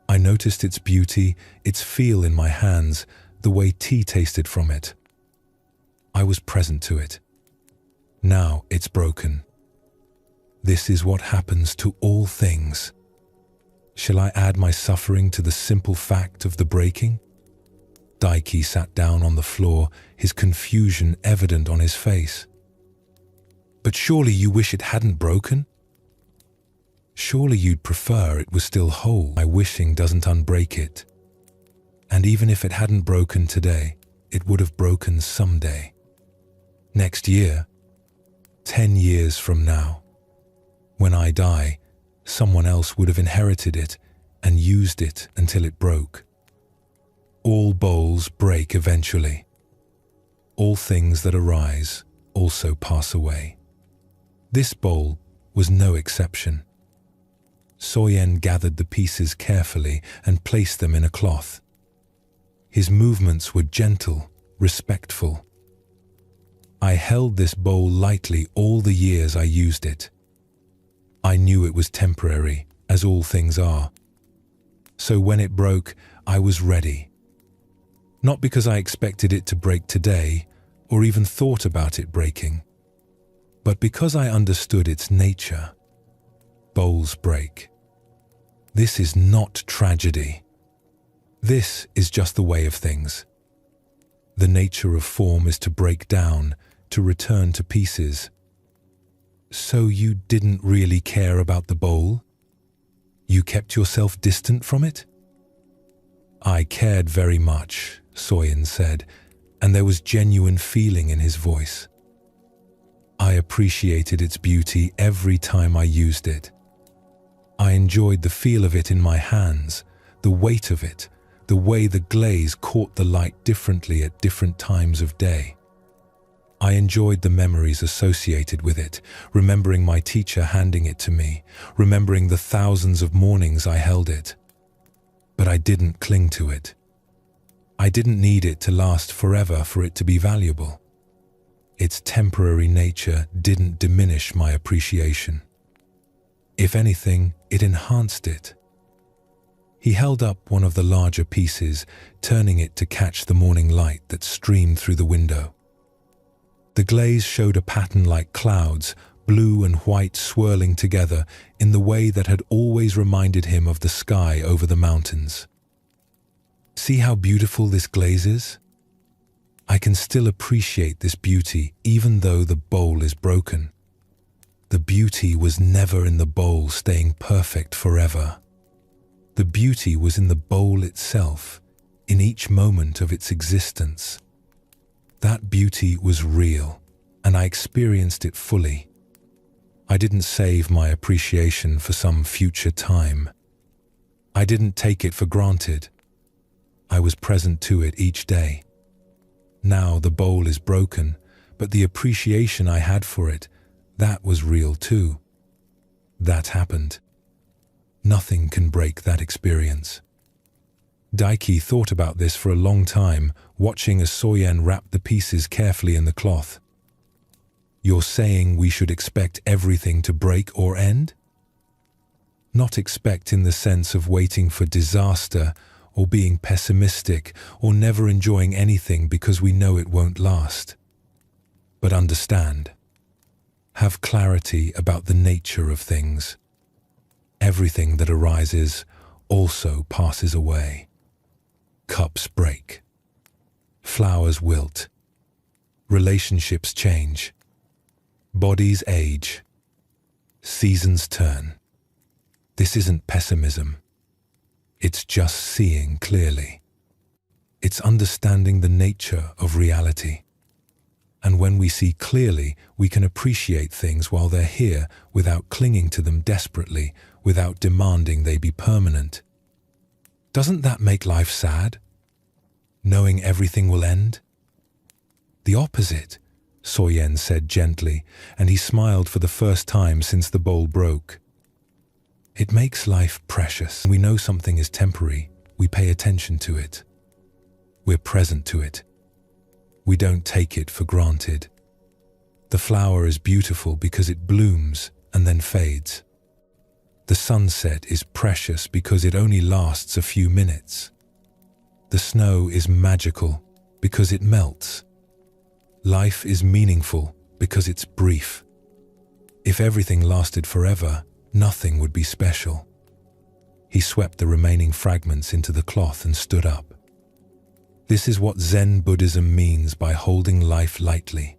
I noticed its beauty, its feel in my hands, the way tea tasted from it. I was present to it. Now it's broken. This is what happens to all things. Shall I add my suffering to the simple fact of the breaking?" Daiki sat down on the floor, his confusion evident on his face. "But surely you wish it hadn't broken? Surely you'd prefer it was still whole. My wishing doesn't unbreak it. And even if it hadn't broken today, it would have broken someday. Next year, 10 years from now. When I die, someone else would have inherited it and used it until it broke. All bowls break eventually. All things that arise also pass away. This bowl was no exception." Soyen gathered the pieces carefully and placed them in a cloth. His movements were gentle, respectful. "I held this bowl lightly all the years I used it. I knew it was temporary, as all things are. So when it broke, I was ready. Not because I expected it to break today, or even thought about it breaking, but because I understood its nature. Bowls break. This is not tragedy. This is just the way of things. The nature of form is to break down, to return to pieces. So you didn't really care about the bowl?" You kept yourself distant from it? I cared very much, Soyen said, and there was genuine feeling in his voice. I appreciated its beauty every time I used it. I enjoyed the feel of it in my hands, the weight of it, the way the glaze caught the light differently at different times of day. I enjoyed the memories associated with it, remembering my teacher handing it to me, remembering the thousands of mornings I held it. But I didn't cling to it. I didn't need it to last forever for it to be valuable. Its temporary nature didn't diminish my appreciation. If anything, it enhanced it. He held up one of the larger pieces, turning it to catch the morning light that streamed through the window. The glaze showed a pattern like clouds, blue and white swirling together in the way that had always reminded him of the sky over the mountains. See how beautiful this glaze is? I can still appreciate this beauty even though the bowl is broken. The beauty was never in the bowl staying perfect forever. The beauty was in the bowl itself, in each moment of its existence. That beauty was real, and I experienced it fully. I didn't save my appreciation for some future time. I didn't take it for granted. I was present to it each day. Now the bowl is broken, but the appreciation I had for it, that was real too. That happened. Nothing can break that experience. Daiki thought about this for a long time, watching as Soyen wrapped the pieces carefully in the cloth. You're saying we should expect everything to break or end? Not expect in the sense of waiting for disaster or being pessimistic or never enjoying anything because we know it won't last. But understand. Have clarity about the nature of things. Everything that arises also passes away. Cups break. Flowers wilt. Relationships change. Bodies age. Seasons turn. This isn't pessimism. It's just seeing clearly. It's understanding the nature of reality. And when we see clearly, we can appreciate things while they're here without clinging to them desperately, without demanding they be permanent. Doesn't that make life sad? Knowing everything will end? The opposite, Soyen said gently, and he smiled for the first time since the bowl broke. It makes life precious. When we know something is temporary, we pay attention to it. We're present to it. We don't take it for granted. The flower is beautiful because it blooms and then fades. The sunset is precious because it only lasts a few minutes. The snow is magical because it melts. Life is meaningful because it's brief. If everything lasted forever, nothing would be special. He swept the remaining fragments into the cloth and stood up. This is what Zen Buddhism means by holding life lightly.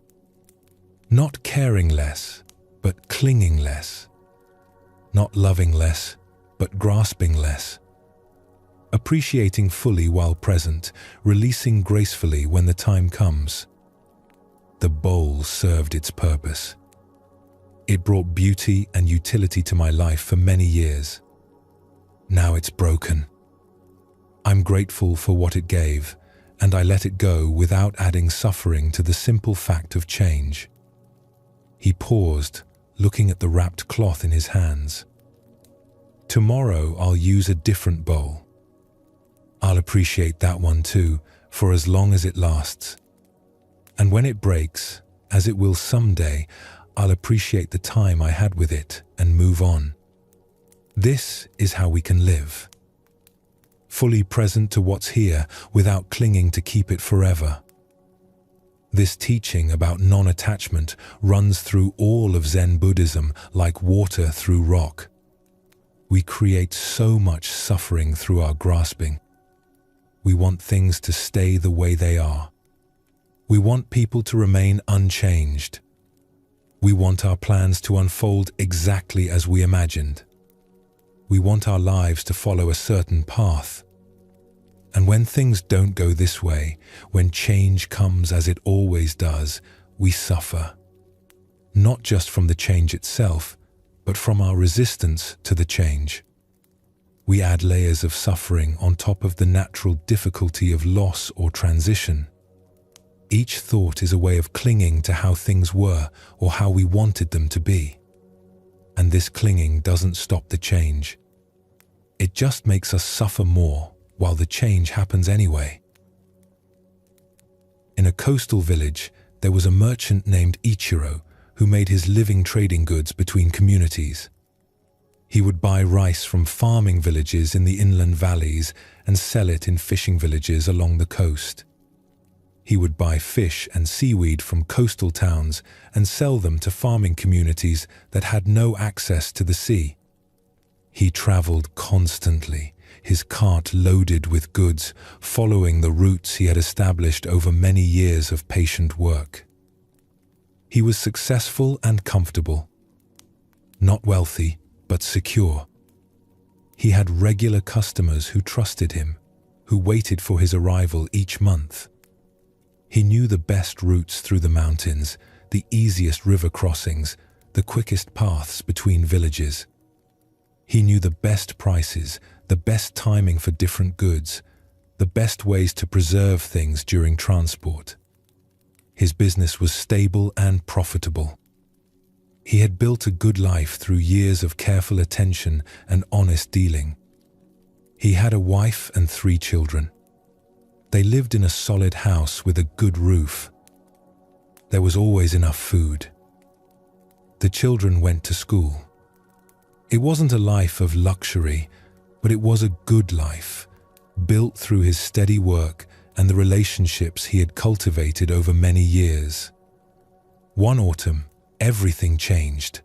Not caring less, but clinging less. Not loving less, but grasping less. Appreciating fully while present, releasing gracefully when the time comes. The bowl served its purpose. It brought beauty and utility to my life for many years. Now it's broken. I'm grateful for what it gave, and I let it go without adding suffering to the simple fact of change. He paused, looking at the wrapped cloth in his hands. Tomorrow I'll use a different bowl. I'll appreciate that one too, for as long as it lasts. And when it breaks, as it will someday, I'll appreciate the time I had with it and move on. This is how we can live. Fully present to what's here without clinging to keep it forever. This teaching about non-attachment runs through all of Zen Buddhism like water through rock. We create so much suffering through our grasping. We want things to stay the way they are. We want people to remain unchanged. We want our plans to unfold exactly as we imagined. We want our lives to follow a certain path. And when things don't go this way, when change comes as it always does, we suffer. Not just from the change itself, but from our resistance to the change. We add layers of suffering on top of the natural difficulty of loss or transition. Each thought is a way of clinging to how things were or how we wanted them to be. And this clinging doesn't stop the change. It just makes us suffer more while the change happens anyway. In a coastal village, there was a merchant named Ichiro who made his living trading goods between communities. He would buy rice from farming villages in the inland valleys and sell it in fishing villages along the coast. He would buy fish and seaweed from coastal towns and sell them to farming communities that had no access to the sea. He traveled constantly, his cart loaded with goods, following the routes he had established over many years of patient work. He was successful and comfortable. Not wealthy, but secure. He had regular customers who trusted him, who waited for his arrival each month. He knew the best routes through the mountains, the easiest river crossings, the quickest paths between villages. He knew the best prices, the best timing for different goods, the best ways to preserve things during transport. His business was stable and profitable. He had built a good life through years of careful attention and honest dealing. He had a wife and 3 children. They lived in a solid house with a good roof. There was always enough food. The children went to school. It wasn't a life of luxury, but it was a good life, built through his steady work and the relationships he had cultivated over many years. One autumn, everything changed.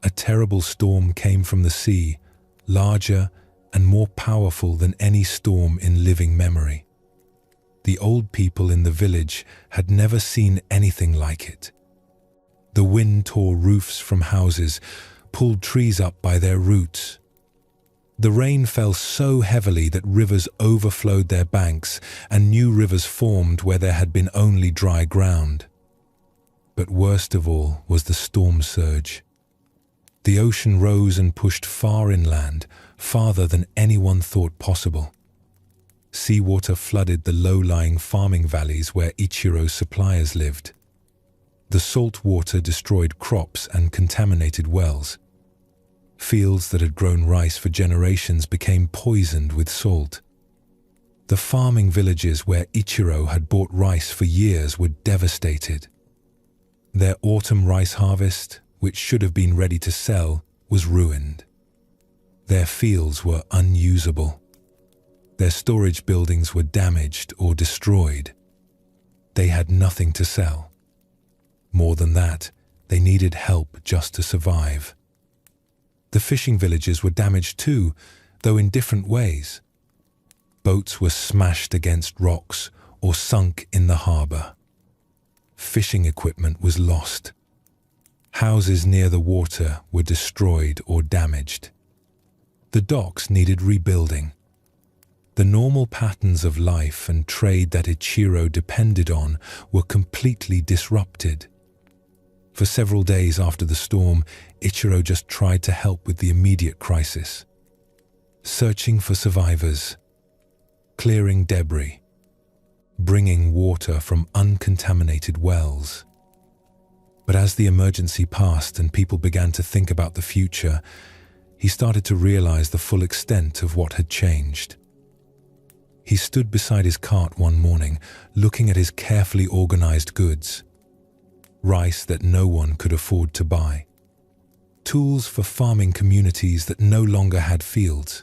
A terrible storm came from the sea, larger and more powerful than any storm in living memory. The old people in the village had never seen anything like it. The wind tore roofs from houses, pulled trees up by their roots. The rain fell so heavily that rivers overflowed their banks and new rivers formed where there had been only dry ground. But worst of all was the storm surge. The ocean rose and pushed far inland, farther than anyone thought possible. Seawater flooded the low-lying farming valleys where Ichiro's suppliers lived. The salt water destroyed crops and contaminated wells. Fields that had grown rice for generations became poisoned with salt. The farming villages where Ichiro had bought rice for years were devastated. Their autumn rice harvest, which should have been ready to sell, was ruined. Their fields were unusable. Their storage buildings were damaged or destroyed. They had nothing to sell. More than that, they needed help just to survive. The fishing villages were damaged too, though in different ways. Boats were smashed against rocks or sunk in the harbor. Fishing equipment was lost. Houses near the water were destroyed or damaged. The docks needed rebuilding. The normal patterns of life and trade that Ichiro depended on were completely disrupted. For several days after the storm, Ichiro just tried to help with the immediate crisis. Searching for survivors, clearing debris, bringing water from uncontaminated wells. But as the emergency passed and people began to think about the future, he started to realize the full extent of what had changed. He stood beside his cart one morning, looking at his carefully organized goods. Rice that no one could afford to buy. Tools for farming communities that no longer had fields.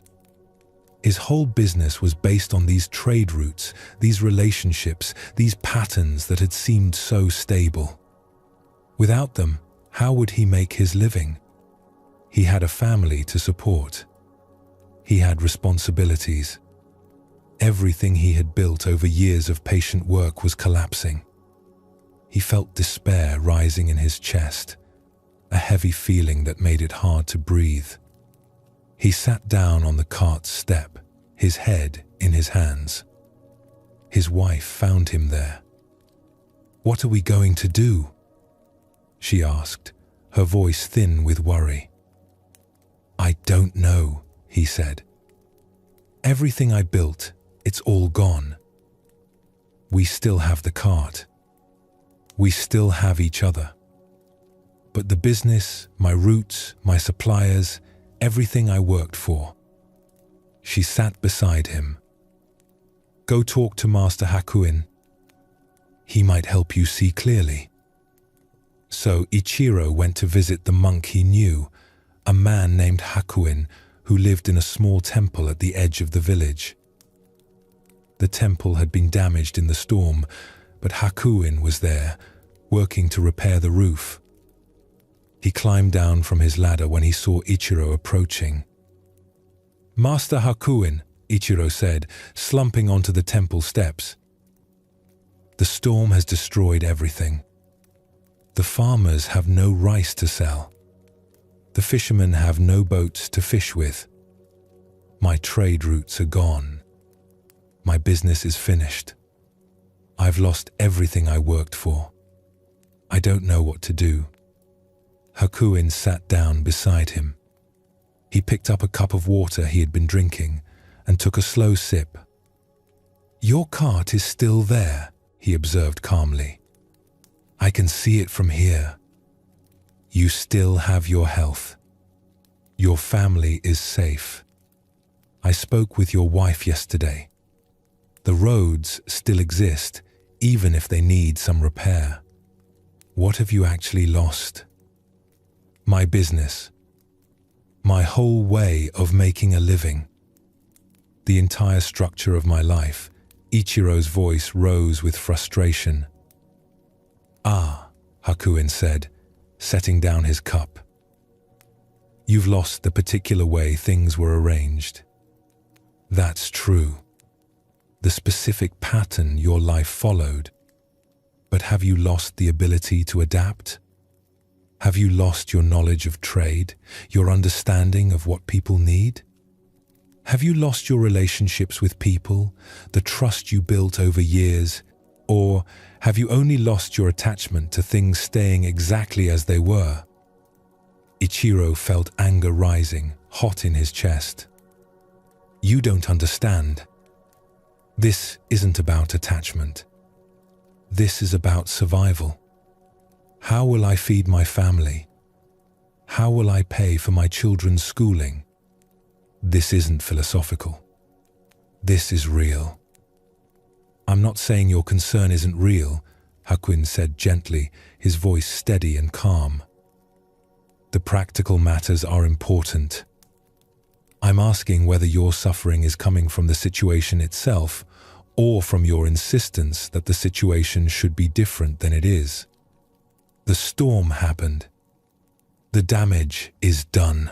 His whole business was based on these trade routes, these relationships, these patterns that had seemed so stable. Without them, how would he make his living? He had a family to support. He had responsibilities. Everything he had built over years of patient work was collapsing. He felt despair rising in his chest, a heavy feeling that made it hard to breathe. He sat down on the cart's step, his head in his hands. His wife found him there. "What are we going to do?" she asked, her voice thin with worry. "I don't know," he said. "Everything I built, it's all gone. We still have the cart. We still have each other. But the business, my roots, my suppliers, everything I worked for." She sat beside him. "Go talk to Master Hakuin. He might help you see clearly." So Ichiro went to visit the monk he knew, a man named Hakuin who lived in a small temple at the edge of the village. The temple had been damaged in the storm, but Hakuin was there, working to repair the roof. He climbed down from his ladder when he saw Ichiro approaching. "Master Hakuin," Ichiro said, slumping onto the temple steps. "The storm has destroyed everything. The farmers have no rice to sell. The fishermen have no boats to fish with. My trade routes are gone. My business is finished. I've lost everything I worked for. I don't know what to do." Hakuin sat down beside him. He picked up a cup of water he had been drinking and took a slow sip. "Your cart is still there," he observed calmly. "I can see it from here. You still have your health. Your family is safe. I spoke with your wife yesterday. The roads still exist, even if they need some repair. What have you actually lost?" "My business. My whole way of making a living. The entire structure of my life." Ichiro's voice rose with frustration. "Ah," Hakuin said, setting down his cup. "You've lost the particular way things were arranged. That's true. The specific pattern your life followed. But have you lost the ability to adapt? Have you lost your knowledge of trade, your understanding of what people need? Have you lost your relationships with people, the trust you built over years? Or have you only lost your attachment to things staying exactly as they were?" Ichiro felt anger rising, hot in his chest. "You don't understand. This isn't about attachment. This is about survival. How will I feed my family? How will I pay for my children's schooling? This isn't philosophical. This is real." "I'm not saying your concern isn't real," Hakuin said gently, his voice steady and calm. "The practical matters are important. I'm asking whether your suffering is coming from the situation itself or from your insistence that the situation should be different than it is. The storm happened. The damage is done.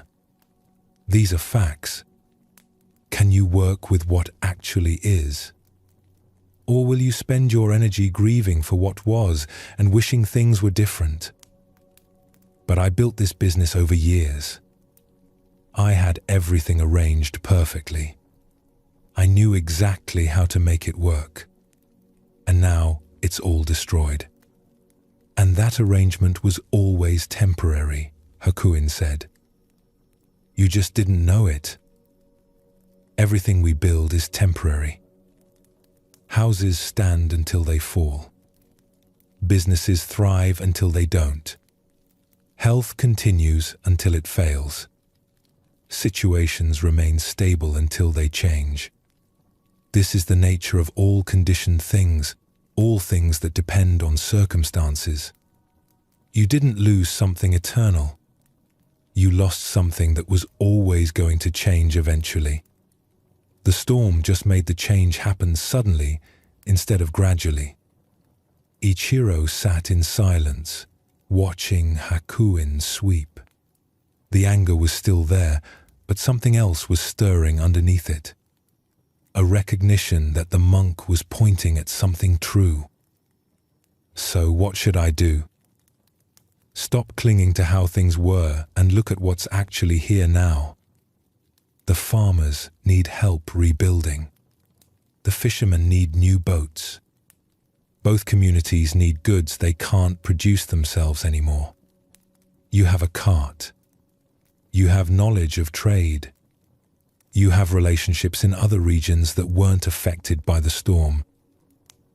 These are facts. Can you work with what actually is? Or will you spend your energy grieving for what was and wishing things were different? But I built this business over years. I had everything arranged perfectly. I knew exactly how to make it work. And now it's all destroyed. And that arrangement was always temporary," Hakuin said. "You just didn't know it. Everything we build is temporary. Houses stand until they fall. Businesses thrive until they don't. Health continues until it fails. Situations remain stable until they change. This is the nature of all conditioned things, all things that depend on circumstances. You didn't lose something eternal. You lost something that was always going to change eventually. The storm just made the change happen suddenly instead of gradually." Ichiro sat in silence, watching Hakuin sweep. The anger was still there, but something else was stirring underneath it. A recognition that the monk was pointing at something true. "So what should I do?" "Stop clinging to how things were and look at what's actually here now. The farmers need help rebuilding. The fishermen need new boats. Both communities need goods they can't produce themselves anymore. You have a cart. You have knowledge of trade. You have relationships in other regions that weren't affected by the storm.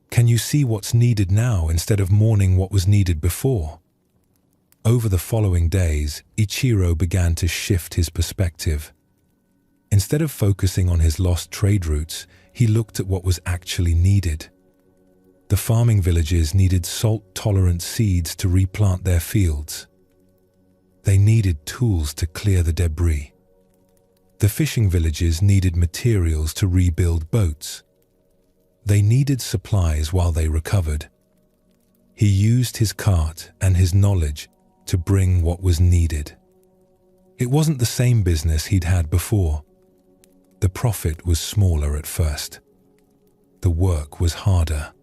Can you see what's needed now instead of mourning what was needed before? Over the following days, Ichiro began to shift his perspective. Instead of focusing on his lost trade routes, he looked at what was actually needed. The farming villages needed salt-tolerant seeds to replant their fields. They needed tools to clear the debris. The fishing villages needed materials to rebuild boats. They needed supplies while they recovered. He used his cart and his knowledge to bring what was needed. It wasn't the same business he'd had before. The profit was smaller at first. The work was harder.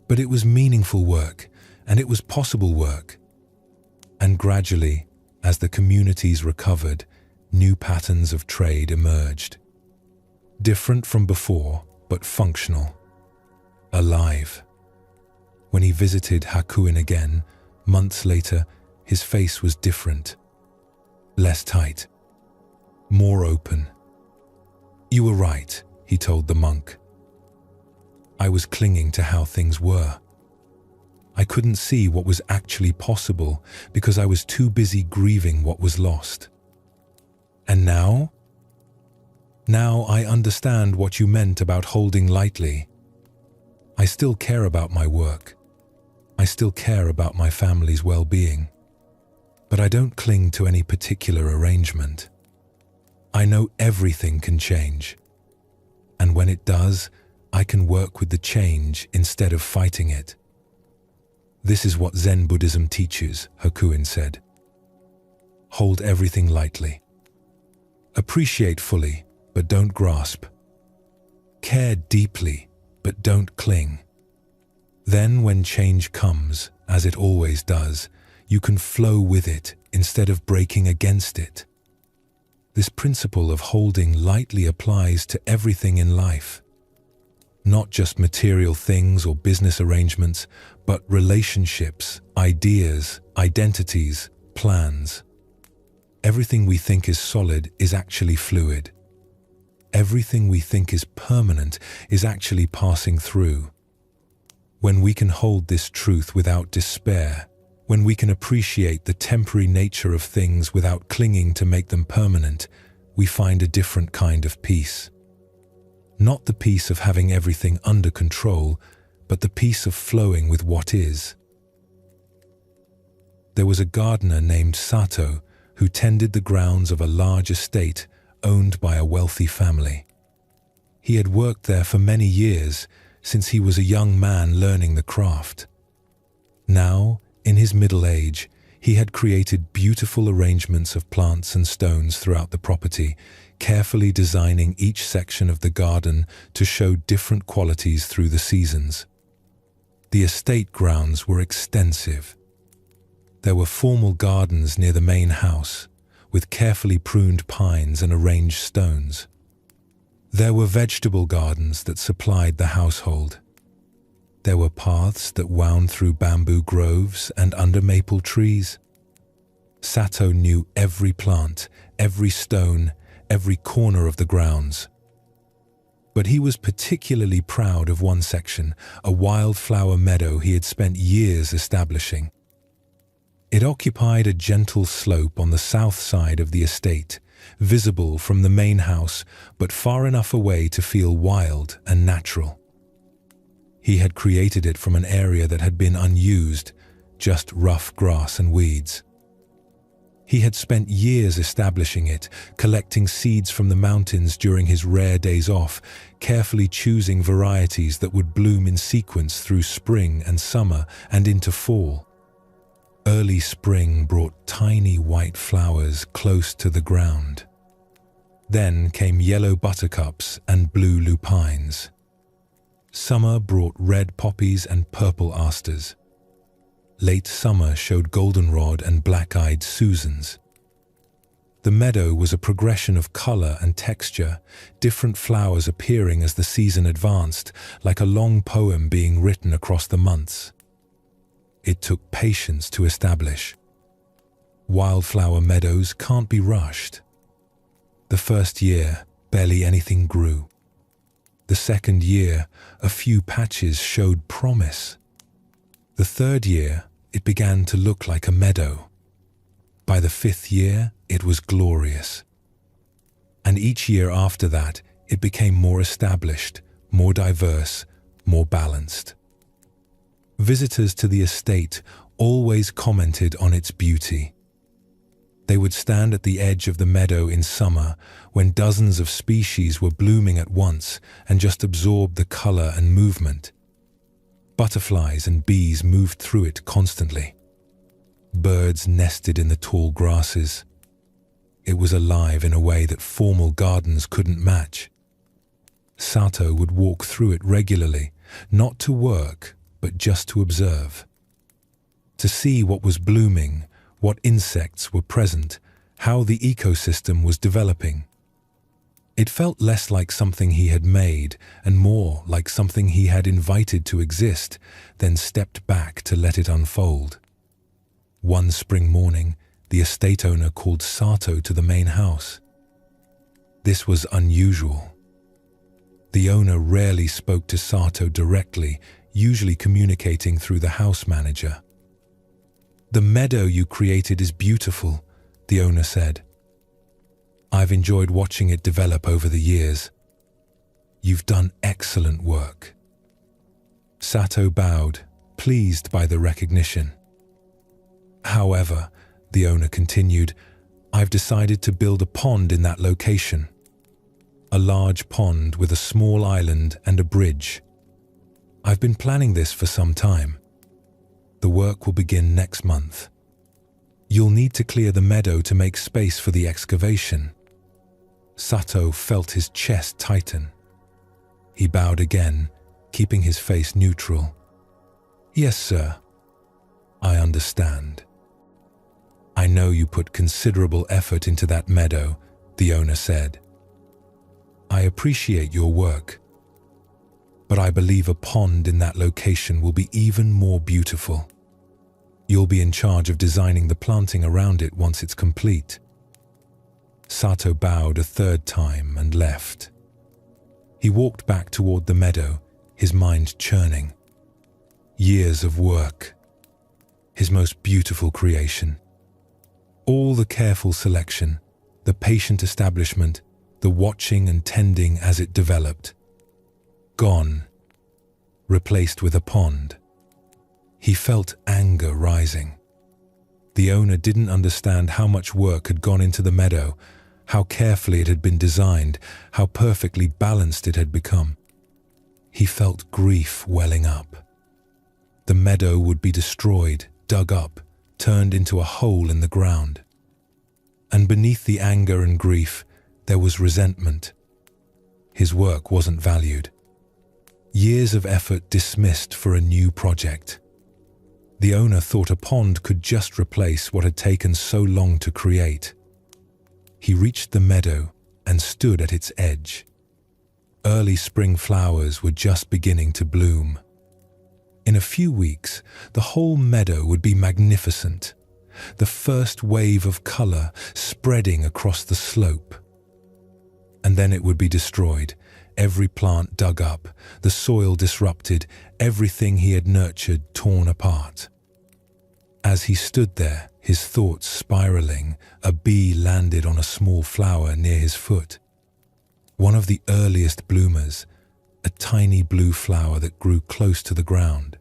But it was meaningful work, and it was possible work. And gradually, as the communities recovered, new patterns of trade emerged. Different from before, but functional. Alive. When he visited Hakuin again, months later, his face was different. Less tight. More open. "You were right," he told the monk. "I was clinging to how things were. I couldn't see what was actually possible because I was too busy grieving what was lost. And now? Now I understand what you meant about holding lightly. I still care about my work. I still care about my family's well-being. But I don't cling to any particular arrangement. I know everything can change. And when it does, I can work with the change instead of fighting it." "This is what Zen Buddhism teaches," Hakuin said. "Hold everything lightly. Appreciate fully, but don't grasp. Care deeply, but don't cling. Then when change comes, as it always does, you can flow with it instead of breaking against it. This principle of holding lightly applies to everything in life. Not just material things or business arrangements, but relationships, ideas, identities, plans. Everything we think is solid is actually fluid. Everything we think is permanent is actually passing through. When we can hold this truth without despair, when we can appreciate the temporary nature of things without clinging to make them permanent, we find a different kind of peace. Not the peace of having everything under control, but the peace of flowing with what is. There was a gardener named Sato who tended the grounds of a large estate owned by a wealthy family. He had worked there for many years, since he was a young man learning the craft. Now, in his middle age, he had created beautiful arrangements of plants and stones throughout the property, carefully designing each section of the garden to show different qualities through the seasons. The estate grounds were extensive. There were formal gardens near the main house, with carefully pruned pines and arranged stones. There were vegetable gardens that supplied the household. There were paths that wound through bamboo groves and under maple trees. Sato knew every plant, every stone, every corner of the grounds. But he was particularly proud of one section, a wildflower meadow he had spent years establishing. It occupied a gentle slope on the south side of the estate, visible from the main house, but far enough away to feel wild and natural. He had created it from an area that had been unused, just rough grass and weeds. He had spent years establishing it, collecting seeds from the mountains during his rare days off, carefully choosing varieties that would bloom in sequence through spring and summer and into fall. Early spring brought tiny white flowers close to the ground. Then came yellow buttercups and blue lupines. Summer brought red poppies and purple asters. Late summer showed goldenrod and black-eyed Susans. The meadow was a progression of color and texture, different flowers appearing as the season advanced, like a long poem being written across the months. It took patience to establish. Wildflower meadows can't be rushed. The first year, barely anything grew. The second year, a few patches showed promise. The third year, it began to look like a meadow. By the fifth year, it was glorious. And each year after that, it became more established, more diverse, more balanced. Visitors to the estate always commented on its beauty. They would stand at the edge of the meadow in summer when dozens of species were blooming at once and just absorb the color and movement. Butterflies and bees moved through it constantly. Birds nested in the tall grasses. It was alive in a way that formal gardens couldn't match. Sato would walk through it regularly, not to work, but just to observe. To see what was blooming, what insects were present, how the ecosystem was developing. It felt less like something he had made and more like something he had invited to exist, then stepped back to let it unfold. One spring morning, the estate owner called Sato to the main house. This was unusual. The owner rarely spoke to Sato directly, usually communicating through the house manager. "The meadow you created is beautiful," the owner said. "I've enjoyed watching it develop over the years. You've done excellent work." Sato bowed, pleased by the recognition. "However," the owner continued, "I've decided to build a pond in that location. A large pond with a small island and a bridge. I've been planning this for some time. The work will begin next month. You'll need to clear the meadow to make space for the excavation." Sato felt his chest tighten. He bowed again, keeping his face neutral. "Yes, sir. I understand. I know you put considerable effort into that meadow," the owner said. "I appreciate your work. But I believe a pond in that location will be even more beautiful. You'll be in charge of designing the planting around it once it's complete." Sato bowed a third time and left. He walked back toward the meadow, his mind churning. Years of work. His most beautiful creation. All the careful selection, the patient establishment, the watching and tending as it developed. Gone, replaced with a pond. He felt anger rising. The owner didn't understand how much work had gone into the meadow, how carefully it had been designed, how perfectly balanced it had become. He felt grief welling up. The meadow would be destroyed, dug up, turned into a hole in the ground. And beneath the anger and grief, there was resentment. His work wasn't valued. Years of effort dismissed for a new project. The owner thought a pond could just replace what had taken so long to create. He reached the meadow and stood at its edge. Early spring flowers were just beginning to bloom. In a few weeks, the whole meadow would be magnificent, the first wave of color spreading across the slope. And then it would be destroyed, every plant dug up, the soil disrupted, everything he had nurtured torn apart. As he stood there, his thoughts spiraling, a bee landed on a small flower near his foot. One of the earliest bloomers, a tiny blue flower that grew close to the ground.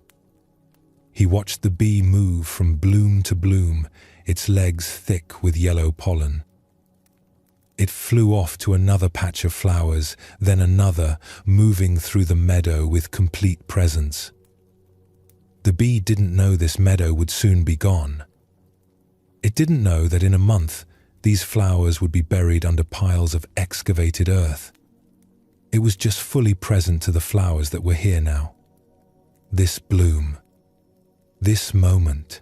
He watched the bee move from bloom to bloom, its legs thick with yellow pollen. It flew off to another patch of flowers, then another, moving through the meadow with complete presence. The bee didn't know this meadow would soon be gone. It didn't know that in a month, these flowers would be buried under piles of excavated earth. It was just fully present to the flowers that were here now. This bloom, this moment,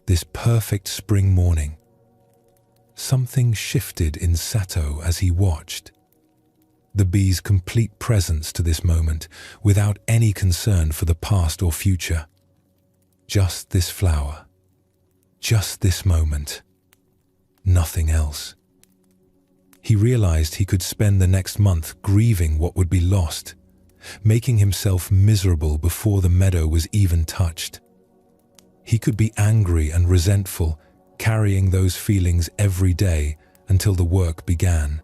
this perfect spring morning. something shifted in Sato as he watched. The bee's complete presence to this moment, without any concern for the past or future. Just this flower. Just this moment. Nothing else. He realized he could spend the next month grieving what would be lost, making himself miserable before the meadow was even touched. He could be angry and resentful, carrying those feelings every day until the work began.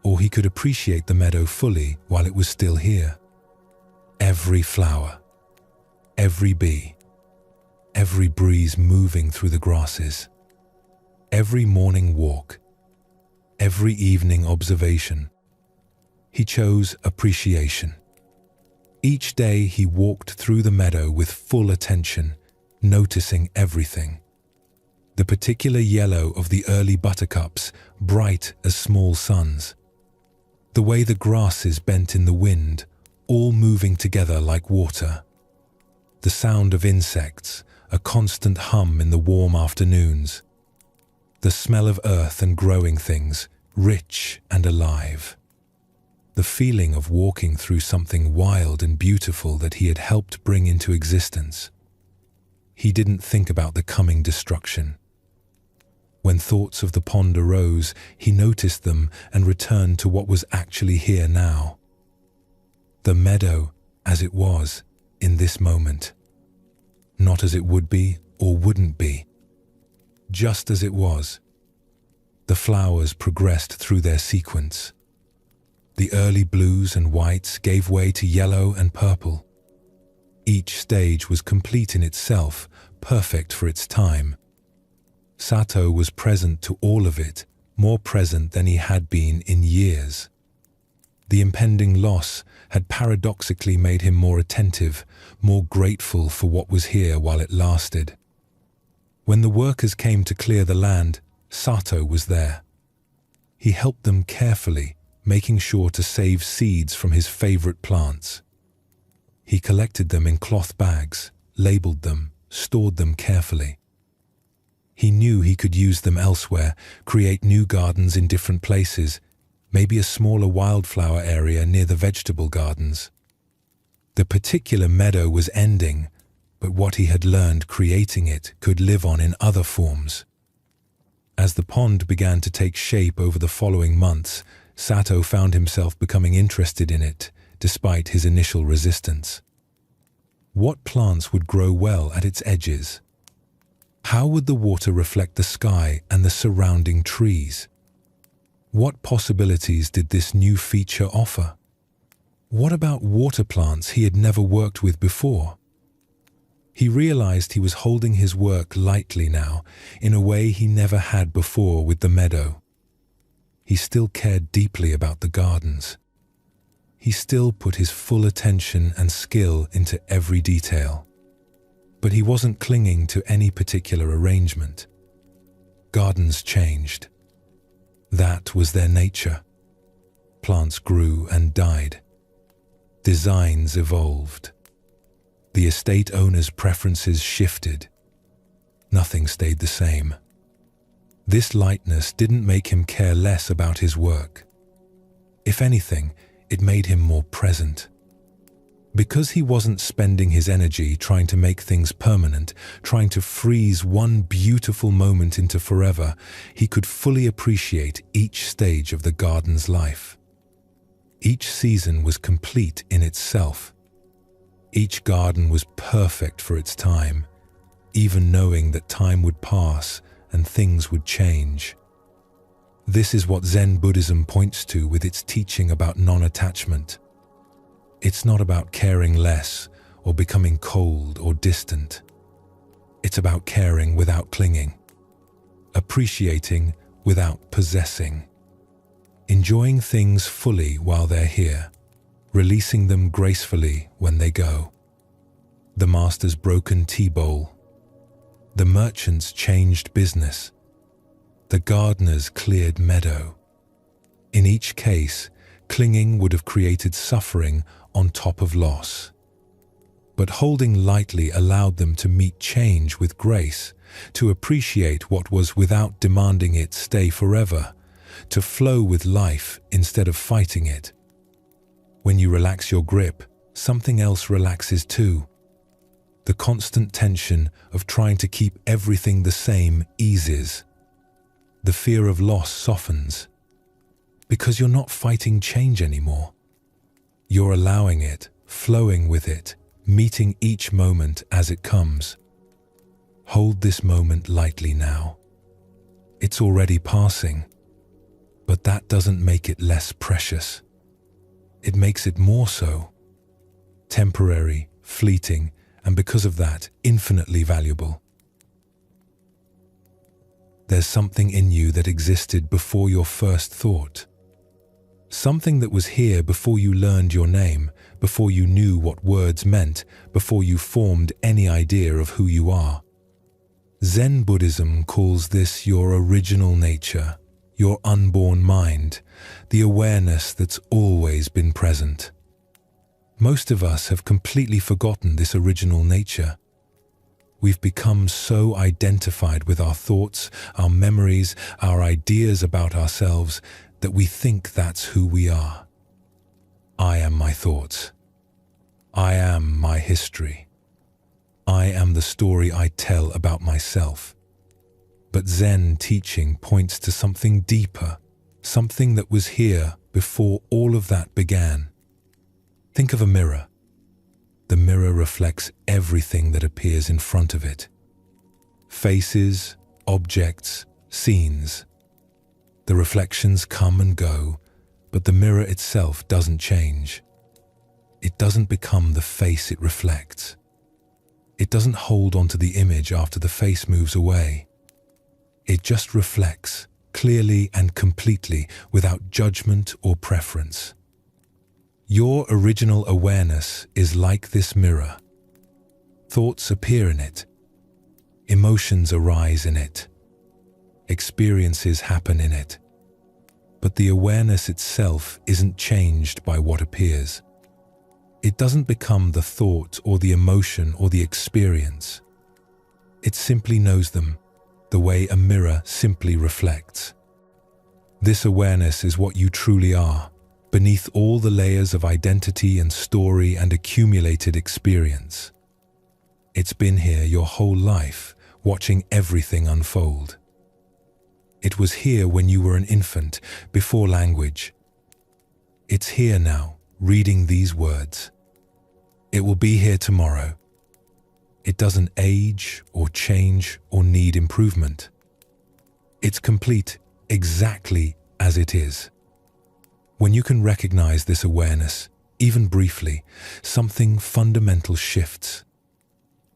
Or he could appreciate the meadow fully while it was still here. Every flower, every bee, every breeze moving through the grasses, every morning walk, every evening observation. He chose appreciation. Each day he walked through the meadow with full attention, noticing everything. The particular yellow of the early buttercups, bright as small suns. The way the grasses bent in the wind, all moving together like water. The sound of insects, a constant hum in the warm afternoons. The smell of earth and growing things, rich and alive. The feeling of walking through something wild and beautiful that he had helped bring into existence. He didn't think about the coming destruction. When thoughts of the pond arose, he noticed them and returned to what was actually here now. The meadow as it was in this moment. Not as it would be or wouldn't be. Just as it was. The flowers progressed through their sequence. The early blues and whites gave way to yellow and purple. Each stage was complete in itself, perfect for its time. Sato was present to all of it, more present than he had been in years. The impending loss had paradoxically made him more attentive, more grateful for what was here while it lasted. When the workers came to clear the land, Sato was there. He helped them carefully, making sure to save seeds from his favorite plants. He collected them in cloth bags, labeled them, stored them carefully. He knew he could use them elsewhere, create new gardens in different places, maybe a smaller wildflower area near the vegetable gardens. The particular meadow was ending, but what he had learned creating it could live on in other forms. As the pond began to take shape over the following months, Sato found himself becoming interested in it, despite his initial resistance. What plants would grow well at its edges? How would the water reflect the sky and the surrounding trees? What possibilities did this new feature offer? What about water plants he had never worked with before? He realized he was holding his work lightly now, in a way he never had before with the meadow. He still cared deeply about the gardens. He still put his full attention and skill into every detail. But he wasn't clinging to any particular arrangement. Gardens changed. That was their nature. Plants grew and died. Designs evolved. The estate owner's preferences shifted. Nothing stayed the same. This lightness didn't make him care less about his work. If anything, it made him more present. Because he wasn't spending his energy trying to make things permanent, trying to freeze one beautiful moment into forever, he could fully appreciate each stage of the garden's life. Each season was complete in itself. Each garden was perfect for its time, even knowing that time would pass and things would change. This is what Zen Buddhism points to with its teaching about non-attachment. It's not about caring less or becoming cold or distant. It's about caring without clinging, appreciating without possessing, enjoying things fully while they're here, releasing them gracefully when they go. The master's broken tea bowl. The merchant's changed business. The gardener's cleared meadow. In each case, clinging would have created suffering on top of loss. But holding lightly allowed them to meet change with grace, to appreciate what was without demanding it stay forever, to flow with life instead of fighting it. When you relax your grip, something else relaxes too. The constant tension of trying to keep everything the same eases. The fear of loss softens, because you're not fighting change anymore. You're allowing it, flowing with it, meeting each moment as it comes. Hold this moment lightly now. It's already passing, but that doesn't make it less precious. It makes it more so. Temporary, fleeting, and because of that, infinitely valuable. There's something in you that existed before your first thought. Something that was here before you learned your name, before you knew what words meant, before you formed any idea of who you are. Zen Buddhism calls this your original nature, your unborn mind, the awareness that's always been present. Most of us have completely forgotten this original nature. We've become so identified with our thoughts, our memories, our ideas about ourselves, that we think that's who we are. I am my thoughts. I am my history. I am the story I tell about myself. But Zen teaching points to something deeper, something that was here before all of that began. Think of a mirror. The mirror reflects everything that appears in front of it. Faces, objects, scenes. The reflections come and go, but the mirror itself doesn't change. It doesn't become the face it reflects. It doesn't hold onto the image after the face moves away. It just reflects, clearly and completely, without judgment or preference. Your original awareness is like this mirror. Thoughts appear in it. Emotions arise in it. Experiences happen in it. But the awareness itself isn't changed by what appears. It doesn't become the thought or the emotion or the experience. It simply knows them, the way a mirror simply reflects. This awareness is what you truly are, beneath all the layers of identity and story and accumulated experience. It's been here your whole life, watching everything unfold. It was here when you were an infant, before language. It's here now, reading these words. It will be here tomorrow. It doesn't age or change or need improvement. It's complete exactly as it is. When you can recognize this awareness, even briefly, something fundamental shifts.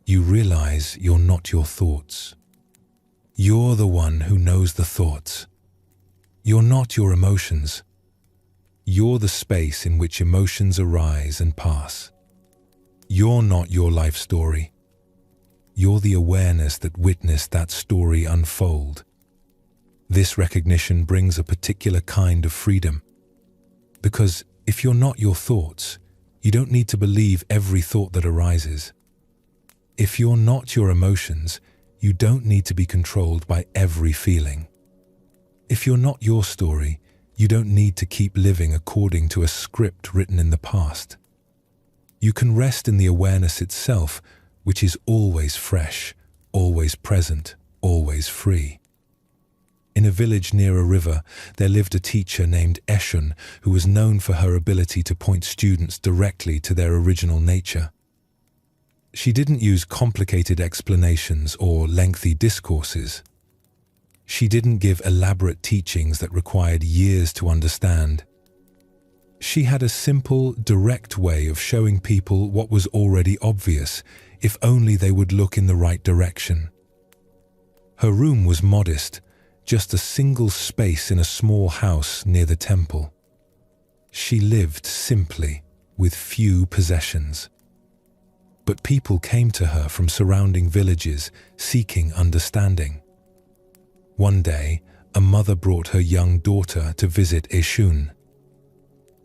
You realize you're not your thoughts. You're the one who knows the thoughts. You're not your emotions. You're the space in which emotions arise and pass. You're not your life story. You're the awareness that witnessed that story unfold. This recognition brings a particular kind of freedom. Because if you're not your thoughts, you don't need to believe every thought that arises. If you're not your emotions, you don't need to be controlled by every feeling. If you're not your story, you don't need to keep living according to a script written in the past. You can rest in the awareness itself, which is always fresh, always present, always free. In a village near a river, there lived a teacher named Eshun who was known for her ability to point students directly to their original nature. She didn't use complicated explanations or lengthy discourses. She didn't give elaborate teachings that required years to understand. She had a simple, direct way of showing people what was already obvious, if only they would look in the right direction. Her room was modest, just a single space in a small house near the temple. She lived simply, with few possessions. But people came to her from surrounding villages, seeking understanding. One day, a mother brought her young daughter to visit Eshun.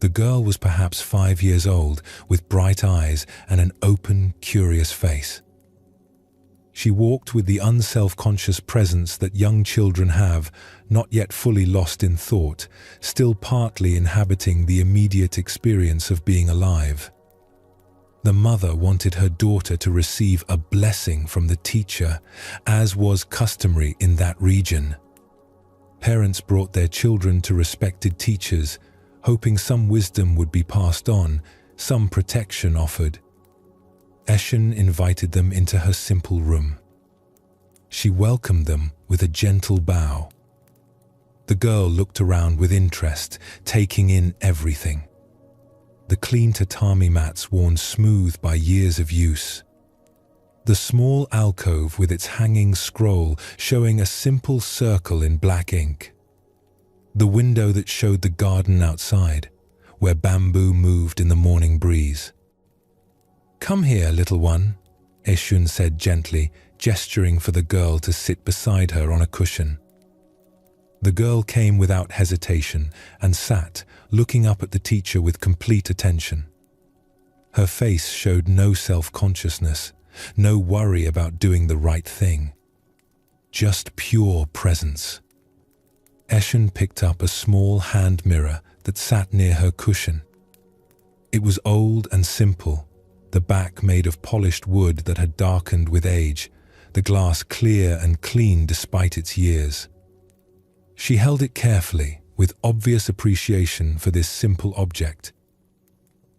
The girl was perhaps 5 years old, with bright eyes and an open, curious face. She walked with the unself-conscious presence that young children have, not yet fully lost in thought, still partly inhabiting the immediate experience of being alive. The mother wanted her daughter to receive a blessing from the teacher, as was customary in that region. Parents brought their children to respected teachers, hoping some wisdom would be passed on, some protection offered. Eshen invited them into her simple room. She welcomed them with a gentle bow. The girl looked around with interest, taking in everything. The clean tatami mats worn smooth by years of use. The small alcove with its hanging scroll showing a simple circle in black ink. The window that showed the garden outside, where bamboo moved in the morning breeze. "Come here, little one," Eshun said gently, gesturing for the girl to sit beside her on a cushion. The girl came without hesitation and sat, looking up at the teacher with complete attention. Her face showed no self-consciousness, no worry about doing the right thing. Just pure presence. Eshen picked up a small hand mirror that sat near her cushion. It was old and simple, the back made of polished wood that had darkened with age, the glass clear and clean despite its years. She held it carefully, with obvious appreciation for this simple object.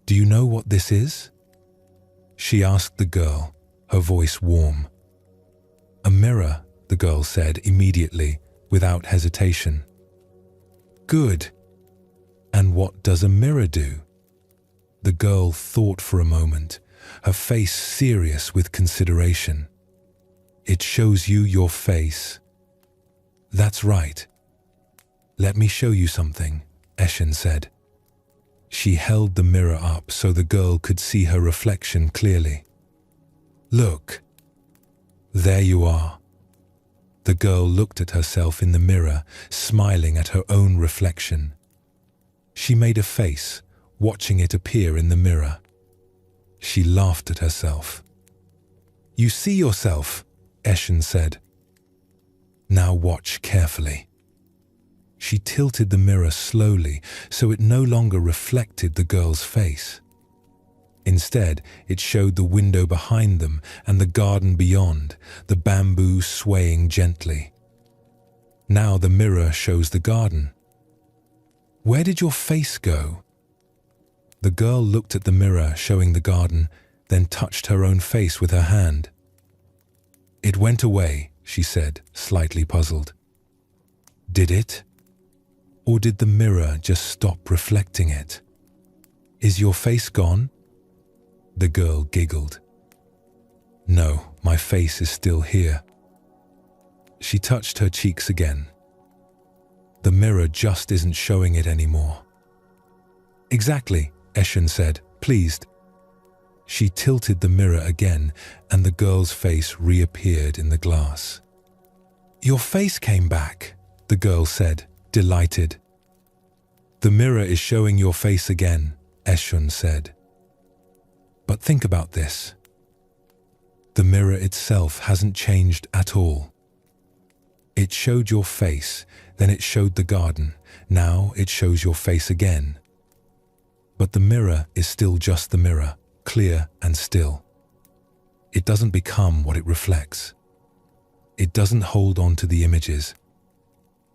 "Do you know what this is?" she asked the girl, her voice warm. "A mirror," the girl said immediately, without hesitation. "Good. And what does a mirror do?" The girl thought for a moment, her face serious with consideration. "It shows you your face." "That's right. Let me show you something," Eshen said. She held the mirror up so the girl could see her reflection clearly. "Look. There you are." The girl looked at herself in the mirror, smiling at her own reflection. She made a face, watching it appear in the mirror. She laughed at herself. "You see yourself," Eshen said. "Now watch carefully." She tilted the mirror slowly so it no longer reflected the girl's face. Instead, it showed the window behind them and the garden beyond, the bamboo swaying gently. Now the mirror shows the garden. "Where did your face go?" The girl looked at the mirror showing the garden, then touched her own face with her hand. "It went away," she said, slightly puzzled. "Did it? Or did the mirror just stop reflecting it? Is your face gone?" The girl giggled. "No, my face is still here." She touched her cheeks again. "The mirror just isn't showing it anymore." "Exactly," Eshen said, pleased. She tilted the mirror again, and the girl's face reappeared in the glass. "Your face came back," the girl said, delighted. "The mirror is showing your face again," Eshen said. "But think about this. The mirror itself hasn't changed at all. It showed your face, then it showed the garden, now it shows your face again. But the mirror is still just the mirror, clear and still. It doesn't become what it reflects. It doesn't hold on to the images.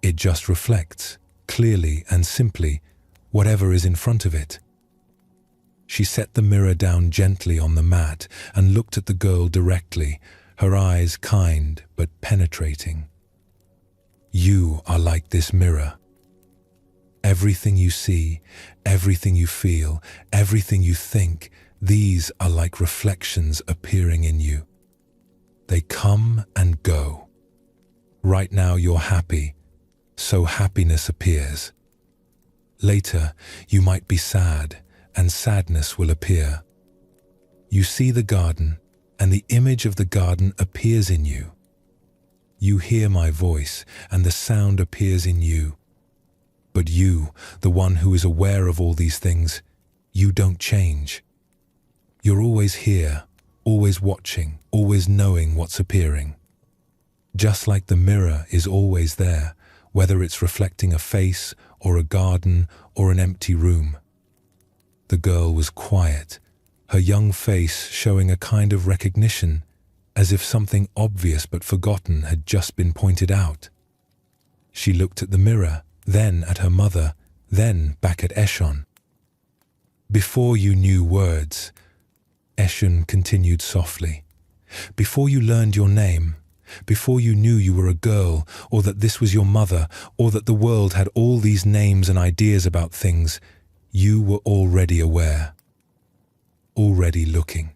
It just reflects, clearly and simply, whatever is in front of it." She set the mirror down gently on the mat and looked at the girl directly, her eyes kind but penetrating. "You are like this mirror. Everything you see, everything you feel, everything you think, these are like reflections appearing in you. They come and go. Right now you're happy, so happiness appears. Later, you might be sad, and sadness will appear. You see the garden, and the image of the garden appears in you. You hear my voice, and the sound appears in you. But you, the one who is aware of all these things, you don't change. You're always here, always watching, always knowing what's appearing. Just like the mirror is always there, whether it's reflecting a face or a garden or an empty room. The girl was quiet, her young face showing a kind of recognition, as if something obvious but forgotten had just been pointed out. She looked at the mirror, then at her mother, then back at Eshon. Before you knew words, Eshon continued softly, before you learned your name, before you knew you were a girl, or that this was your mother, or that the world had all these names and ideas about things, you were already aware, already looking,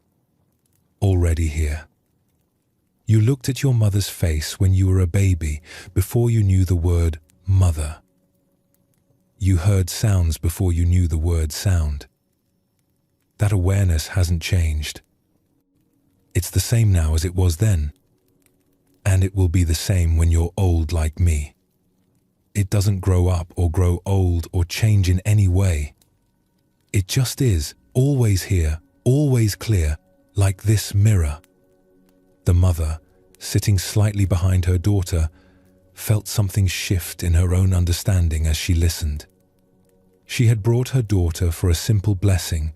already here. You looked at your mother's face when you were a baby, before you knew the word mother. You heard sounds before you knew the word sound. That awareness hasn't changed. It's the same now as it was then. And it will be the same when you're old like me. It doesn't grow up or grow old or change in any way. It just is, always here, always clear, like this mirror. The mother, sitting slightly behind her daughter, felt something shift in her own understanding as she listened. She had brought her daughter for a simple blessing,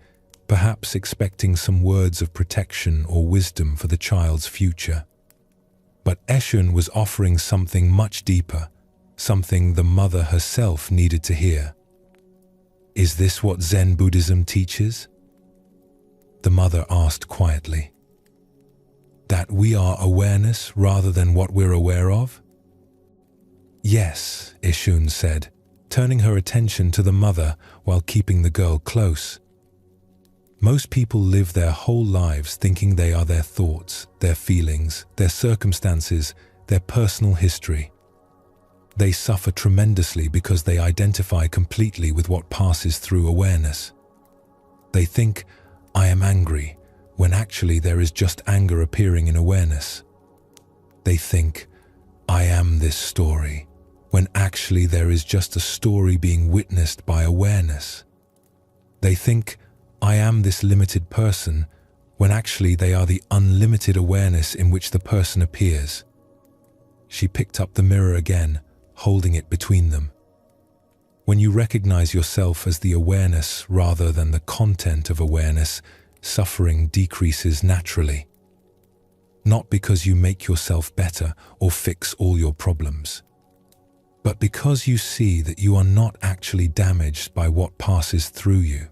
perhaps expecting some words of protection or wisdom for the child's future. But Eshon was offering something much deeper, something the mother herself needed to hear. Is this what Zen Buddhism teaches? The mother asked quietly. That we are awareness rather than what we're aware of? Yes, Eshon said, turning her attention to the mother while keeping the girl close. Most people live their whole lives thinking they are their thoughts, their feelings, their circumstances, their personal history. They suffer tremendously because they identify completely with what passes through awareness. They think, I am angry, when actually there is just anger appearing in awareness. They think, I am this story, when actually there is just a story being witnessed by awareness. They think, I am this limited person, when actually they are the unlimited awareness in which the person appears. She picked up the mirror again, holding it between them. When you recognize yourself as the awareness rather than the content of awareness, suffering decreases naturally. Not because you make yourself better or fix all your problems, but because you see that you are not actually damaged by what passes through you.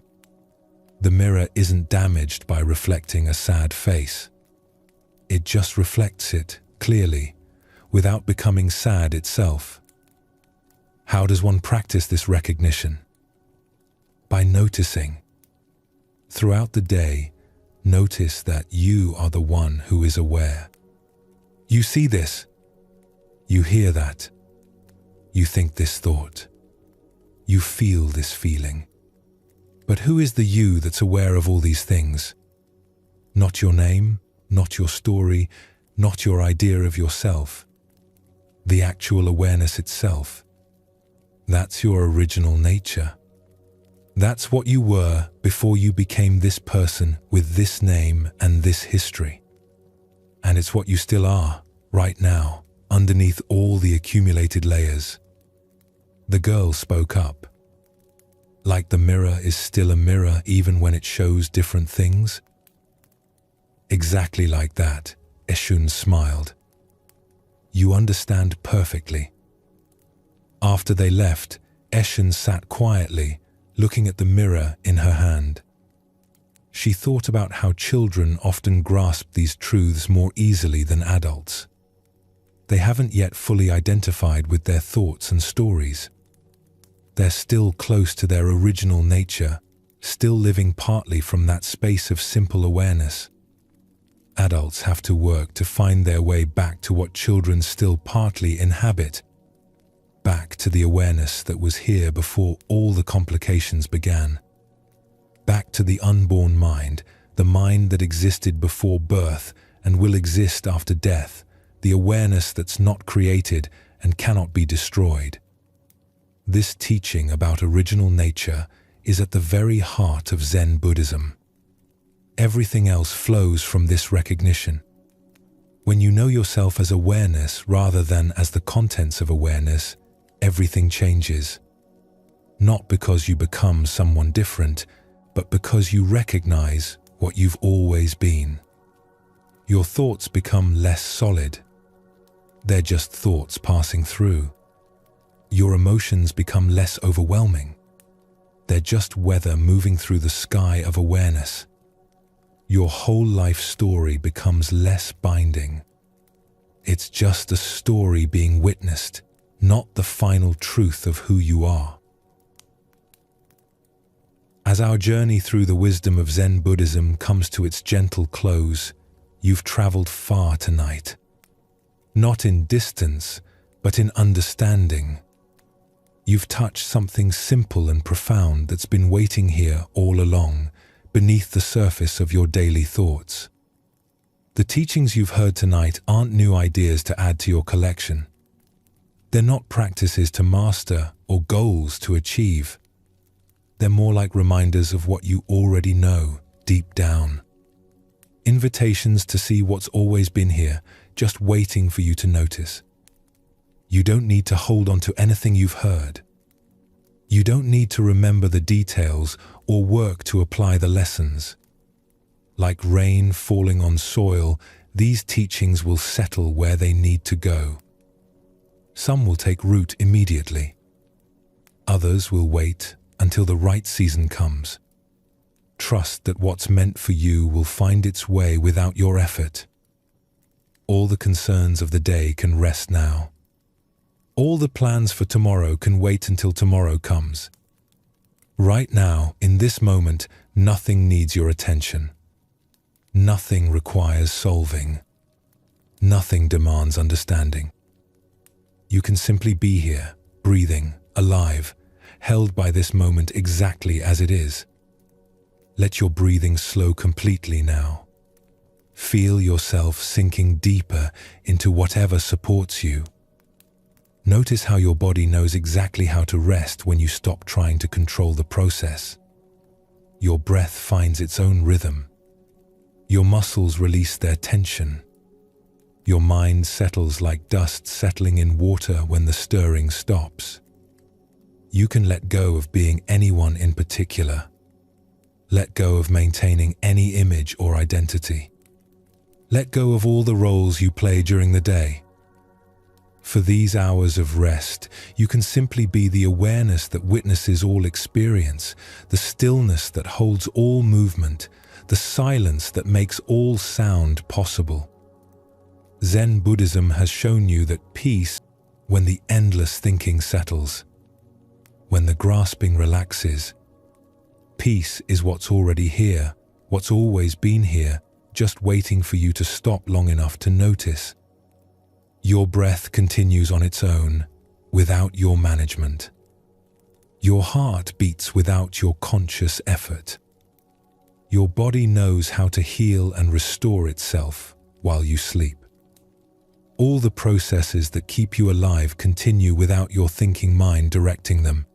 The mirror isn't damaged by reflecting a sad face. It just reflects it clearly, without becoming sad itself. How does one practice this recognition? By noticing. Throughout the day, notice that you are the one who is aware. You see this. You hear that. You think this thought. You feel this feeling. But who is the you that's aware of all these things? Not your name, not your story, not your idea of yourself. The actual awareness itself. That's your original nature. That's what you were before you became this person with this name and this history. And it's what you still are, right now, underneath all the accumulated layers. The girl spoke up. Like the mirror is still a mirror even when it shows different things? Exactly like that, Eshon smiled. You understand perfectly. After they left, Eshon sat quietly, looking at the mirror in her hand. She thought about how children often grasp these truths more easily than adults. They haven't yet fully identified with their thoughts and stories. They're still close to their original nature, still living partly from that space of simple awareness. Adults have to work to find their way back to what children still partly inhabit, back to the awareness that was here before all the complications began. Back to the unborn mind, the mind that existed before birth and will exist after death, the awareness that's not created and cannot be destroyed. This teaching about original nature is at the very heart of Zen Buddhism. Everything else flows from this recognition. When you know yourself as awareness rather than as the contents of awareness, everything changes. Not because you become someone different, but because you recognize what you've always been. Your thoughts become less solid. They're just thoughts passing through. Your emotions become less overwhelming. They're just weather moving through the sky of awareness. Your whole life story becomes less binding. It's just a story being witnessed, not the final truth of who you are. As our journey through the wisdom of Zen Buddhism comes to its gentle close, you've traveled far tonight. Not in distance, but in understanding. You've touched something simple and profound that's been waiting here all along, beneath the surface of your daily thoughts. The teachings you've heard tonight aren't new ideas to add to your collection. They're not practices to master or goals to achieve. They're more like reminders of what you already know deep down. Invitations to see what's always been here, just waiting for you to notice. You don't need to hold on to anything you've heard. You don't need to remember the details or work to apply the lessons. Like rain falling on soil, these teachings will settle where they need to go. Some will take root immediately. Others will wait until the right season comes. Trust that what's meant for you will find its way without your effort. All the concerns of the day can rest now. All the plans for tomorrow can wait until tomorrow comes. Right now, in this moment, nothing needs your attention. Nothing requires solving. Nothing demands understanding. You can simply be here, breathing, alive, held by this moment exactly as it is. Let your breathing slow completely now. Feel yourself sinking deeper into whatever supports you. Notice how your body knows exactly how to rest when you stop trying to control the process. Your breath finds its own rhythm. Your muscles release their tension. Your mind settles like dust settling in water when the stirring stops. You can let go of being anyone in particular. Let go of maintaining any image or identity. Let go of all the roles you play during the day. For these hours of rest, you can simply be the awareness that witnesses all experience, the stillness that holds all movement, the silence that makes all sound possible. Zen Buddhism has shown you that peace, when the endless thinking settles, when the grasping relaxes, peace is what's already here, what's always been here, just waiting for you to stop long enough to notice. Your breath continues on its own, without your management. Your heart beats without your conscious effort. Your body knows how to heal and restore itself while you sleep. All the processes that keep you alive continue without your thinking mind directing them.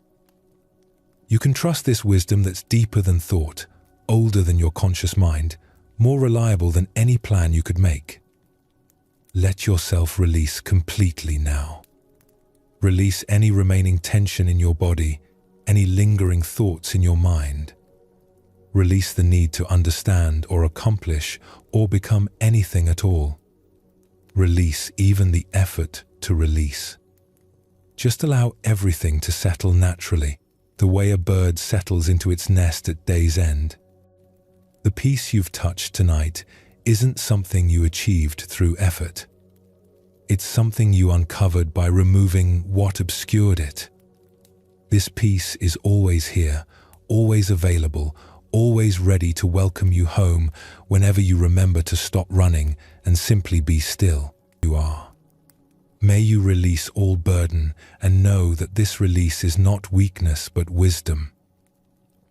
You can trust this wisdom that's deeper than thought, older than your conscious mind, more reliable than any plan you could make. Let yourself release completely now. Release any remaining tension in your body, any lingering thoughts in your mind. Release the need to understand or accomplish or become anything at all. Release even the effort to release. Just allow everything to settle naturally, the way a bird settles into its nest at day's end. The peace you've touched tonight isn't something you achieved through effort. It's something you uncovered by removing what obscured it. This peace is always here, always available, always ready to welcome you home whenever you remember to stop running and simply be still. You are. May you release all burden and know that this release is not weakness but wisdom.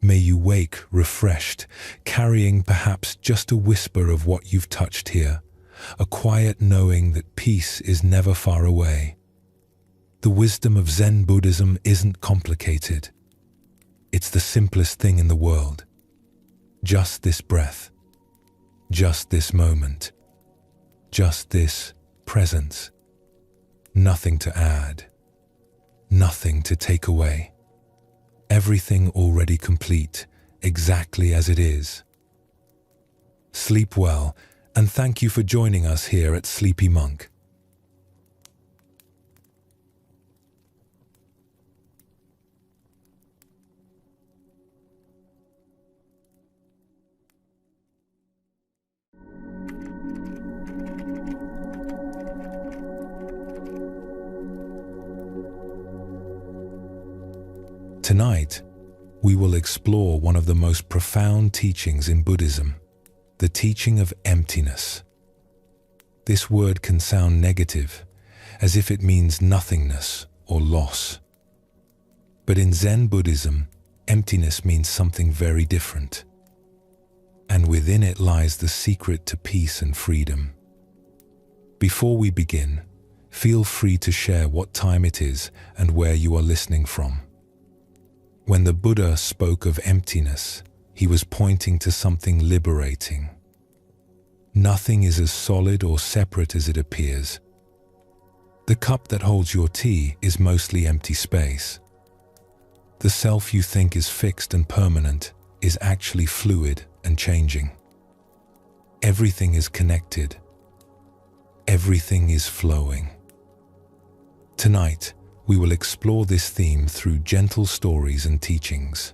May you wake refreshed, carrying perhaps just a whisper of what you've touched here, a quiet knowing that peace is never far away. The wisdom of Zen Buddhism isn't complicated. It's the simplest thing in the world. Just this breath, just this moment, just this presence. Nothing to add, nothing to take away. Everything already complete, exactly as it is. Sleep well, and thank you for joining us here at Sleepy Monk. Tonight, we will explore one of the most profound teachings in Buddhism, the teaching of emptiness. This word can sound negative, as if it means nothingness or loss. But in Zen Buddhism, emptiness means something very different. And within it lies the secret to peace and freedom. Before we begin, feel free to share what time it is and where you are listening from. When the Buddha spoke of emptiness, he was pointing to something liberating. Nothing is as solid or separate as it appears. The cup that holds your tea is mostly empty space. The self you think is fixed and permanent is actually fluid and changing. Everything is connected. Everything is flowing. Tonight, we will explore this theme through gentle stories and teachings.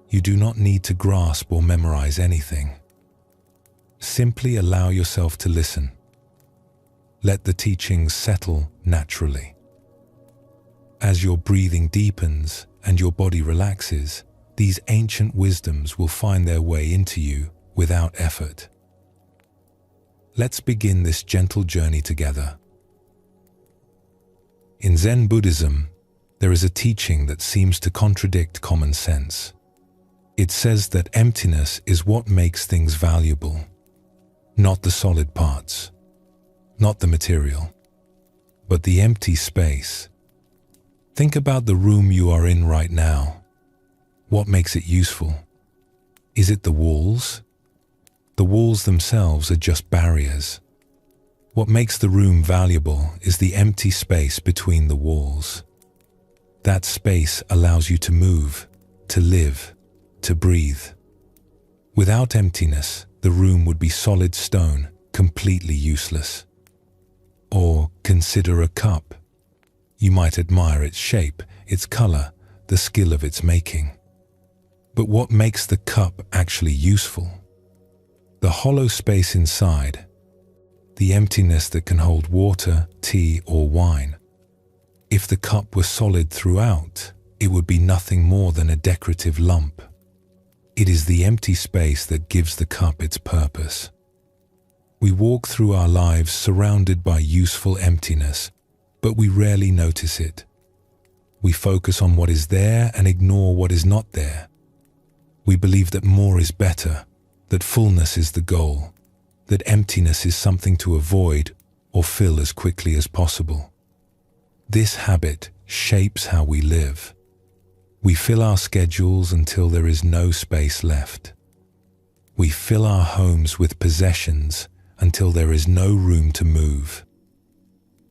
You do not need to grasp or memorize anything. Simply allow yourself to listen. Let the teachings settle naturally. As your breathing deepens and your body relaxes, these ancient wisdoms will find their way into you without effort. Let's begin this gentle journey together. In Zen Buddhism, there is a teaching that seems to contradict common sense. It says that emptiness is what makes things valuable, not the solid parts, not the material, but the empty space. Think about the room you are in right now. What makes it useful? Is it the walls? The walls themselves are just barriers. What makes the room valuable is the empty space between the walls. That space allows you to move, to live, to breathe. Without emptiness, the room would be solid stone, completely useless. Or consider a cup. You might admire its shape, its color, the skill of its making. But what makes the cup actually useful? The hollow space inside, the emptiness that can hold water, tea, or wine. If the cup were solid throughout, it would be nothing more than a decorative lump. It is the empty space that gives the cup its purpose. We walk through our lives surrounded by useful emptiness, but we rarely notice it. We focus on what is there and ignore what is not there. We believe that more is better, that fullness is the goal, that emptiness is something to avoid or fill as quickly as possible. This habit shapes how we live. We fill our schedules until there is no space left. We fill our homes with possessions until there is no room to move.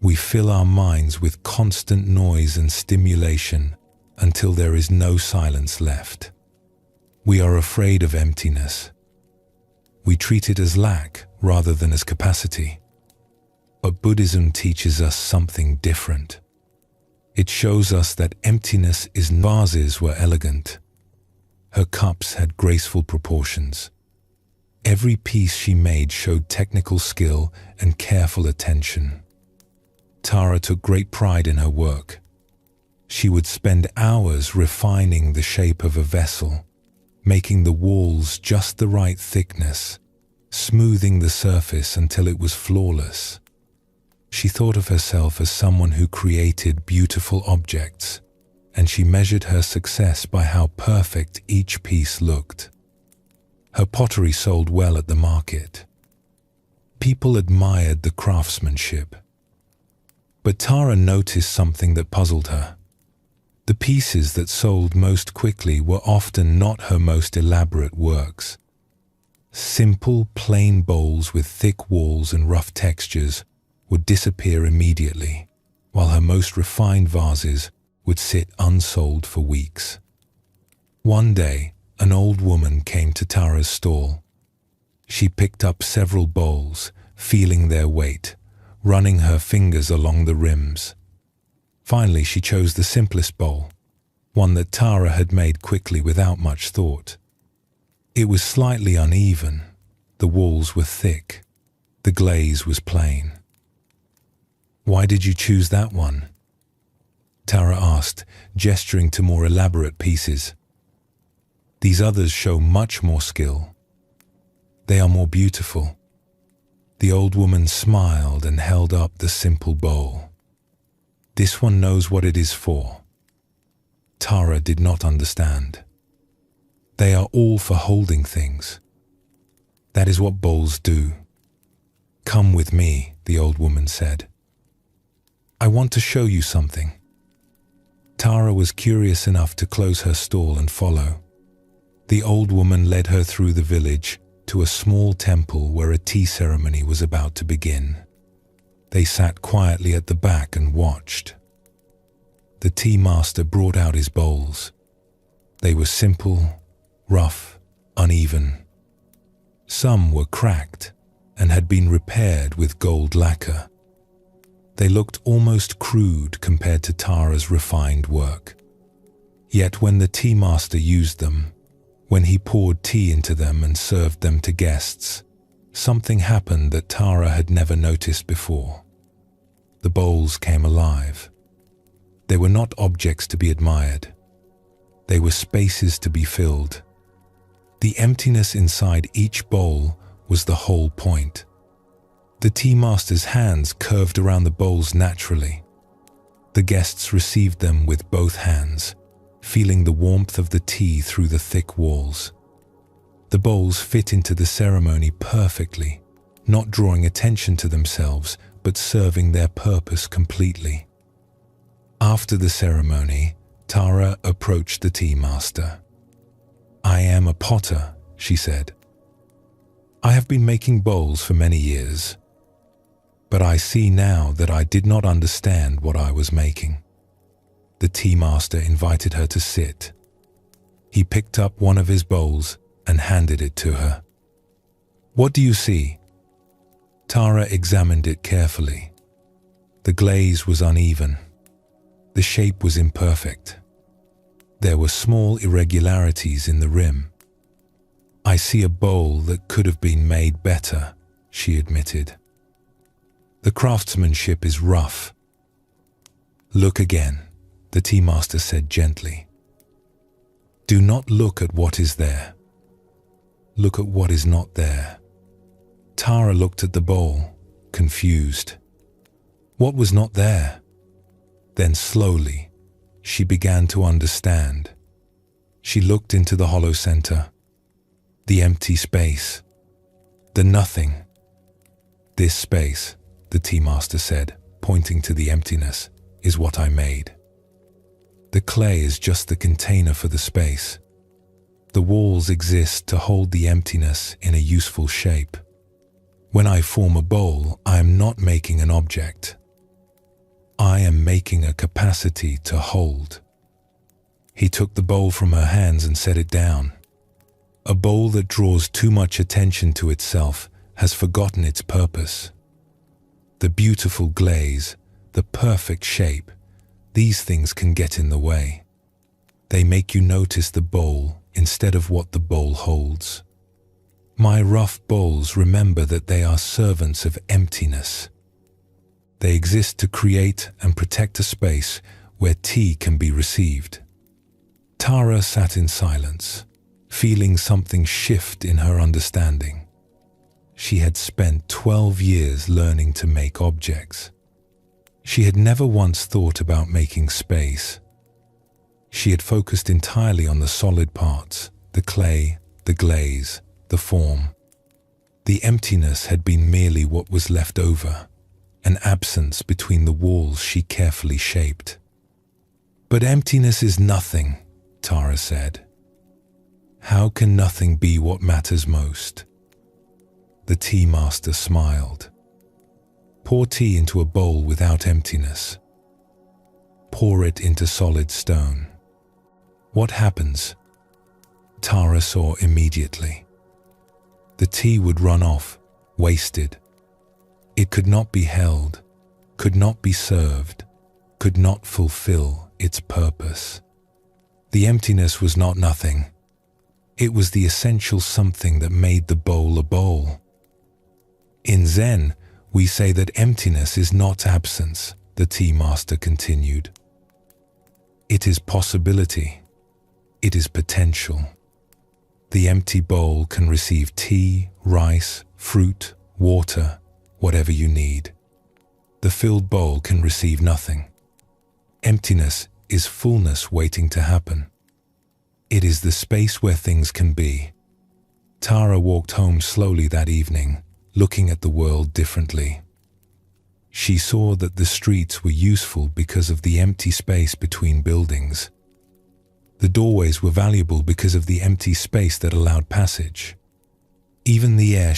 We fill our minds with constant noise and stimulation until there is no silence left. We are afraid of emptiness. We treat it as lack rather than as capacity. But Buddhism teaches us something different. It shows us that emptiness is vases were elegant. Her cups had graceful proportions. Every piece she made showed technical skill and careful attention. Tara took great pride in her work. She would spend hours refining the shape of a vessel, making the walls just the right thickness, smoothing the surface until it was flawless. She thought of herself as someone who created beautiful objects, and she measured her success by how perfect each piece looked. Her pottery sold well at the market. People admired the craftsmanship. But Tara noticed something that puzzled her. The pieces that sold most quickly were often not her most elaborate works. Simple, plain bowls with thick walls and rough textures would disappear immediately, while her most refined vases would sit unsold for weeks. One day, an old woman came to Tara's stall. She picked up several bowls, feeling their weight, running her fingers along the rims. Finally, she chose the simplest bowl, one that Tara had made quickly without much thought. It was slightly uneven, the walls were thick, the glaze was plain. "Why did you choose that one?" Tara asked, gesturing to more elaborate pieces. "These others show much more skill. They are more beautiful." The old woman smiled and held up the simple bowl. "This one knows what it is for." Tara did not understand. "They are all for holding things. That is what bowls do." "Come with me," the old woman said. "I want to show you something." Tara was curious enough to close her stall and follow. The old woman led her through the village to a small temple where a tea ceremony was about to begin. They sat quietly at the back and watched. The tea master brought out his bowls. They were simple, rough, uneven. Some were cracked and had been repaired with gold lacquer. They looked almost crude compared to Tara's refined work. Yet when the tea master used them, when he poured tea into them and served them to guests, something happened that Tara had never noticed before. The bowls came alive. They were not objects to be admired. They were spaces to be filled. The emptiness inside each bowl was the whole point. The tea master's hands curved around the bowls naturally. The guests received them with both hands, feeling the warmth of the tea through the thick walls. The bowls fit into the ceremony perfectly, not drawing attention to themselves, but serving their purpose completely. After the ceremony, Tara approached the tea master. "I am a potter," she said. "I have been making bowls for many years, but I see now that I did not understand what I was making." The tea master invited her to sit. He picked up one of his bowls and handed it to her. "What do you see?" Tara examined it carefully. The glaze was uneven. The shape was imperfect. There were small irregularities in the rim. "I see a bowl that could have been made better," she admitted. "The craftsmanship is rough." "Look again," the tea master said gently. "Do not look at what is there. Look at what is not there." Tara looked at the bowl, confused. What was not there? Then slowly, she began to understand. She looked into the hollow center, the empty space, the nothing. "This space," the tea master said, pointing to the emptiness, "is what I made. The clay is just the container for the space. The walls exist to hold the emptiness in a useful shape. When I form a bowl, I am not making an object. I am making a capacity to hold." He took the bowl from her hands and set it down. A bowl that draws too much attention to itself has forgotten its purpose. The beautiful glaze, the perfect shape, these things can get in the way. They make you notice the bowl instead of what the bowl holds. My rough bowls remember that they are servants of emptiness. They exist to create and protect a space where tea can be received. Tara sat in silence, feeling something shift in her understanding. She had spent 12 years learning to make objects. She had never once thought about making space. She had focused entirely on the solid parts, the clay, the glaze, the form. The emptiness had been merely what was left over, an absence between the walls she carefully shaped. "But emptiness is nothing," Tara said. "How can nothing be what matters most?" The tea master smiled. Pour tea into a bowl without emptiness. Pour it into solid stone. What happens? Tara saw immediately. The tea would run off, wasted. It could not be held, could not be served, could not fulfill its purpose. The emptiness was not nothing. It was the essential something that made the bowl a bowl. In Zen, we say that emptiness is not absence, the tea master continued. It is possibility. It is potential. The empty bowl can receive tea, rice, fruit, water, whatever you need. The filled bowl can receive nothing. Emptiness is fullness waiting to happen. It is the space where things can be. Tara walked home slowly that evening, looking at the world differently. She saw that the streets were useful because of the empty space between buildings. The doorways were valuable because of the empty space that allowed passage. Even the air